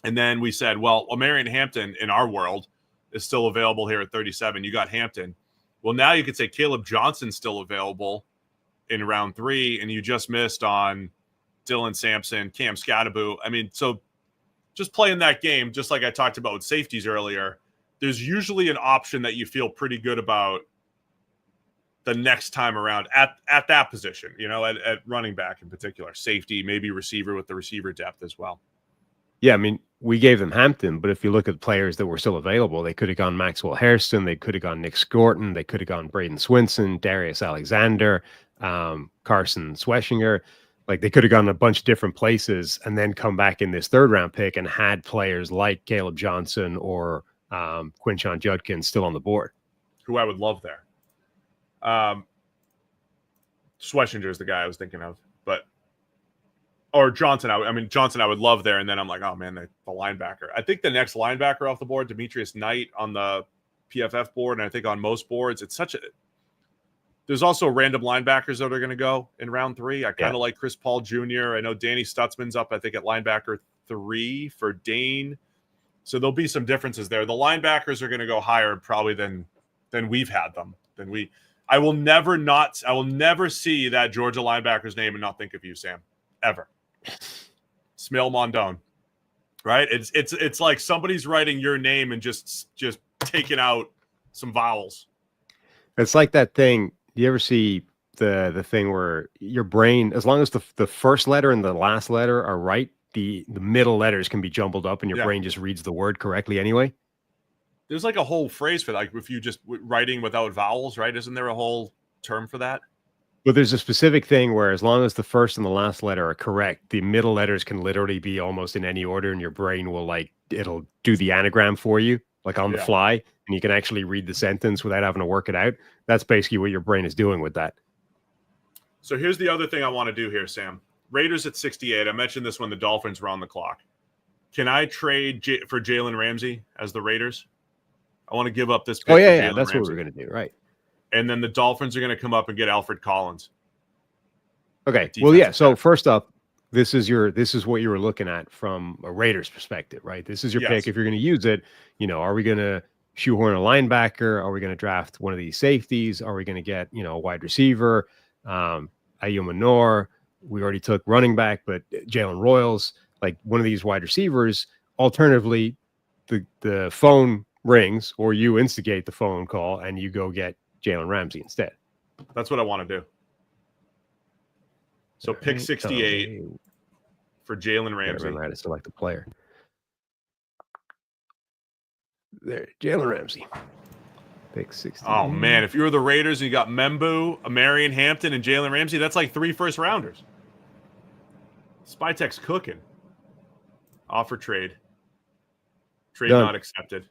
And then we said, well, Omarion Hampton in our world is still available here at 37. You got Hampton. Well, now you could say Caleb Johnson's still available in round 3, and you just missed on Dylan Sampson, Cam Scatterboo. I mean, so just playing that game, just like I talked about with safeties earlier, there's usually an option that you feel pretty good about the next time around at that position, at running back in particular, safety, maybe receiver with the receiver depth as well. Yeah, I mean, we gave them Hampton, but if you look at players that were still available, they could have gone Maxwell Hairston, they could have gone Nick Scorton, they could have gone Braden Swinson, Darius Alexander, Carson Sweshinger. Like, they could have gone a bunch of different places and then come back in this third round pick and had players like Caleb Johnson or Quinshon Judkins still on the board. Who I would love there. Sweshinger is the guy I was thinking of, or Johnson. Johnson I would love there. And then I'm like, oh man, the linebacker. I think the next linebacker off the board, Demetrius Knight on the PFF board, and I think on most boards, there's also random linebackers that are going to go in round 3. I kind of like Chris Paul Jr. I know Danny Stutzman's up, I think, at linebacker 3 for Dane. So there'll be some differences there. The linebackers are going to go higher probably than we've had them. I will never see that Georgia linebacker's name and not think of you, Sam, ever. Smil Mondone, right? It's like somebody's writing your name and just taking out some vowels. It's like that thing. You ever see the thing where your brain, as long as the first letter and the last letter are right, the middle letters can be jumbled up and your brain just reads the word correctly anyway? There's like a whole phrase for that. Like if you just writing without vowels, right? Isn't there a whole term for that? But there's a specific thing where as long as the first and the last letter are correct, the middle letters can literally be almost in any order, and your brain will it'll do the anagram for you, like on the fly, and you can actually read the sentence without having to work it out. That's basically what your brain is doing with that. So here's the other thing I want to do here, Sam. Raiders at 68. I mentioned this when the Dolphins were on the clock. Can I trade for Jalen Ramsey as the Raiders? I want to give up this pick. Oh, yeah. That's what we're going to do, right? And then the Dolphins are going to come up and get Alfred Collins. Okay. Well, yeah. So first up, this is what you were looking at from a Raiders perspective, right? This is your pick. If you're going to use it, are we going to shoehorn a linebacker? Are we going to draft one of these safeties? Are we going to get, a wide receiver? Ayu Manor. We already took running back, but Jalen Royals. like one of these wide receivers. Alternatively, the phone rings or you instigate the phone call and you go get Jalen Ramsey instead. That's what I want to do. So pick 68 for Jalen Ramsey. Remember how to select a player. There, Jalen Ramsey. Pick 68. Oh, man. If you were the Raiders and you got Membou, Marion Hampton, and Jalen Ramsey, that's like 3 first-rounders. Spytek's cooking. Offer trade. Trade Done. Not accepted.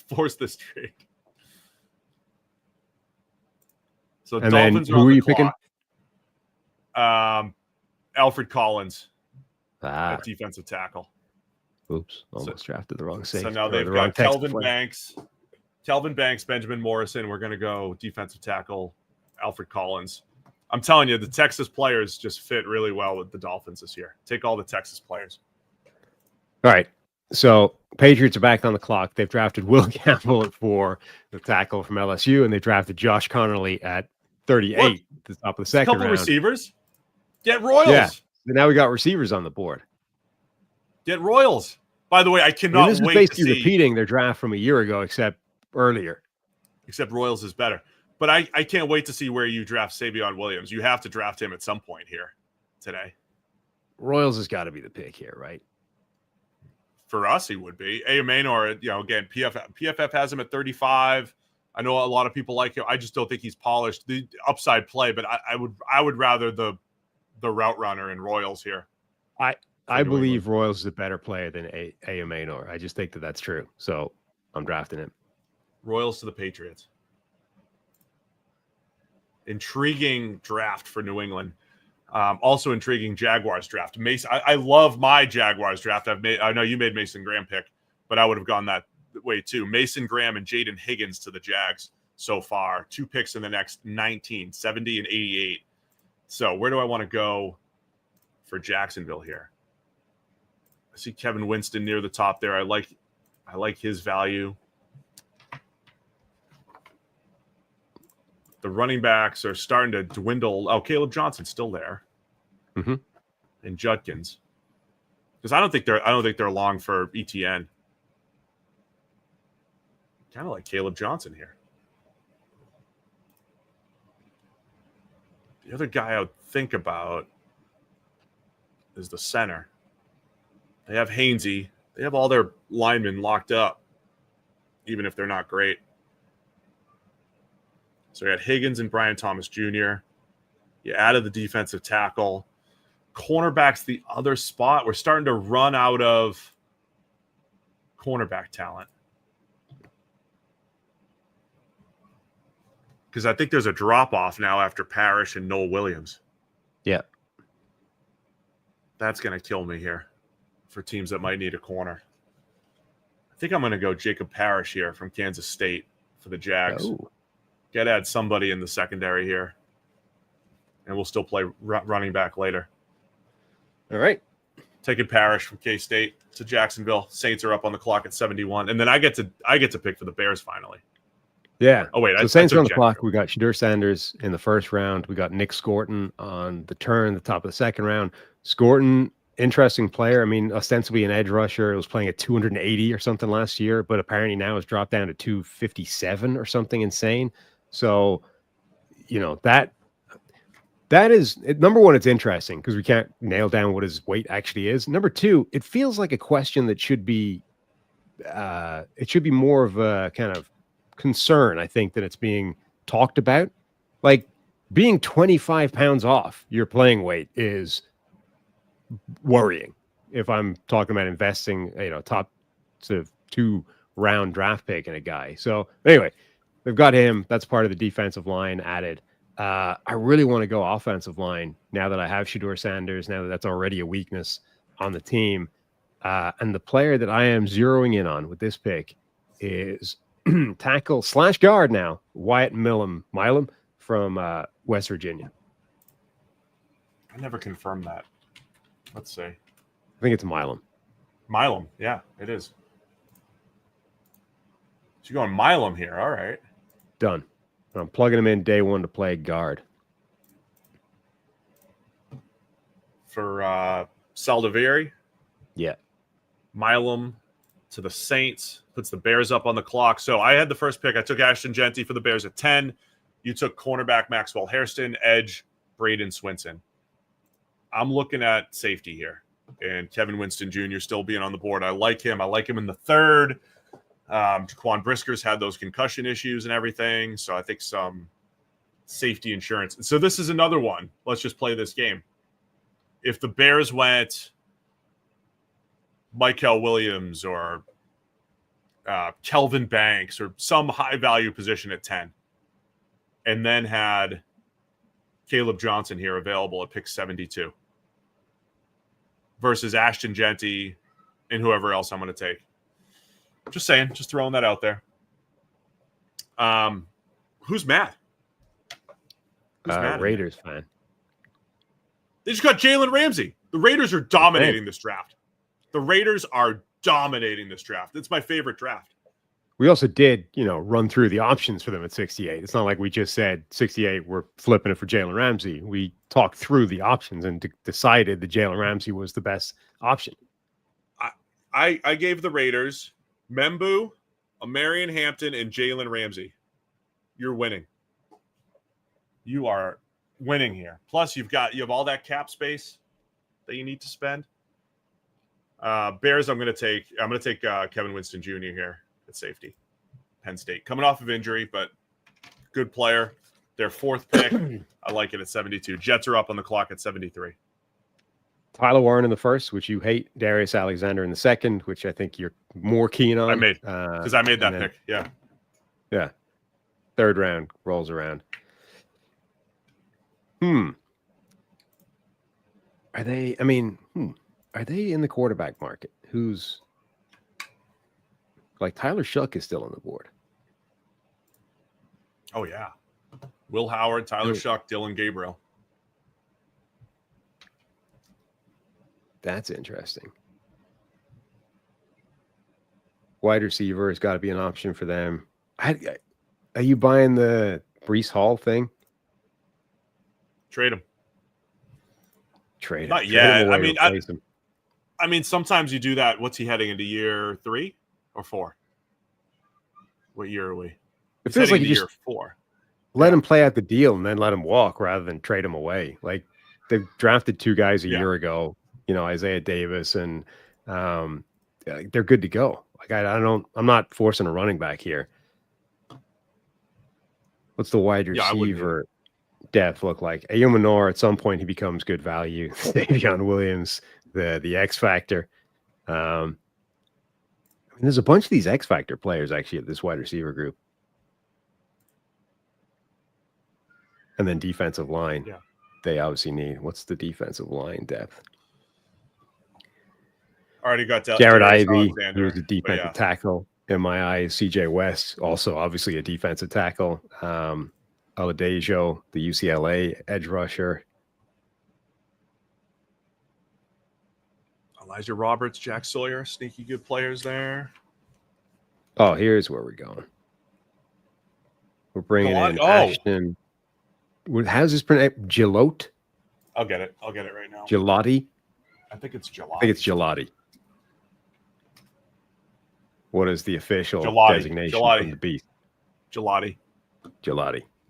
Force this trade. So and Dolphins then, are who on are the you clock. picking? Alfred Collins, at defensive tackle. Oops, almost drafted the wrong safety. So now they've got Kelvin Banks, Benjamin Morrison. We're going to go defensive tackle, Alfred Collins. I'm telling you, the Texas players just fit really well with the Dolphins this year. Take all the Texas players. All right. So Patriots are back on the clock. They've drafted Will Campbell at 4, the tackle from LSU, and they drafted Josh Connolly at 38, at the top of the second round. Receivers. Get Royals. Yeah. And now we got receivers on the board. Get Royals. By the way, I cannot this wait is basically to see repeating their draft from a year ago, except earlier. Except Royals is better. But I can't wait to see where you draft Savion Williams. You have to draft him at some point here today. Royals has got to be the pick here, right? For us, he would be. Amanor, again, PFF has him at 35. I know a lot of people like him. I just don't think he's polished. The upside play, but I would rather the route runner in Royals here. I believe Royals is a better player than Amanor. I just think that's true. So I'm drafting him. Royals to the Patriots. Intriguing draft for New England. Also intriguing Jaguars draft. Mason, I love my Jaguars draft. I know you made Mason Graham pick, but I would have gone that way too. Mason Graham and Jaden Higgins to the Jags so far. 2 picks in the next 19, 70 and 88. So where do I want to go for Jacksonville here? I see Kevin Winston near the top there. I like his value. The running backs are starting to dwindle. Oh, Caleb Johnson's still there. Mm-hmm. And Judkins. Because I don't think they're long for ETN. Kind of like Caleb Johnson here. The other guy I would think about is the center. They have Hainsey. They have all their linemen locked up, even if they're not great. So you had Higgins and Brian Thomas Jr. You added the defensive tackle. Cornerback's the other spot. We're starting to run out of cornerback talent. Because I think there's a drop-off now after Parrish and Noel Williams. Yeah. That's going to kill me here for teams that might need a corner. I think I'm going to go Jacob Parrish here from Kansas State for the Jags. Oh. Got to add somebody in the secondary here. And we'll still play running back later. All right. Taking Parrish from K-State to Jacksonville. Saints are up on the clock at 71. And then I get to pick for the Bears finally. Yeah. Oh, wait. So Saints are on the clock. We got Shedeur Sanders in the first round. We got Nick Scorton on the turn, the top of the second round. Scorton, interesting player. I mean, ostensibly an edge rusher. It was playing at 280 or something last year, but apparently now it's dropped down to 257 or something insane. So, that is number one. It's interesting because we can't nail down what his weight actually is. Number two, it feels like a question that should be, it should be more of a kind of concern. I think that it's being talked about. Like being 25 pounds off your playing weight is worrying. If I'm talking about investing, top to 2 round draft pick in a guy. So anyway. They've got him. That's part of the defensive line added. I really want to go offensive line now that I have Shedeur Sanders, now that that's already a weakness on the team. And the player that I am zeroing in on with this pick is tackle / guard now, Wyatt Milam from West Virginia. I never confirmed that. Let's see. I think it's Milam. Milam. Yeah, it is. So you're going Milam here. All right. Done. I'm plugging him in day 1 to play guard. For Saldiveri? Yeah. Milam to the Saints, puts the Bears up on the clock. So I had the first pick. I took Ashton Jeanty for the Bears at 10. You took cornerback Maxwell Hairston, edge Braden Swinson. I'm looking at safety here, and Kevin Winston Jr. still being on the board. I like him. I like him in the third. Jaquan Brisker's had those concussion issues and everything, so I think some safety insurance. And so this is another one. Let's just play this game. If the Bears went Mykel Williams or Kelvin Banks or some high-value position at 10, and then had Caleb Johnson here available at pick 72 versus Ashton Jeanty and whoever else I'm going to take. Just saying, just throwing that out there. Who's mad? Raiders fan. They just got Jalen Ramsey. The Raiders are dominating this draft. The Raiders are dominating this draft. It's my favorite draft. We also did, run through the options for them at 68. It's not like we just said 68, we're flipping it for Jalen Ramsey. We talked through the options and decided that Jalen Ramsey was the best option. I gave the Raiders Membou, Marion Hampton, and Jalen Ramsey. You're winning. You are winning here. Plus, you have all that cap space that you need to spend. Bears, I'm going to take Kevin Winston Jr. here at safety. Penn State coming off of injury, but good player. Their fourth pick. I like it at 72. Jets are up on the clock at 73. Tyler Warren in the first, which you hate. Darius Alexander in the second, which I think you're more keen on. I made that pick. Yeah. Yeah. Third round rolls around. Are they in the quarterback market? Who's like Tyler Shuck is still on the board. Oh, yeah. Will Howard, Tyler Shuck, Dylan Gabriel. That's interesting. Wide receiver has got to be an option for them. Are you buying the Breece Hall thing? Trade him. Trade him. Not yet. I mean, sometimes you do that. What's he heading into year 3 or 4? What year are we? It feels like you year just 4. Let him play out the deal and then let him walk rather than trade him away. Like they've drafted 2 guys a year ago, Isaiah Davis, and they're good to go. Like I'm not forcing a running back here. What's the wide receiver depth look like? Ayumanor, at some point he becomes good value. Davion Williams, the X factor. There's a bunch of these X factor players actually at this wide receiver group. And then defensive line. Yeah. They obviously need. What's the defensive line depth? Already got Jared Ivey, who was a defensive tackle in my eyes. CJ West, also obviously a defensive tackle. Oladejo, the UCLA edge rusher. Elijah Roberts, Jack Sawyer, sneaky good players there. Oh, here's where we're going. We're bringing in Ashton. How's this pronounced? Jalot? I'll get it right now. Gelati? I think it's Gelati. What is the official designation from the beast? Gelati.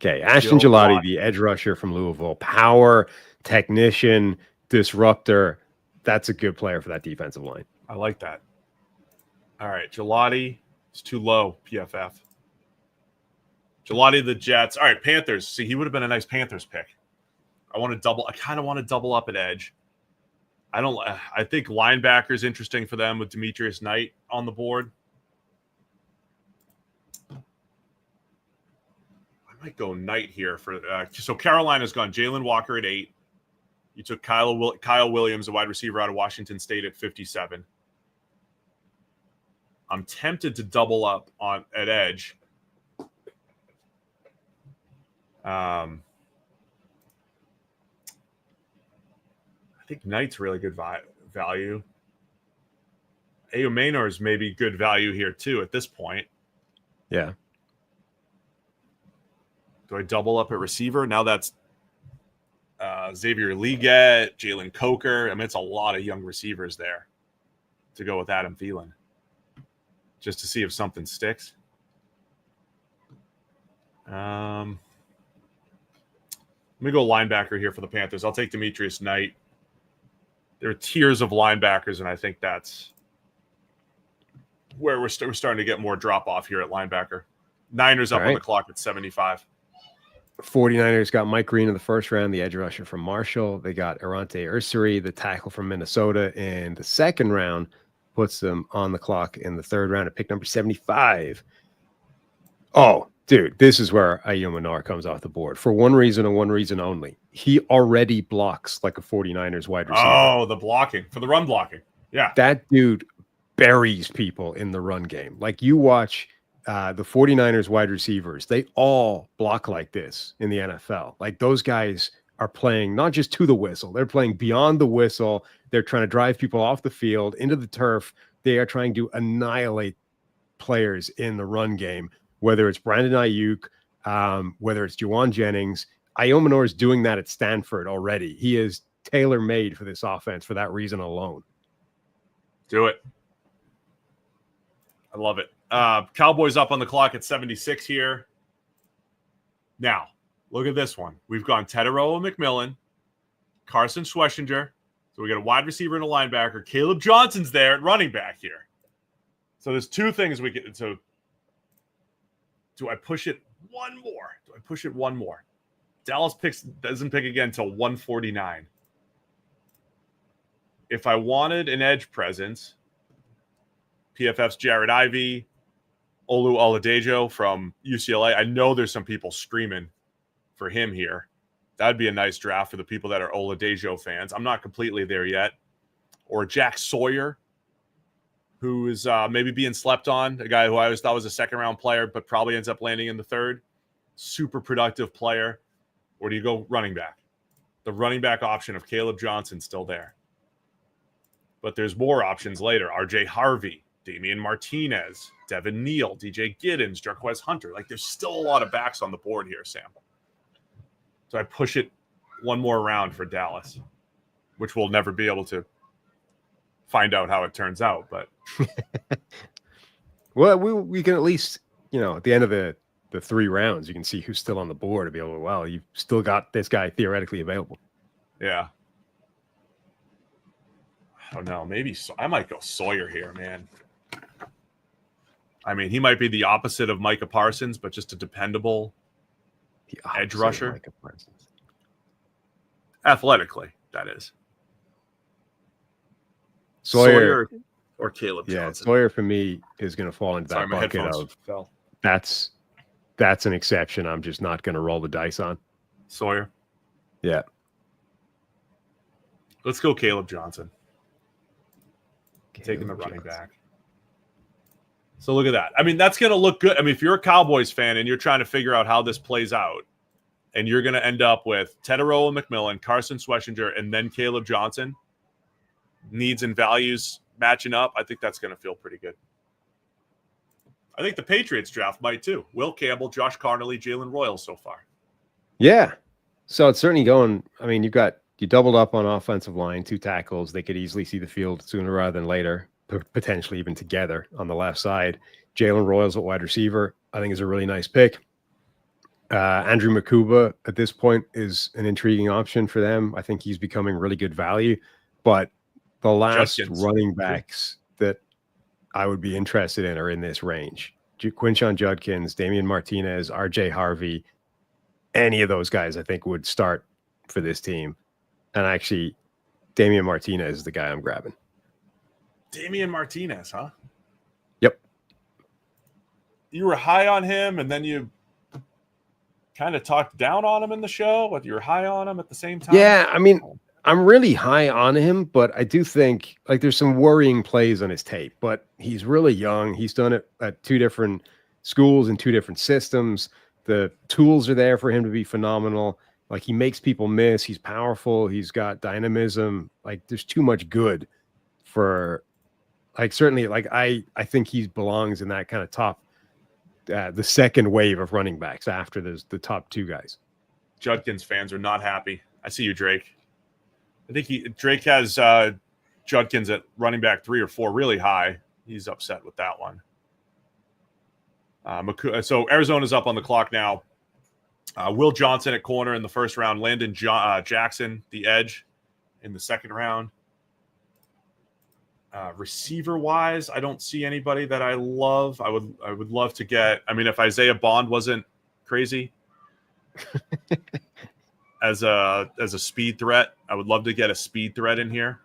Okay, Ashton Gelati, the edge rusher from Louisville. Power, technician, disruptor. That's a good player for that defensive line. I like that. All right, Gelati is too low, PFF. Gelati, the Jets. All right, Panthers. See, he would have been a nice Panthers pick. I kind of want to double up at edge. I think linebacker's interesting for them with Demetrius Knight on the board. I might go Knight here for so Carolina's gone Jalen Walker at 8. You took Kyle Williams, a wide receiver out of Washington State, at 57. I'm tempted to double up at edge. I think Knight's really good value. Ayumanor is maybe good value here too at this point. Yeah. Do I double up at receiver? Now that's Xavier Leggett, Jalen Coker. I mean, it's a lot of young receivers there. to go with Adam Thielen, just to see if something sticks. Let me go linebacker here for the Panthers. I'll take Demetrius Knight. There are tiers of linebackers, and I think that's where we're starting to get more drop-off here at linebacker. Niners up on the clock at 75. 49ers got Mike Green in the first round, the edge rusher from Marshall. They got Arante Ursary, the tackle from Minnesota, in the second round. Puts them on the clock in the third round at pick number 75. Oh, dude, this is where Ayumanor comes off the board for one reason and one reason only. He already blocks like a 49ers wide receiver. Oh, the blocking, for the run blocking. Yeah. That dude buries people in the run game. Like, you watch the 49ers wide receivers, they all block like this in the NFL. Like, those guys are playing not just to the whistle, they're playing beyond the whistle. They're trying to drive people off the field into the turf. They are trying to annihilate players in the run game, whether it's Brandon Ayuk, whether it's Juwan Jennings. Ayumanor is doing that at Stanford already. He is tailor-made for this offense for that reason alone. Do it. I love it. Cowboys up on the clock at 76 here. Now, look at this one. We've gone Tetairoa, McMillan, Carson Schlesinger. So we got a wide receiver and a linebacker. Caleb Johnson's there at running back here. So there's two things we get. So do I push it one more? Dallas doesn't pick again until 149. If I wanted an edge presence, PFF's Jared Ivey, Olu Oladejo from UCLA. I know there's some people screaming for him here. That'd be a nice draft for the people that are Oladejo fans. I'm not completely there yet. Or Jack Sawyer, who is maybe being slept on, a guy who I always thought was a second-round player, but probably ends up landing in the third. Super productive player. Or do you go running back? The running back option of Caleb Johnson still there. But there's more options later. RJ Harvey, Damian Martinez, Devin Neal, DJ Giddens, Jarquez Hunter. Like, there's still a lot of backs on the board here, Sam. So I push it one more round for Dallas, which we'll never be able to find out how it turns out. But well, we can at least, at the end of the 3 rounds, you can see who's still on the board to be able to, well, you've still got this guy theoretically available. Yeah. I don't know. Maybe I might go Sawyer here, man. I mean, he might be the opposite of Micah Parsons, but just a dependable edge rusher. Athletically, that is. Sawyer or Caleb Johnson. Yeah, Sawyer for me is going to fall into that bucket of that's an exception. I'm just not going to roll the dice on. Sawyer? Yeah. Let's go Caleb Johnson. Taking the running back. So look at that. I mean, that's going to look good. I mean, if you're a Cowboys fan and you're trying to figure out how this plays out, and you're going to end up with Tetairoa, McMillan, Carson Schlesinger, and then Caleb Johnson, needs and values matching up, I think that's going to feel pretty good. I think the Patriots draft might too. Will Campbell, Josh Carnley, Jalen Royal so far. Yeah. So it's certainly going. I mean, you doubled up on offensive line, 2 tackles. They could easily see the field sooner rather than later, potentially even together on the left side. Jalen Royals at wide receiver, I think, is a really nice pick. Andrew Makuba at this point is an intriguing option for them. I think he's becoming really good value. But the last running backs that I would be interested in are in this range. Quinshon Judkins, Damian Martinez, RJ Harvey, any of those guys I think would start for this team. And actually, Damian Martinez is the guy I'm grabbing. Damian Martinez, huh? Yep. You were high on him, and then you kind of talked down on him in the show, but you were high on him at the same time. Yeah, I mean, I'm really high on him, but I do think there's some worrying plays on his tape. But he's really young. He's done it at 2 different schools and 2 different systems. The tools are there for him to be phenomenal. Like, he makes people miss. He's powerful. He's got dynamism. Like, there's too much good for, certainly, I think he belongs in that kind of top, the second wave of running backs after the top 2 guys. Judkins fans are not happy. I see you, Drake. I think Drake has Judkins at running back 3 or 4 really high. He's upset with that one. So Arizona's up on the clock now. Will Johnson at corner in the first round. Landon Jackson, the edge, in the second round. Receiver-wise, I don't see anybody that I love. I would love to get. I mean, if Isaiah Bond wasn't crazy as a speed threat, I would love to get a speed threat in here.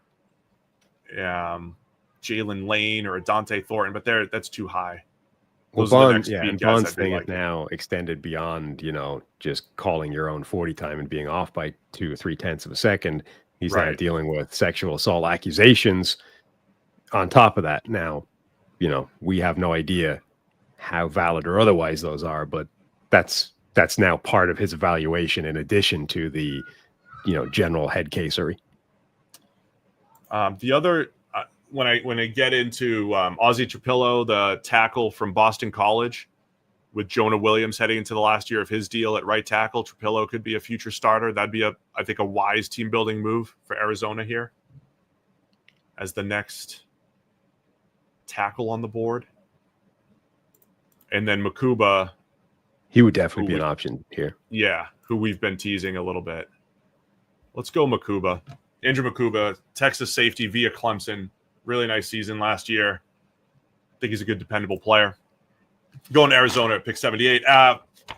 Jalen Lane or a Dante Thornton, but that's too high. Well, Bond, and Bond's thing is now extended beyond, just calling your own 40 time and being off by 2 or 3/10 of a second. He's now dealing with sexual assault accusations. On top of that, now, we have no idea how valid or otherwise those are, but that's now part of his evaluation in addition to the, general head casery. The other. When I get into Ozzie Trapillo, the tackle from Boston College, with Jonah Williams heading into the last year of his deal at right tackle, Trapillo could be a future starter. That'd be I think a wise team building move for Arizona here as the next tackle on the board. And then Makuba. He would definitely be an option here. Yeah, who we've been teasing a little bit. Let's go Makuba. Andrew Makuba, Texas safety via Clemson. Really nice season last year. I think he's a good, dependable player. Going to Arizona at pick 78.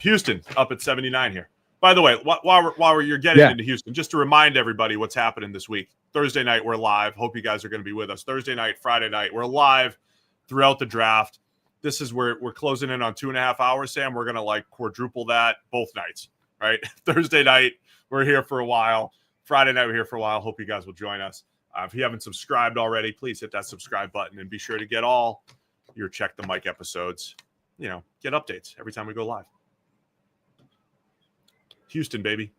Houston up at 79 here. By the way, while you're getting into Houston, just to remind everybody what's happening this week. Thursday night, we're live. Hope you guys are going to be with us. Thursday night, Friday night, we're live throughout the draft. This is where we're closing in on 2.5 hours, Sam. We're going to quadruple that both nights, right? Thursday night, we're here for a while. Friday night, we're here for a while. Hope you guys will join us. If you haven't subscribed already, please hit that subscribe button and be sure to get all your Check the Mic episodes. Get updates every time we go live. Houston, baby.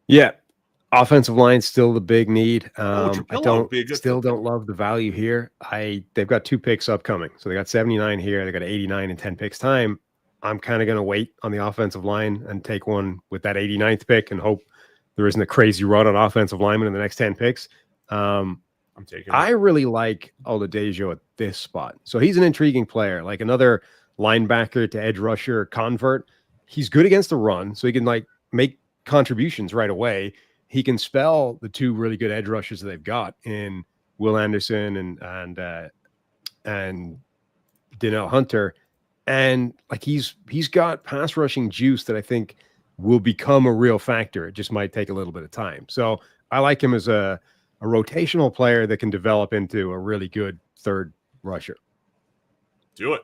Yeah. Offensive line still the big need. I don't love the value here. They've got 2 picks upcoming. So they got 79 here. They got 89 and 10 picks time. I'm kind of going to wait on the offensive line and take one with that 89th pick and hope there isn't a crazy run on offensive linemen in the next 10 picks. I'm taking. I really like Oladejo at this spot. So he's an intriguing player, like another linebacker to edge rusher convert. He's good against the run, so he can make contributions right away. He can spell the 2 really good edge rushers that they've got in Will Anderson and Donnell Hunter, and he's got pass rushing juice that I think will become a real factor. It just might take a little bit of time. So I like him as a rotational player that can develop into a really good third rusher. Do it.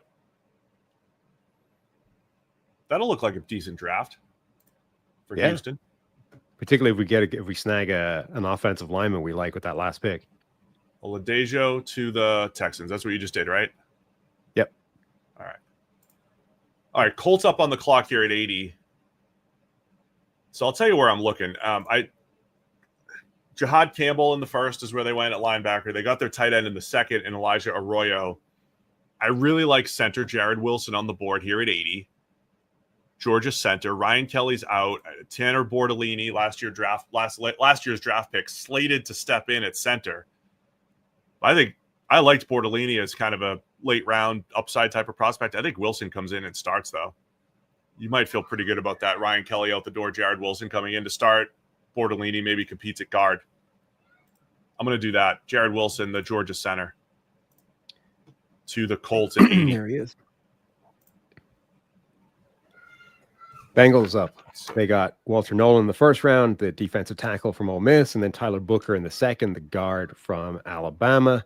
That'll look like a decent draft for Houston. Particularly if we snag an offensive lineman we like with that last pick. Oladejo to the Texans. That's what you just did, right? Yep. All right. Colts up on the clock here at 80. So I'll tell you where I'm looking. Jihaad Campbell in the first is where they went at linebacker. They got their tight end in the second in Elijah Arroyo. I really like center Jared Wilson on the board here at 80. Georgia center. Ryan Kelly's out. Tanner Bortolini, last year's draft pick, slated to step in at center. I think I liked Bortolini as kind of a late round upside type of prospect. I think Wilson comes in and starts, though. You might feel pretty good about that. Ryan Kelly out the door, Jared Wilson coming in to start. Bortolini maybe competes at guard. I'm going to do that. Jared Wilson, the Georgia center, to the Colts at 80. There he is. Bengals up. They got Walter Nolen in the first round, the defensive tackle from Ole Miss, and then Tyler Booker in the second, the guard from Alabama.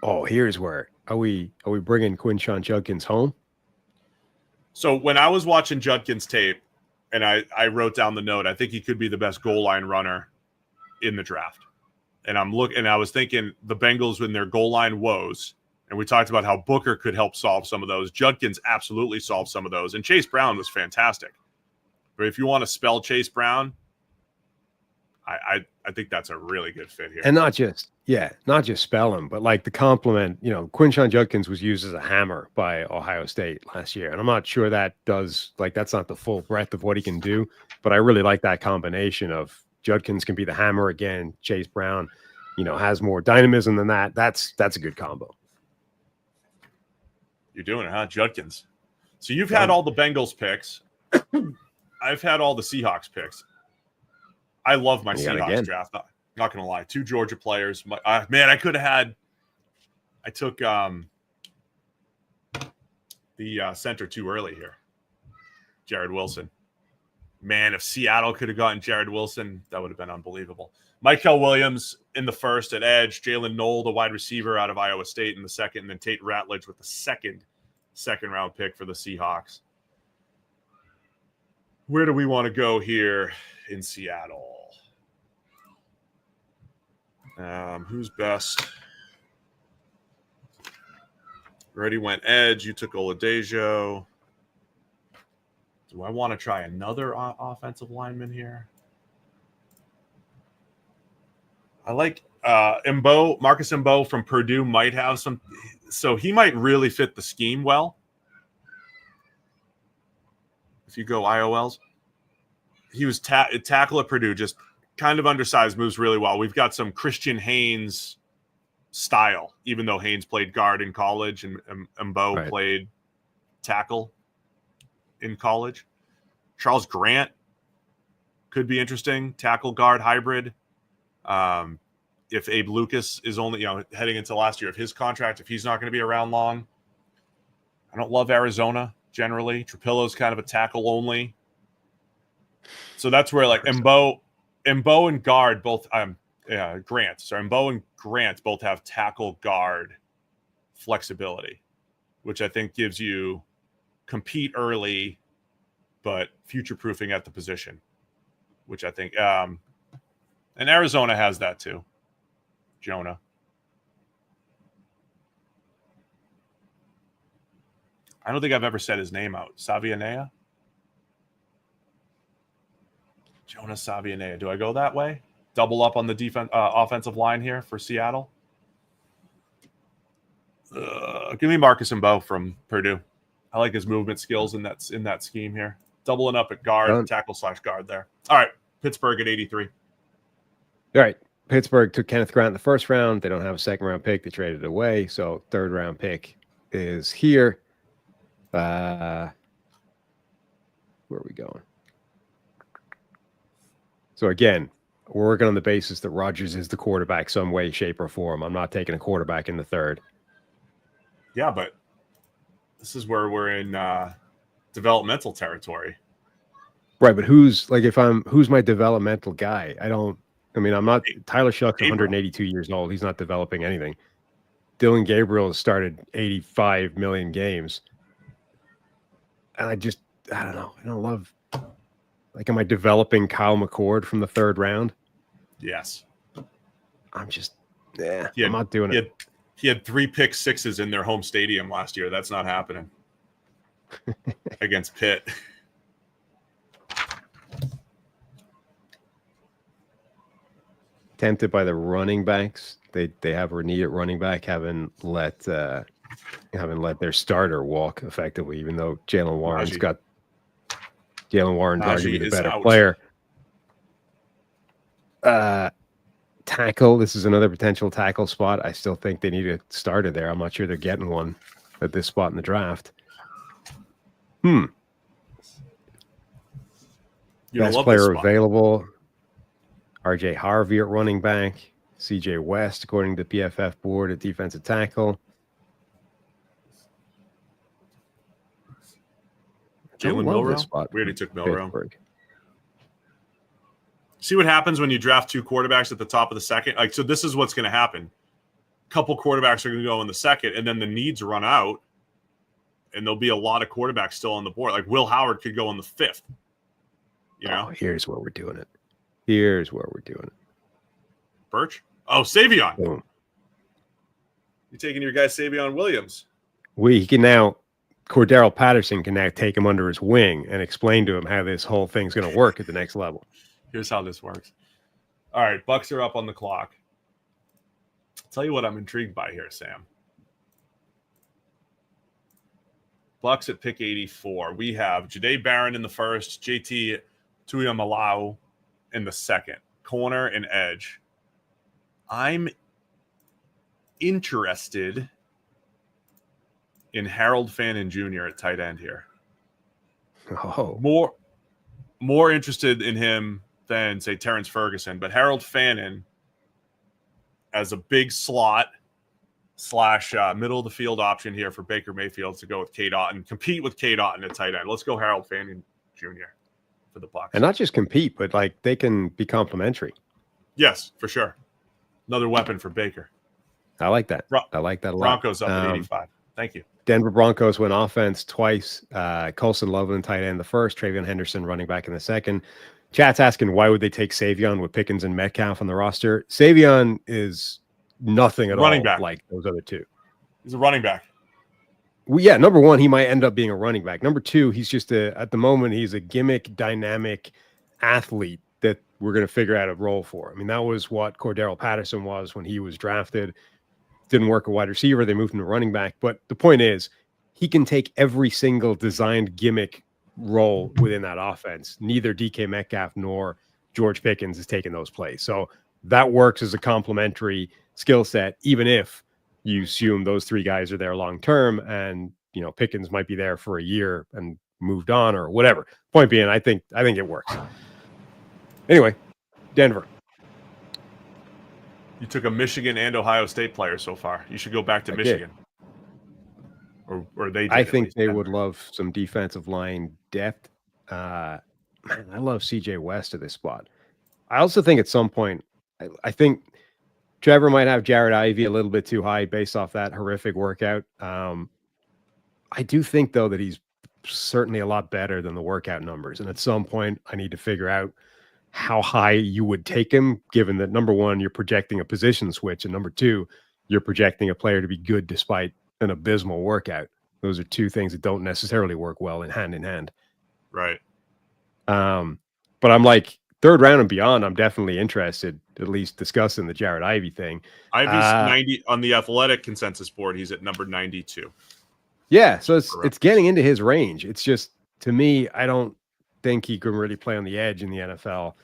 Oh, here's where are we bringing Quinshon Judkins home? So when I was watching Judkins tape, and I wrote down the note, I think he could be the best goal line runner in the draft. And I was thinking the Bengals in their goal line woes, and we talked about how Booker could help solve some of those. Judkins absolutely solved some of those, and Chase Brown was fantastic. But if you want to spell Chase Brown, I think that's a really good fit here. And not just spell him, but like the compliment, Quinshon Judkins was used as a hammer by Ohio State last year. And I'm not sure that does, that's not the full breadth of what he can do, but I really like that combination of Judkins can be the hammer again. Chase Brown, has more dynamism than that. That's a good combo. You're doing it, huh? Judkins. So you've had all the Bengals picks. I've had all the Seahawks picks. I love my Seahawks draft. Not going to lie. 2 Georgia players. Man, I could have had – I took the center too early here. Jared Wilson. Man, if Seattle could have gotten Jared Wilson, that would have been unbelievable. Mykel Williams in the first at edge. Jalen Noel, the wide receiver out of Iowa State in the second. And then Tate Ratledge with the second round pick for the Seahawks. Where do we want to go here in Seattle? Who's best? Already went edge. You took Oladejo. Do I want to try another offensive lineman here? I like Marcus Membou from Purdue might have some. So he might really fit the scheme well. If you go IOLs. He was tackle at Purdue, just kind of undersized, moves really well. We've got some Christian Haynes style, even though Haynes played guard in college and Membou played tackle in college. Charles Grant could be interesting, tackle guard hybrid. If Abe Lucas is only, heading into last year of his contract, if he's not going to be around long. I don't love Arizona generally. Trapillo's kind of a tackle only. So that's where like Membou and guard both Grant. Sorry, Membou and Grant both have tackle guard flexibility, which I think gives you compete early, but future proofing at the position, which I think and Arizona has that too. Jonah. I don't think I've ever said his name out. Savianea? Jonah Savianea. Do I go that way? Double up on the offensive line here for Seattle? Give me Marcus Membou from Purdue. I like his movement skills in that scheme here. Doubling up at guard, tackle/guard there. All right, Pittsburgh at 83. All right, Pittsburgh took Kenneth Grant in the first round. They don't have a second-round pick. They traded it away, so third-round pick is here. Where are we going? So again, we're working on the basis that Rodgers is the quarterback some way, shape, or form. I'm not taking a quarterback in the third. Yeah, but this is where we're in developmental territory. Right, but who's my developmental guy? I'm not Tyler Shuck's 182 years old. He's not developing anything. Dylan Gabriel has started 85 million games. And I don't know. I don't love. Am I developing Kyle McCord from the third round? Yes. I'm not doing it. He had 3 pick sixes in their home stadium last year. That's not happening against Pitt. Tempted by the running backs. They have a need at running back, haven't let their starter walk effectively, even though Jalen Warren's arguably the better player. Tackle. This is another potential tackle spot. I still think they need a starter there. I'm not sure they're getting one at this spot in the draft. Best player available. RJ Harvey at running back. CJ West, according to PFF board, at defensive tackle. Jalen Milroe. We already took Milroe. See what happens when you draft 2 quarterbacks at the top of the second? So this is what's going to happen. A couple quarterbacks are going to go in the second, and then the needs run out, and there'll be a lot of quarterbacks still on the board. Like Will Howard could go in the 5th. Here's where we're doing it. Birch? Oh, Savion. Boom. You're taking your guy Savion Williams. Cordero Patterson can now take him under his wing and explain to him how this whole thing's going to work at the next level. Here's how this works. All right, Bucs are up on the clock. I'll tell you what I'm intrigued by here, Sam. Bucs at pick 84. We have Jahdae Barron in the first, JT Tuiamalau in the second. corner and edge. I'm interested in Harold Fannin Jr. at tight end here. Oh, more interested in him than, say, Terrence Ferguson, but Harold Fannin as a big slot / middle of the field option here for Baker Mayfield to go with Cade Otton, compete with Cade Otton at tight end. Let's go Harold Fannin Jr. for the Bucs. and not just compete, but like they can be complementary. Yes, for sure. Another weapon for Baker. I like that. I like that a lot. Broncos up at 85. Thank you. Denver Broncos went offense twice. Colston Loveland tight end the first, Travion Henderson running back in the second. Chat's asking why would they take Savion with Pickens and Metcalf on the roster? Savion is nothing at running all back. Like those other two. He's a running back. Well, yeah, number one, he might end up being a running back. Number two, he's just at the moment, he's a gimmick, dynamic athlete that we're going to figure out a role for. I mean, that was what Cordero Patterson was when he was drafted. Didn't work a wide receiver. They moved him to running back. But the point is, he can take every single designed gimmick role within that offense. Neither DK Metcalf nor George Pickens is taking those plays. So that works as a complementary skill set, even if you assume those three guys are there long term and, you know, Pickens might be there for a year and moved on or whatever. Point being, I think it works. Anyway, Denver. You took a Michigan and Ohio State player so far. You should go back to Michigan. Or they did, I think they would love some defensive line depth. Man, I love CJ West at this spot. I also think at some point, I think Trevor might have Jared Ivey a little bit too high based off that horrific workout. I do think, though, that he's certainly a lot better than the workout numbers. And at some point, I need to figure out how high you would take him, given that, number one, you're projecting a position switch, and number two, you're projecting a player to be good despite an abysmal workout. Those are two things that don't necessarily work well in hand. Right. But I'm like, third round and beyond, I'm definitely interested, at least discussing the Jared Ivey thing. Ivey's 90 on the athletic consensus board. He's at number 92. Yeah, so it's getting into his range. It's just, to me, I don't think he can really play on the edge in the NFL.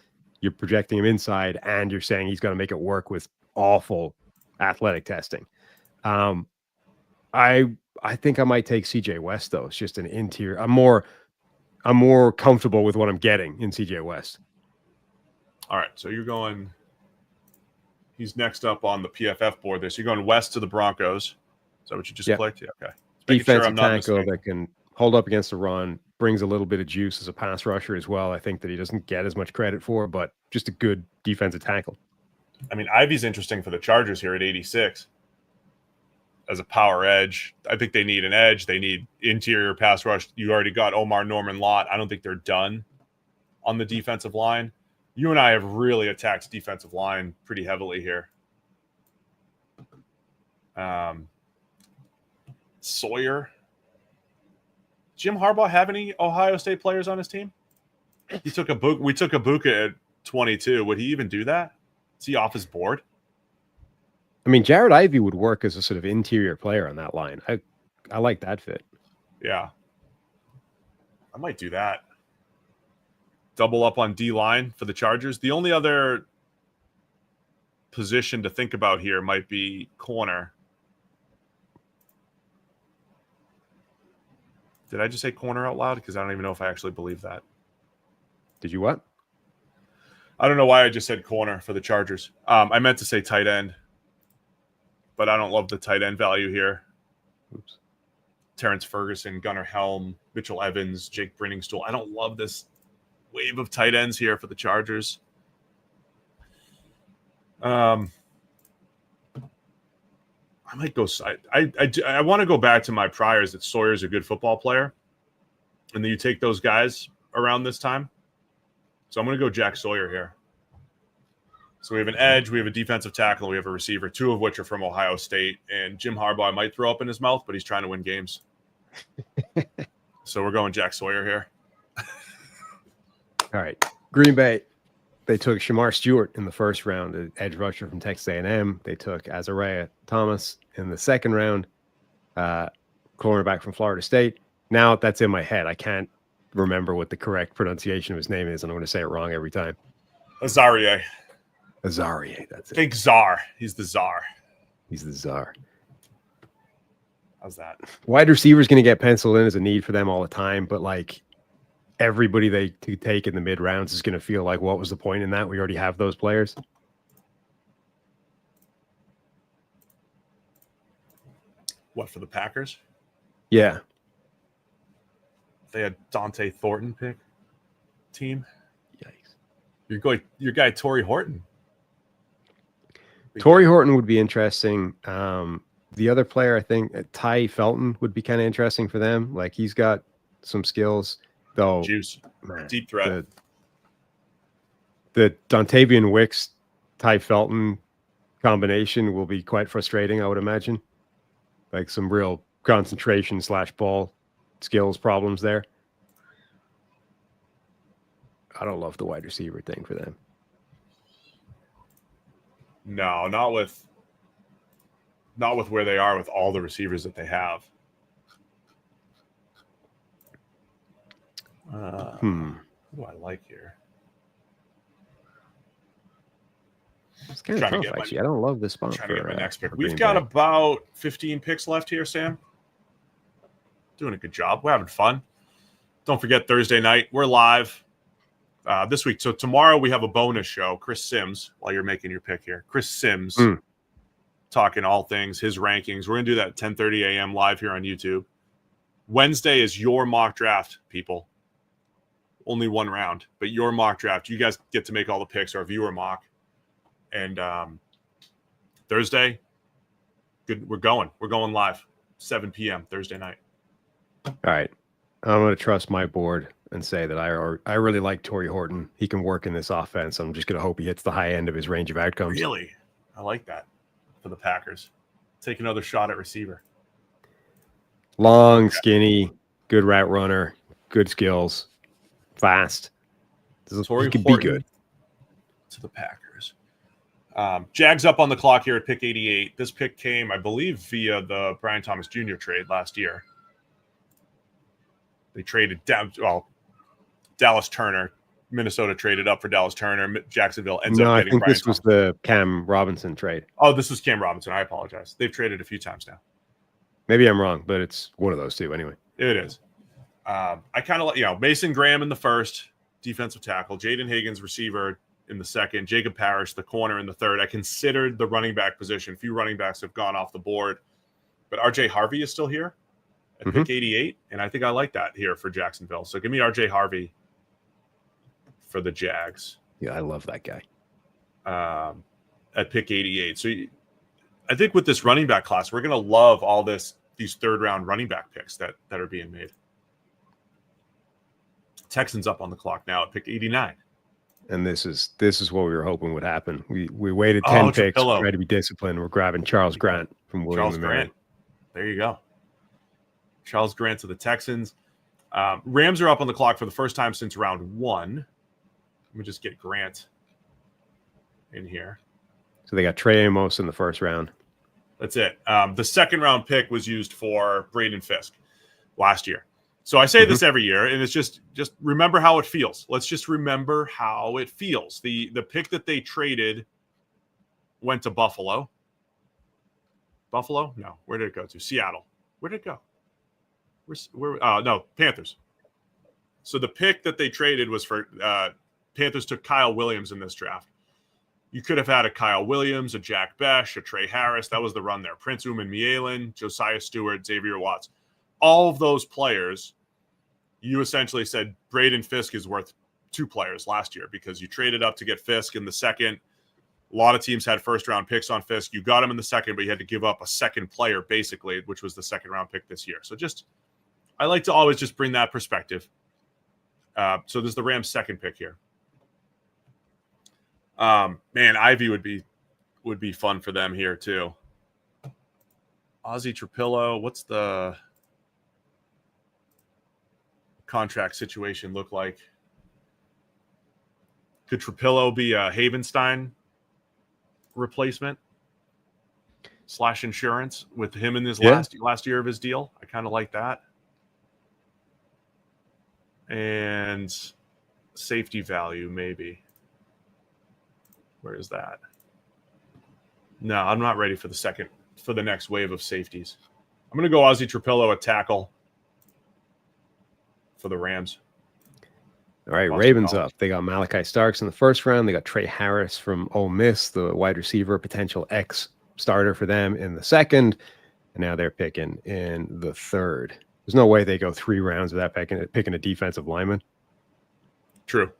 You're projecting him inside, and you're saying he's going to make it work with awful athletic testing. I think I might take CJ West, though. It's just an interior. I'm more comfortable with what I'm getting in CJ West. All right, so you're going. He's next up on the PFF board. There, so you're going west to the Broncos. Is that what you just clicked? Yeah. Okay. Defensive tackle that can hold up against the run, brings a little bit of juice as a pass rusher as well. I think that he doesn't get as much credit for, but just a good defensive tackle. I mean, Ivey's interesting for the Chargers here at 86 as a power edge. I think they need an edge. They need interior pass rush. You already got Omar Norman-Lott. I don't think they're done on the defensive line. You and I have really attacked defensive line pretty heavily here. Sawyer. Jim Harbaugh have any Ohio State players on his team? We took Ibuka at 22. Would he even do that? Is he off his board? I mean, Jared Ivey would work as a sort of interior player on that line. I like that fit. Yeah. I might do that. Double up on D-line for the Chargers. The only other position to think about here might be corner. Did I just say corner out loud? Because I don't even know if I actually believe that. Did you what? I don't know why I just said corner for the Chargers. I meant to say tight end, but I don't love the tight end value here. Oops. Terrence Ferguson, Gunnar Helm, Mitchell Evans, Jake Brenningstool. I don't love this wave of tight ends here for the Chargers. I might go side. I want to go back to my priors that Sawyer's a good football player, and then you take those guys around this time. So I'm going to go Jack Sawyer here. So we have an edge, we have a defensive tackle, we have a receiver, two of which are from Ohio State. And Jim Harbaugh might throw up in his mouth, but he's trying to win games. So we're going Jack Sawyer here. All right. Green Bay, they took Shamar Stewart in the first round, an edge rusher from Texas A&M. They took Ezeiruaku Thomas in the second round, cornerback from Florida State. Now that's in my head. I can't remember what the correct pronunciation of his name is, and I'm going to say it wrong every time. Ezeiruaku. Azaria. That's I it. think Czar. He's the Czar. He's the czar. How's that? Wide receiver is going to get penciled in as a need for them all the time, but like everybody they take in the mid rounds is going to feel like, what was the point in that? We already have those players. What, for the Packers? Yeah. They had Dante Thornton pick team. Yikes. Your guy Torrey Horton. Torrey Horton would be interesting. The other player, I think, Ty Felton would be kind of interesting for them. Like, he's got some skills, though. Juice. Man, Deep threat. The Dontavian Wicks, Ty Felton combination will be quite frustrating, I would imagine. Like some real concentration / ball skills problems there. I don't love the wide receiver thing for them. No, not with where they are with all the receivers that they have. What do I like here? It's kind of tough, actually. I don't love this spot. Trying to get my next pick. for We've Green got Bay. about 15 picks left here, Sam. Doing a good job. We're having fun. Don't forget Thursday night. We're live this week. So tomorrow we have a bonus show. Chris Sims, while you're making your pick here. Chris Sims talking all things, his rankings. We're going to do that at 10:30 a.m. live here on YouTube. Wednesday is your mock draft, people. Only one round, but your mock draft. You guys get to make all the picks, our viewer mock. And Thursday, good. We're going live, 7 p.m. Thursday night. All right. I'm going to trust my board and say that I really like Torrey Horton. He can work in this offense. I'm just going to hope he hits the high end of his range of outcomes. Really? I like that for the Packers. Take another shot at receiver. Long, skinny, good route runner, good skills, fast. Torrey could Horton be good. To the Packers. Jags up on the clock here at pick 88. This pick came, I believe, via the Brian Thomas Jr. trade last year. They traded down. Well, Dallas Turner. Minnesota traded up for Dallas Turner. Jacksonville ends up getting I think Brian this was the Cam Robinson trade. Oh, this was Cam Robinson. I apologize. They've traded a few times now. Maybe I'm wrong, but it's one of those two anyway. It is. I kind of like, Mason Graham in the first, defensive tackle. Jaden Higgins, receiver, in the second. Jacob Parrish, the corner, in the third. I considered the running back position. A few running backs have gone off the board, but RJ Harvey is still here at pick 88, and I think I like that here for Jacksonville. So give me RJ Harvey for the Jags. Yeah, I love that guy. At pick 88. So I think with this running back class, we're going to love all these third-round running back picks that are being made. Texans up on the clock now at pick 89. And this is what we were hoping would happen. We waited 10 picks, tried to be disciplined. We're grabbing Charles Grant from William Charles and Mary. Grant. There you go. Charles Grant to the Texans. Rams are up on the clock for the first time since round 1. Let me just get Grant in here. So they got Trey Amos in the first round. That's it. The second round pick was used for Braden Fisk last year. So I say this every year, and it's just remember how it feels. Let's just remember how it feels. The pick that they traded went to Buffalo. Buffalo? No. Where did it go to? Seattle. Where did it go? No, Panthers. So the pick that they traded was for Panthers took Kyle Williams in this draft. You could have had a Kyle Williams, a Jack Besh, a Trey Harris. That was the run there. Prince McMillan, Josiah Stewart, Xavier Watts. All of those players, you essentially said Braden Fisk is worth 2 players last year because you traded up to get Fisk in the second. A lot of teams had first-round picks on Fisk. You got him in the second, but you had to give up a second player, basically, which was the second-round pick this year. So I like to always just bring that perspective. So there's the Rams' second pick here. Man, Ivy would be fun for them here too. Ozzie Trapillo, what's the contract situation look like? Could Trapillo be a Havenstein replacement / insurance with him in this last year of his deal? I kind of like that. And safety value, maybe. Where is that? No, I'm not ready for the next wave of safeties. I'm going to go Ozzie Trapillo at tackle for the Rams. All right, Ravens up. They got Malachi Starks in the first round. They got Trey Harris from Ole Miss, the wide receiver, potential ex-starter for them in the second. And now they're picking in the third. There's no way they go 3 rounds without picking a defensive lineman. True.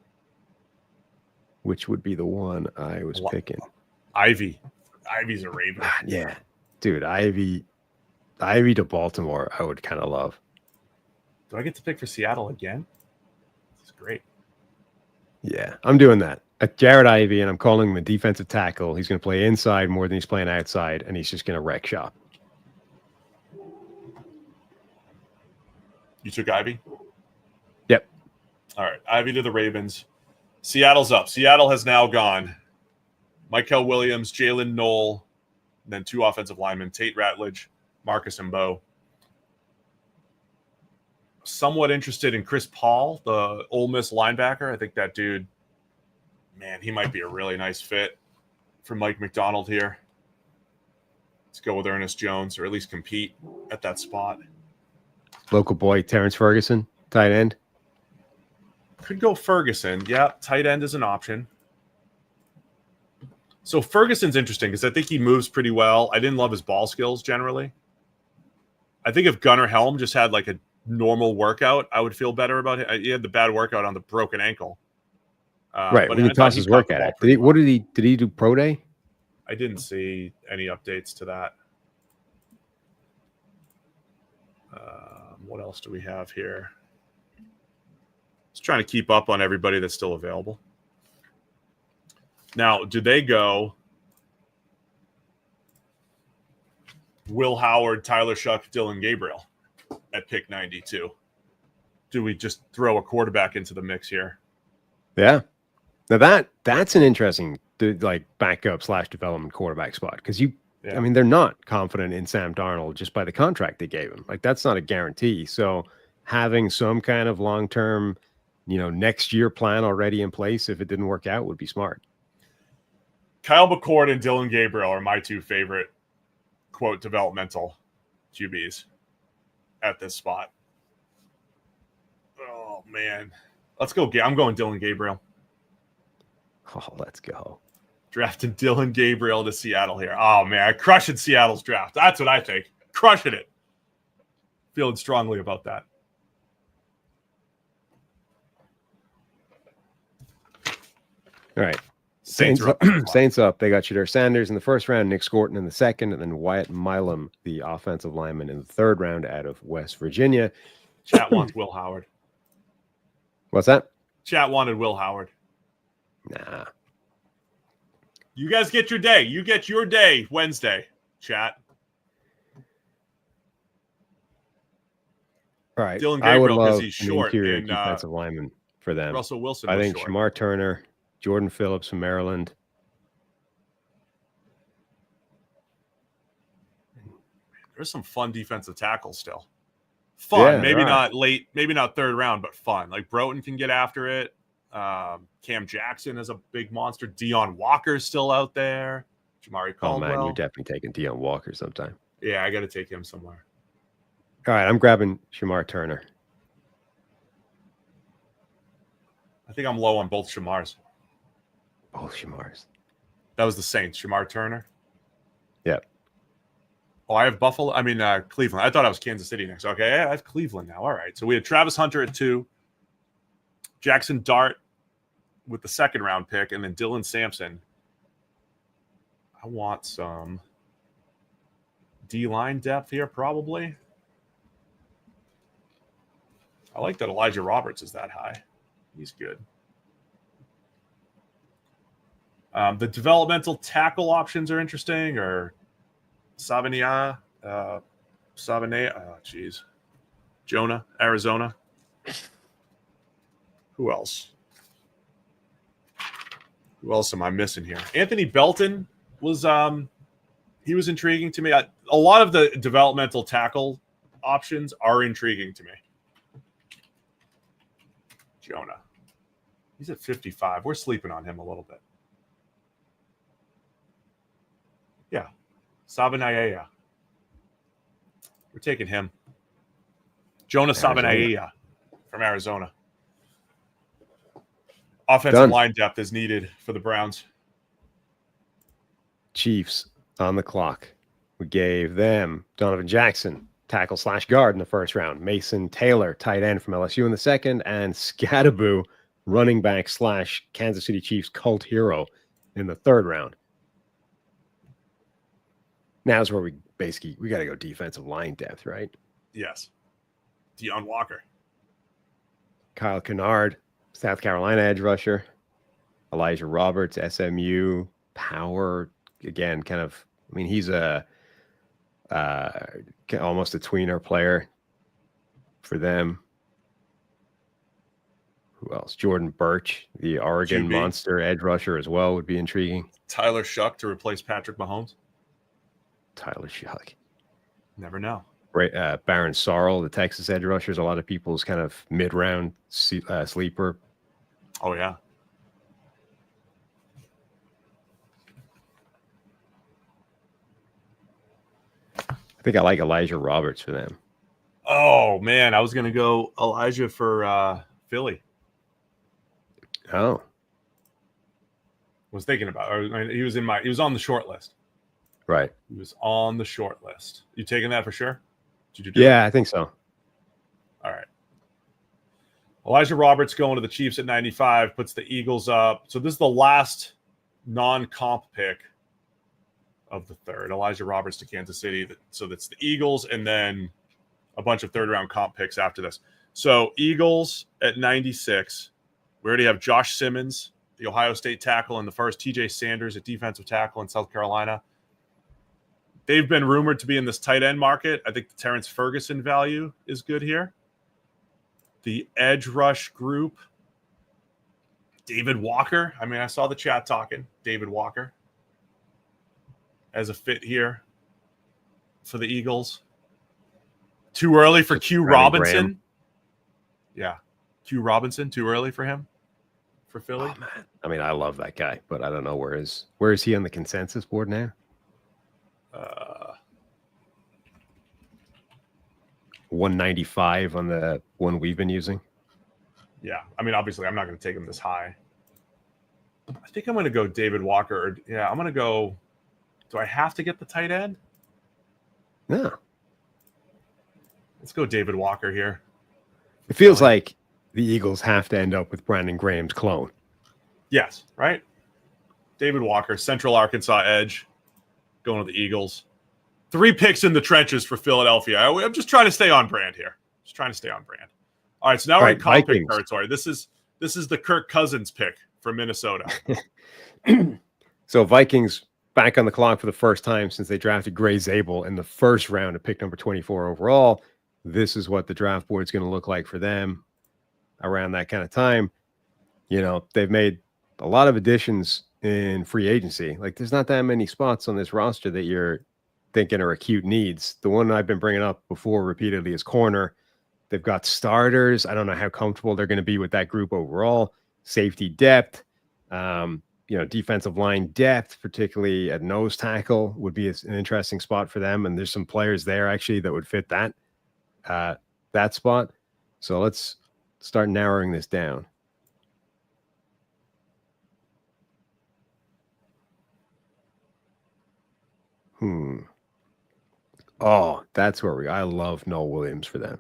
Which would be the one I was picking. Ivy. Ivy's a Raven. Yeah. Dude, Ivy to Baltimore, I would kind of love. Do I get to pick for Seattle again? This is great. Yeah, I'm doing that. Jared Ivey, and I'm calling him a defensive tackle. He's going to play inside more than he's playing outside, and he's just going to wreck shop. You took Ivy? Yep. All right, Ivy to the Ravens. Seattle's up. Seattle has now gone Mykel Williams, Jalen Knoll, and then 2 offensive linemen, Tate Ratledge, Marcus Membou. Somewhat interested in Chris Paul, the Ole Miss linebacker. I think that dude, man, he might be a really nice fit for Mike McDonald here. Let's go with Ernest Jones, or at least compete at that spot. Local boy, Terrence Ferguson, tight end. Could go Ferguson. Yeah, tight end is an option. So Ferguson's interesting because I think he moves pretty well. I didn't love his ball skills generally. I think if Gunnar Helm just had like a normal workout, I would feel better about it. He had the bad workout on the broken ankle. Right, when he tossed his work at it. What did he do pro day? I didn't see any updates to that. What else do we have here? Just trying to keep up on everybody that's still available. Now, do they go Will Howard, Tyler Shuck, Dylan Gabriel at pick 92? Do we just throw a quarterback into the mix here? Yeah. Now that's an interesting backup / development quarterback spot because I mean, they're not confident in Sam Darnold just by the contract they gave him. Like, that's not a guarantee. So having some kind of long-term, next year plan already in place if it didn't work out would be smart. Kyle McCord and Dylan Gabriel are my 2 favorite, quote, developmental QBs at this spot. Oh, man. Let's go. I'm going Dylan Gabriel. Oh, let's go. Drafting Dylan Gabriel to Seattle here. Oh, man. Crushing Seattle's draft. That's what I think. Crushing it. Feeling strongly about that. All right. Saints up. They got Shedeur Sanders in the first round, Nick Scorton in the second, and then Wyatt Milam, the offensive lineman, in the third round out of West Virginia. Chat wants Will Howard. What's that? Chat wanted Will Howard. Nah. You guys get your day. You get your day Wednesday, chat. All right. Dylan Gabriel, because he's an short. Interior defensive lineman for them. Russell Wilson. I think short. Shamar Turner, Jordan Phillips from Maryland. There's some fun defensive tackles still. Fun. Yeah, maybe not late, maybe not third round, but fun. Like Broughton can get after it. Cam Jackson is a big monster. Deion Walker's still out there. Jamari Caldwell. Oh, man, you're definitely taking Deion Walker sometime. Yeah, I got to take him somewhere. All right, I'm grabbing Shamar Turner. I think I'm low on both Shamars. Both Shamars. That was the Saints. Shamar Turner. Yep. Oh, I have Cleveland. I thought I was Kansas City next. Okay, I have Cleveland now. All right. So we had Travis Hunter at 2, Jackson Dart with the second round pick, and then Dylan Sampson. I want some D-line depth here, probably. I like that Elijah Roberts is that high. He's good. The developmental tackle options are interesting, or Savanea, Jonah, Arizona. Who else? Who else am I missing here? Anthony Belton was he was intriguing to me. A lot of the developmental tackle options are intriguing to me. Jonah. He's at 55. We're sleeping on him a little bit. Yeah. Sabanaya. We're taking him. Jonah Sabanaya from Arizona. Offensive line depth is needed for the Browns. Chiefs on the clock. We gave them Donovan Jackson, tackle/guard in the first round. Mason Taylor, tight end from LSU in the second. And Scadaboo, running back / Kansas City Chiefs cult hero in the third round. Now's where we got to go defensive line depth, right? Yes. Deion Walker. Kyle Kennard, South Carolina edge rusher. Elijah Roberts, SMU, power. Again, kind of, I mean, he's a almost a tweener player for them. Who else? Jordan Birch, the Oregon QB. monster edge rusher as well, would be intriguing. Tyler Shuck to replace Patrick Mahomes. Tyler Shuck. Never know. Barron Sorrell, the Texas edge rusher, is a lot of people's kind of mid-round sleeper. Oh, yeah. I think I like Elijah Roberts for them. Oh, man. I was going to go Elijah for Philly. Oh. Was thinking about it. He was on the short list. Right. He was on the short list. You taking that for sure? Did you do it? I think so. All right. Elijah Roberts going to the Chiefs at 95, puts the Eagles up. So this is the last non-comp pick of the third. Elijah Roberts to Kansas City. So that's the Eagles and then a bunch of third-round comp picks after this. So Eagles at 96. We already have Josh Simmons, the Ohio State tackle, in the first. TJ Sanders at defensive tackle in South Carolina. They've been rumored to be in this tight end market. I think the Terrence Ferguson value is good here. The edge rush group. David Walker. I mean, I saw the chat talking. David Walker as a fit here for the Eagles. Too early for Q Robinson. Graham. Yeah. Q Robinson, too early for him for Philly. Oh, man. I mean, I love that guy, but I don't know where is he on the consensus board now? 195 on the one we've been using. Yeah, I mean, obviously, I'm not going to take him this high. I think I'm going to go David Walker. I'm going to go. Do I have to get the tight end? No. Let's go David Walker here. It feels like the Eagles have to end up with Brandon Graham's clone. Yes, right? David Walker, Central Arkansas edge, going to the Eagles. 3 picks in the trenches for Philadelphia. I'm just trying to stay on brand here. All right, so now we're in comp pick territory. This is the Kirk Cousins pick for Minnesota. So Vikings back on the clock for the first time since they drafted Gray Zabel in the first round at pick number 24 overall. This is what the draft board is going to look like for them around that kind of time. You know, they've made a lot of additions in free agency. Like, there's not that many spots on this roster that you're thinking are acute needs. The one I've been bringing up before repeatedly is corner. They've got starters. I don't know how comfortable they're going to be with that group overall. Safety depth, defensive line depth, particularly at nose tackle, would be an interesting spot for them. And there's some players there actually that would fit that spot. So let's start narrowing this down. Oh, that's where I love Noel Williams for them.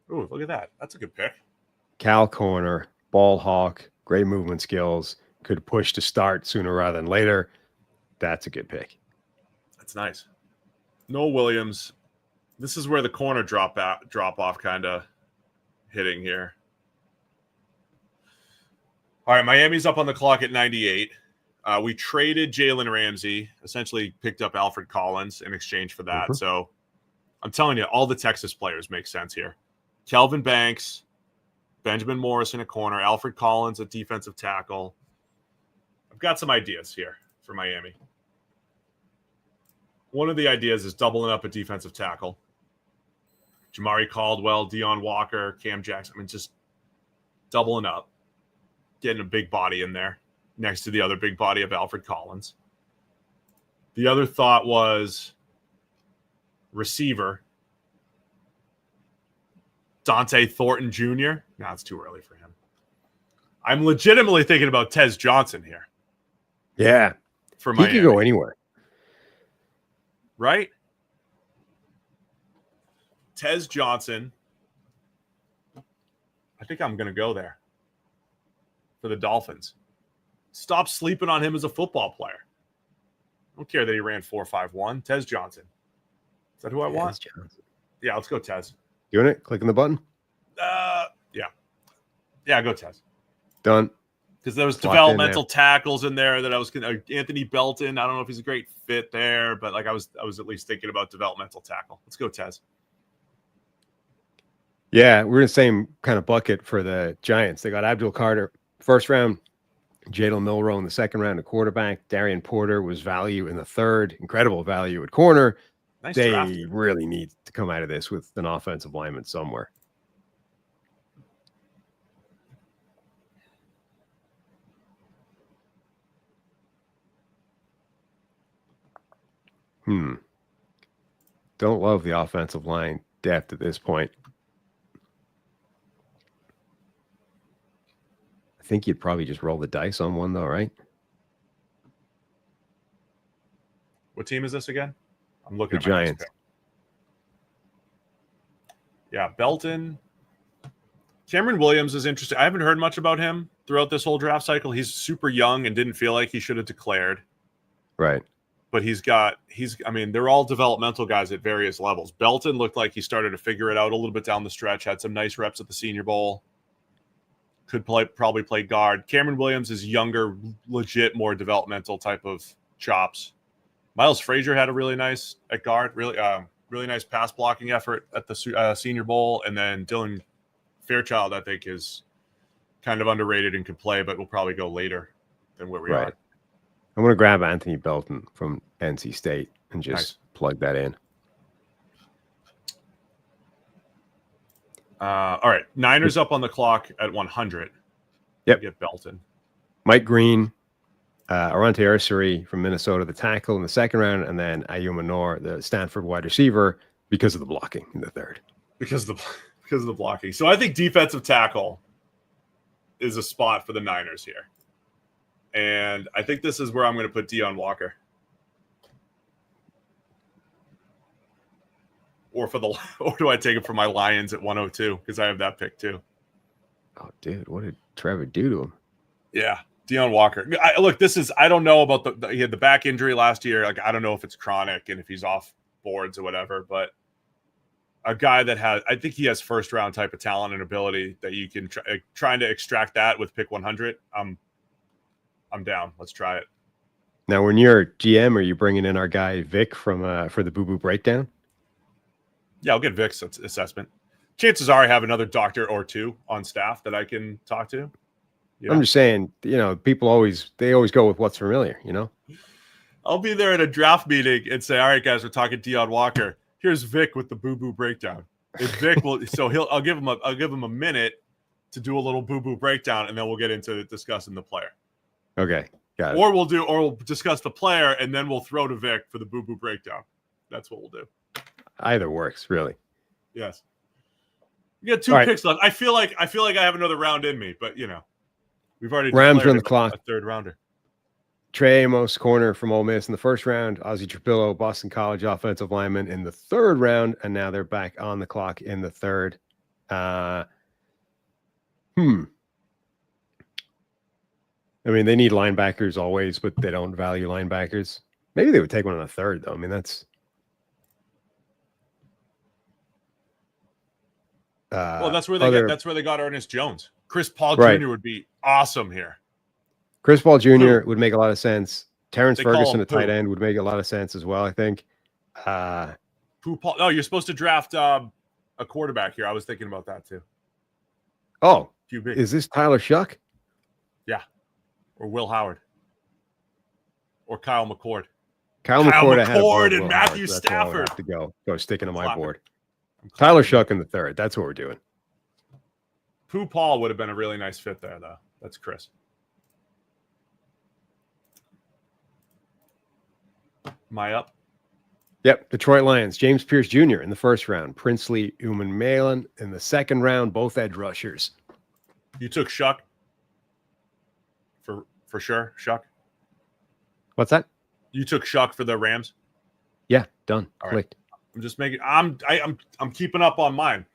Oh, look at that. That's a good pick. Cal corner, ball hawk, great movement skills, could push to start sooner rather than later. That's a good pick. That's nice. Noel Williams. This is where the corner drop off kind of hitting here. All right, Miami's up on the clock at 98. We traded Jalen Ramsey, essentially picked up Alfred Collins in exchange for that. So I'm telling you, all the Texas players make sense here. Kelvin Banks, Benjamin Morris in a corner, Alfred Collins at defensive tackle. I've got some ideas here for Miami. One of the ideas is doubling up a defensive tackle. Jamari Caldwell, Deion Walker, Cam Jackson. I mean, just doubling up, getting a big body in there next to the other big body of Alfred Collins. The other thought was receiver. Dante Thornton Jr. No, it's too early for him. I'm legitimately thinking about Tez Johnson here. Yeah. For Miami. He could go anywhere. Right? Tez Johnson. I think I'm going to go there for the Dolphins. Stop sleeping on him as a football player. I don't care that he ran 4.51. Tez Johnson. Is that who I want? Johnson. Yeah, let's go Tez. Doing it? Clicking the button? Yeah. Yeah, go Tez. Done. Because there was developmental tackles in there that I was going to. Anthony Belton. I don't know if he's a great fit there, but like I was at least thinking about developmental tackle. Let's go Tez. Yeah, we're in the same kind of bucket for the Giants. They got Abdul Carter first round, Jalen Milroe in the second round, a quarterback. Darian Porter was value in the third, incredible value at corner. Nice they draft. really need to come out of this with an offensive lineman somewhere. Don't love the offensive line depth at this point. I think you'd probably just roll the dice on one, though, right? What team is this again? I'm looking at the Giants. Yeah, Belton. Cameron Williams is interesting. I haven't heard much about him throughout this whole draft cycle. He's super young and didn't feel like he should have declared. Right. But they're all developmental guys at various levels. Belton looked like he started to figure it out a little bit down the stretch, had some nice reps at the Senior Bowl. Could probably play guard. Cameron Williams is younger, legit, more developmental type of chops. Miles Frazier had a really nice at guard, really nice pass blocking effort at the Senior Bowl. And then Dylan Fairchild, I think, is kind of underrated and could play, but will probably go later than where we are. I'm going to grab Anthony Belton from NC State and just plug that in. All right. Niners up on the clock at 100. Yep. Get Belton. Mike Green, Arante Ursary from Minnesota, the tackle in the second round, and then Ayu Manor, the Stanford wide receiver, because of the blocking in the third. Because of the blocking. So I think defensive tackle is a spot for the Niners here. And I think this is where I'm going to put Deion Walker. Or do I take it for my Lions at 102? Because I have that pick too. Oh, dude, what did Trevor do to him? Yeah, Deion Walker. I don't know about he had the back injury last year. Like, I don't know if it's chronic and if he's off boards or whatever, but a guy that I think he has first round type of talent and ability that you can trying to extract that with pick 100. I'm down. Let's try it. Now, when you're GM, are you bringing in our guy Vic from for the Boo Boo Breakdown? Yeah, I'll get Vic's assessment. Chances are I have another doctor or two on staff that I can talk to. Yeah. I'm just saying, people always go with what's familiar, I'll be there at a draft meeting and say, all right, guys, we're talking Deion Walker. Here's Vic with the Boo Boo Breakdown. And Vic will, I'll give him a minute to do a little Boo Boo Breakdown, and then we'll get into discussing the player. Okay, got it. Or we'll discuss the player, and then we'll throw to Vic for the Boo Boo Breakdown. That's what we'll do. Either works, really. Yes. You got two picks left. I feel like I have another round in me, but we've already Rams on the clock. A third rounder. Trey Amos, corner from Ole Miss in the first round. Ozzie Trapillo, Boston College offensive lineman in the third round, and now they're back on the clock in the third. I mean, they need linebackers always, but they don't value linebackers. Maybe they would take one in the third, though. I mean, that's. That's where they got Ernest Jones. Chris Paul Jr. would be awesome here. Chris Paul Jr. would make a lot of sense. Terrence Ferguson, a tight end, would make a lot of sense as well, I think. Paul. Oh, you're supposed to draft a quarterback here. I was thinking about that too. Oh, is this Tyler Shuck? Yeah. Or Will Howard. Or Kyle McCord. Kyle McCord and Matthew Howard, Stafford. To go sticking to my board. Tyler Shuck in the third. That's what we're doing. Pooh Paul would have been a really nice fit there, though. That's Chris. Am I up? Yep. Detroit Lions, James Pierce Jr. in the first round, Princely McMillan in the second round, both edge rushers. You took Shuck for sure. Shuck. What's that? You took Shuck for the Rams. Yeah, done. All Clicked. Right. I'm just making. I'm keeping up on mine.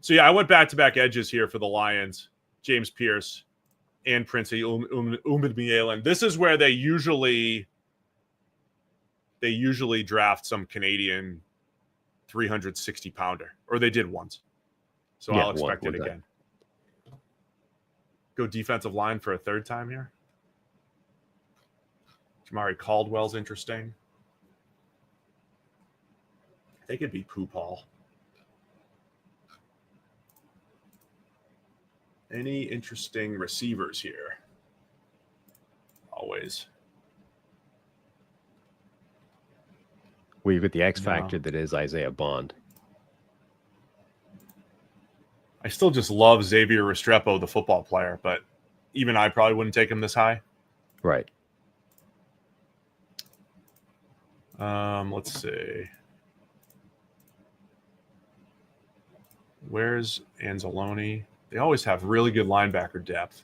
So yeah, I went back-to-back edges here for the Lions. James Pierce and Princely McMillan. This is where they usually draft some Canadian 360-pounder, or they did once. So yeah, I'll expect it again. Go defensive line for a third time here. Jamari Caldwell's interesting. They could be Paul. Any interesting receivers here? Always. We've got the X factor that is Isaiah Bond. I still just love Xavier Restrepo, the football player, but even I probably wouldn't take him this high. Right. Let's see. Where's Anzalone? They always have really good linebacker depth.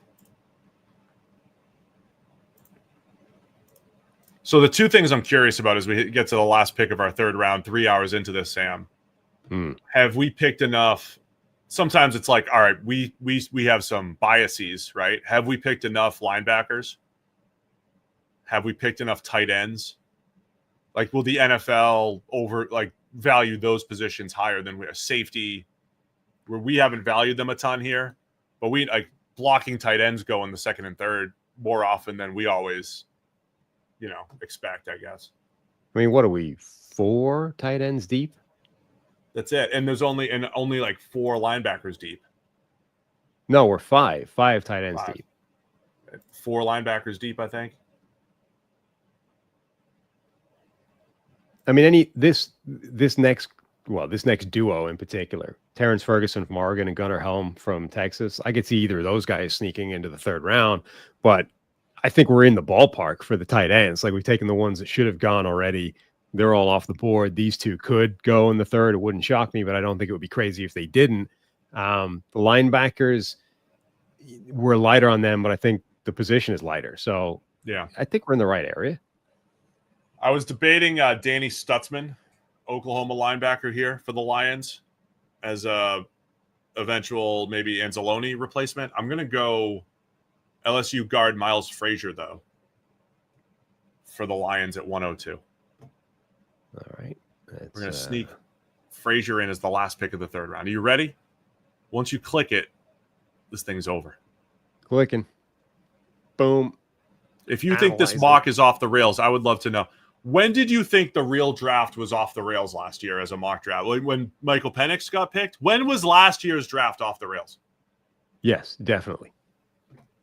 So the two things I'm curious about as we get to the last pick of our third round, 3 hours into this, Sam, have we picked enough? Sometimes it's like, all right, we have some biases, right? Have we picked enough linebackers? Have we picked enough tight ends? Like, will the NFL value those positions higher than we are? Safety, where we haven't valued them a ton here, but we like blocking tight ends go in the second and third more often than we always, expect, I guess. I mean, what are we, 4 tight ends deep? That's it. And there's only like 4 linebackers deep. No, we're 5 tight ends deep. 4 linebackers deep, I think. I mean, this next duo in particular, Terrence Ferguson from Oregon and Gunnar Helm from Texas, I could see either of those guys sneaking into the third round, but I think we're in the ballpark for the tight ends. Like, we've taken the ones that should have gone already. They're all off the board. These 2 could go in the third. It wouldn't shock me, but I don't think it would be crazy if they didn't. The linebackers, we're lighter on them, but I think the position is lighter. So yeah, I think we're in the right area. I was debating Danny Stutzman, Oklahoma linebacker here for the Lions, as a eventual maybe Anzalone replacement. I'm going to go LSU guard Miles Frazier, though, for the Lions at 102. All right. We're going to sneak Frazier in as the last pick of the third round. Are you ready? Once you click it, this thing's over. Clicking. Boom. If you think this mock is off the rails, I would love to know. When did you think the real draft was off the rails last year as a mock draft? When Michael Penix got picked? When was last year's draft off the rails? Yes, definitely.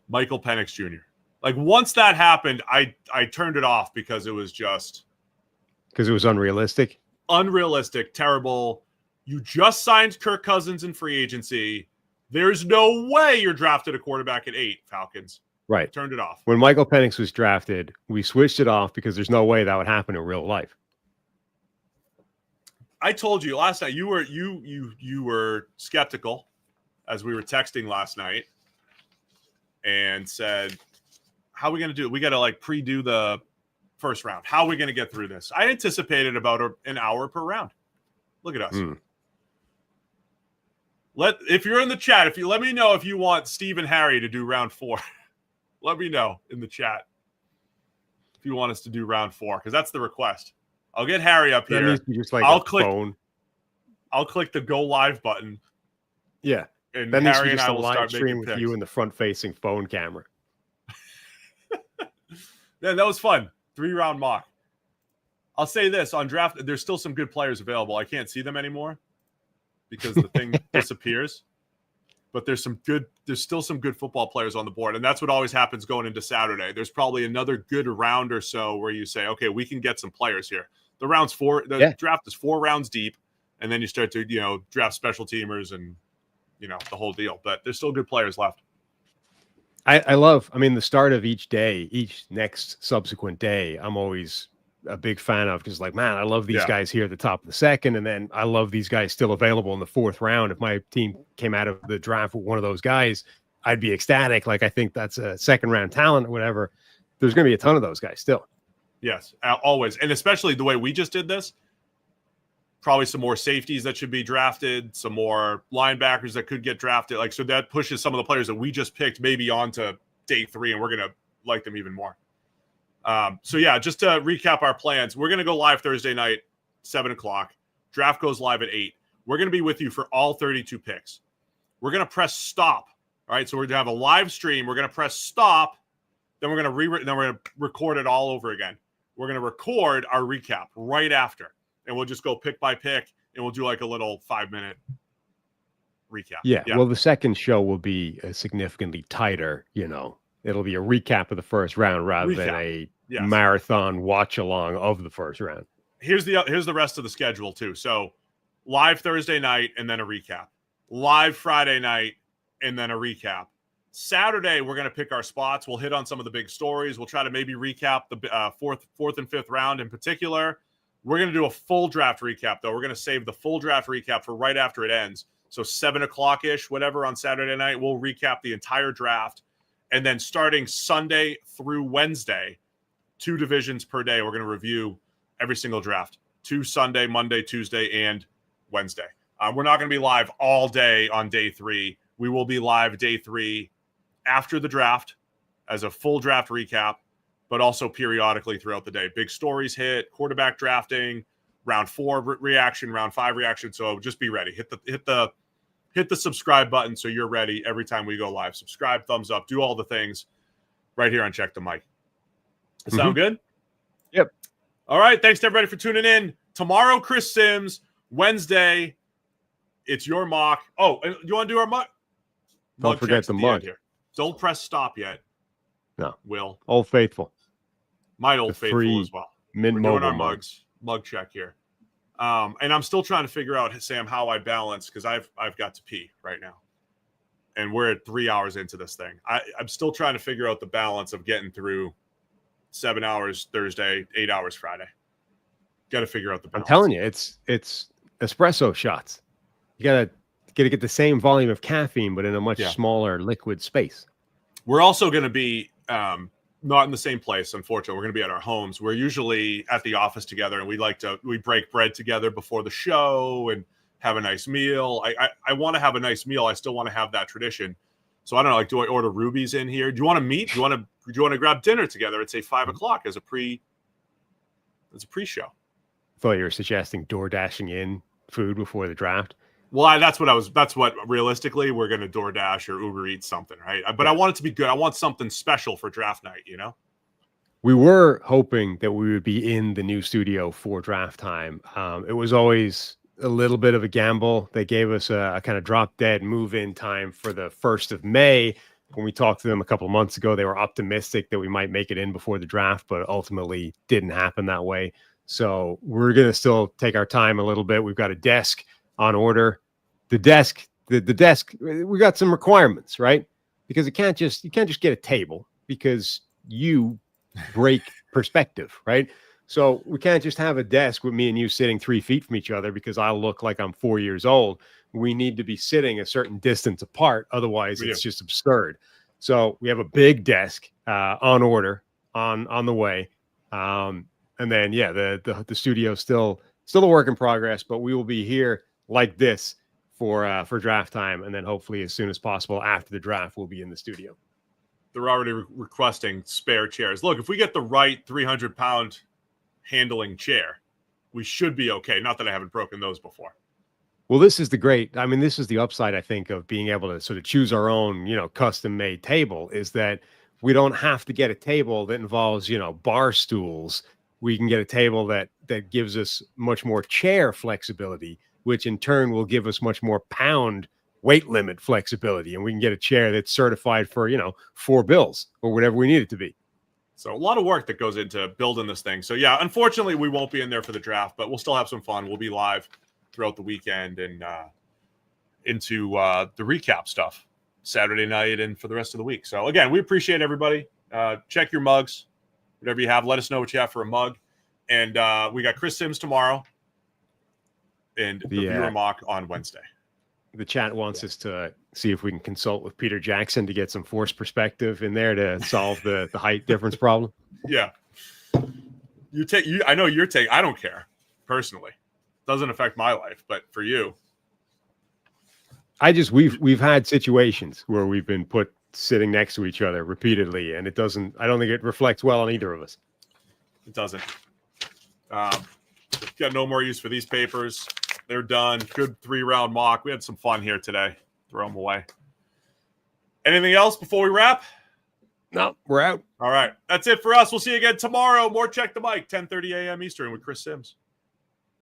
Michael Penix Jr. Like, once that happened, I turned it off because it was just... Because it was unrealistic? Unrealistic, terrible. You just signed Kirk Cousins in free agency. There's no way you're drafted a quarterback at 8, Falcons. Right. Turned it off. When Michael Penix was drafted, we switched it off because there's no way that would happen in real life. I told you last night, you were skeptical as we were texting last night and said, how are we going to do it? We got to pre-do the first round. How are we going to get through this? I anticipated about an hour per round. Look at us. If you're in the chat, if you let me know if you want Steve and Harry to do round 4. Let me know in the chat if you want us to do round 4, because that's the request. I'll get Harry up here. Just like I'll click the go live button. Yeah. And that Harry and I will start stream with picks. you in the front-facing phone camera. Yeah, that was fun. 3-round mock. I'll say this on draft, there's still some good players available. I can't see them anymore because the thing disappears. But there's still some good football players on the board. And that's what always happens going into Saturday. There's probably another good round or so where you say, okay, we can get some players here. The draft is 4 rounds deep. And then you start to, draft special teamers and, the whole deal. But there's still good players left. I love, the start of each day, each next subsequent day, I'm always a big fan of, because like, man, I love these guys here at the top of the second, and then I love these guys still available in the fourth round. If my team came out of the draft with one of those guys, I'd be ecstatic. Like, I think that's a second round talent or whatever. There's going to be a ton of those guys still. Yes, always. And especially the way we just did this, probably some more safeties that should be drafted, some more linebackers that could get drafted. Like, so that pushes some of the players that we just picked maybe onto day 3, and we're going to like them even more. So yeah, just to recap our plans, we're going to go live Thursday night, 7:00. Draft goes live at 8. We're going to be with you for all 32 picks. We're going to press stop. All right. So we're going to have a live stream. We're going to press stop. Then we're going to record it all over again. We're going to record our recap right after, and we'll just go pick by pick, and we'll do like a little 5-minute recap. Yeah. Well, the second show will be significantly tighter, It'll be a recap of the first round rather than a marathon watch along of the first round. Here's the rest of the schedule too. So live Thursday night and then a recap. Live Friday night and then a recap. Saturday, we're going to pick our spots. We'll hit on some of the big stories. We'll try to maybe recap the fourth and fifth round in particular. We're going to do a full draft recap, though. We're going to save the full draft recap for right after it ends. So 7:00-ish, whatever, on Saturday night, we'll recap the entire draft. And then starting Sunday through Wednesday, 2 divisions per day, we're going to review every single draft. 2 Sunday, Monday, Tuesday, and Wednesday. We're not going to be live all day on day 3. We will be live day 3 after the draft as a full draft recap, but also periodically throughout the day. Big stories hit, quarterback drafting, round 4 reaction, round 5 reaction. So just be ready. Hit the subscribe button so you're ready every time we go live. Subscribe, thumbs up, do all the things right here on Check the Mic. Sound good? Yep. All right. Thanks to everybody for tuning in. Tomorrow, Chris Sims. Wednesday, it's your mock. Oh, you want to do our mock? Don't forget the mug. Here. Don't press stop yet. No. Will. Old Faithful. My Old Faithful as well. We're doing our mug check here. And I'm still trying to figure out, Sam, how I balance, because I've got to pee right now. And we're at 3 hours into this thing. I'm still trying to figure out the balance of getting through 7 hours Thursday, 8 hours Friday. Got to figure out the balance. I'm telling you, it's espresso shots. You gotta get the same volume of caffeine, but in a much smaller liquid space. We're also going to be not in the same place, unfortunately. We're going to be at our homes. We're usually at the office together, and we break bread together before the show and have a nice meal. I want to have a nice meal. I still want to have that tradition. So I don't know, like, do I order Ruby's in here? Do you want to meet? Do you want to grab dinner together at, say, 5:00 as a pre-show? I thought you were suggesting door dashing in food before the draft. Well, that's what realistically we're going to DoorDash or Uber Eats something, right? But I want it to be good. I want something special for draft night, We were hoping that we would be in the new studio for draft time. It was always a little bit of a gamble. They gave us a kind of drop dead move-in time for the 1st of May. When we talked to them a couple of months ago, they were optimistic that we might make it in before the draft, but ultimately didn't happen that way. So we're going to still take our time a little bit. We've got a desk on order. The desk, we got some requirements, right? Because you can't just get a table, because you break perspective, right? So we can't just have a desk with me and you sitting 3 feet from each other, because I'll look like I'm 4 years old. We need to be sitting a certain distance apart. Otherwise, it's just absurd. So we have a big desk on order, on the way. And then, the studio's still a work in progress, but we will be here like this for draft time, and then hopefully as soon as possible after the draft we'll be in the studio. They're already requesting spare chairs. Look, if we get the right 300-pound handling chair, we should be okay. Not that I haven't broken those before. Well, this is the upside, I think, of being able to sort of choose our own, custom-made table, is that we don't have to get a table that involves, bar stools. We can get a table that gives us much more chair flexibility, which in turn will give us much more pound weight limit flexibility. And we can get a chair that's certified for, 4 bills or whatever we need it to be. So a lot of work that goes into building this thing. So yeah, unfortunately we won't be in there for the draft, but we'll still have some fun. We'll be live throughout the weekend and into the recap stuff Saturday night and for the rest of the week. So again, we appreciate everybody. Check your mugs, whatever you have. Let us know what you have for a mug. And we got Chris Sims tomorrow and the viewer mock on Wednesday. The chat wants us to see if we can consult with Peter Jackson to get some force perspective in there to solve the height difference problem. Yeah. I know your take. I don't care personally. Doesn't affect my life, but for you. We've had situations where we've been put sitting next to each other repeatedly, and I don't think it reflects well on either of us. It doesn't. Got no more use for these papers. They're done. Good 3-round mock. We had some fun here today. Throw them away. Anything else before we wrap? No, we're out. All right. That's it for us. We'll see you again tomorrow. More Check the Mic, 10:30 a.m. Eastern with Chris Sims.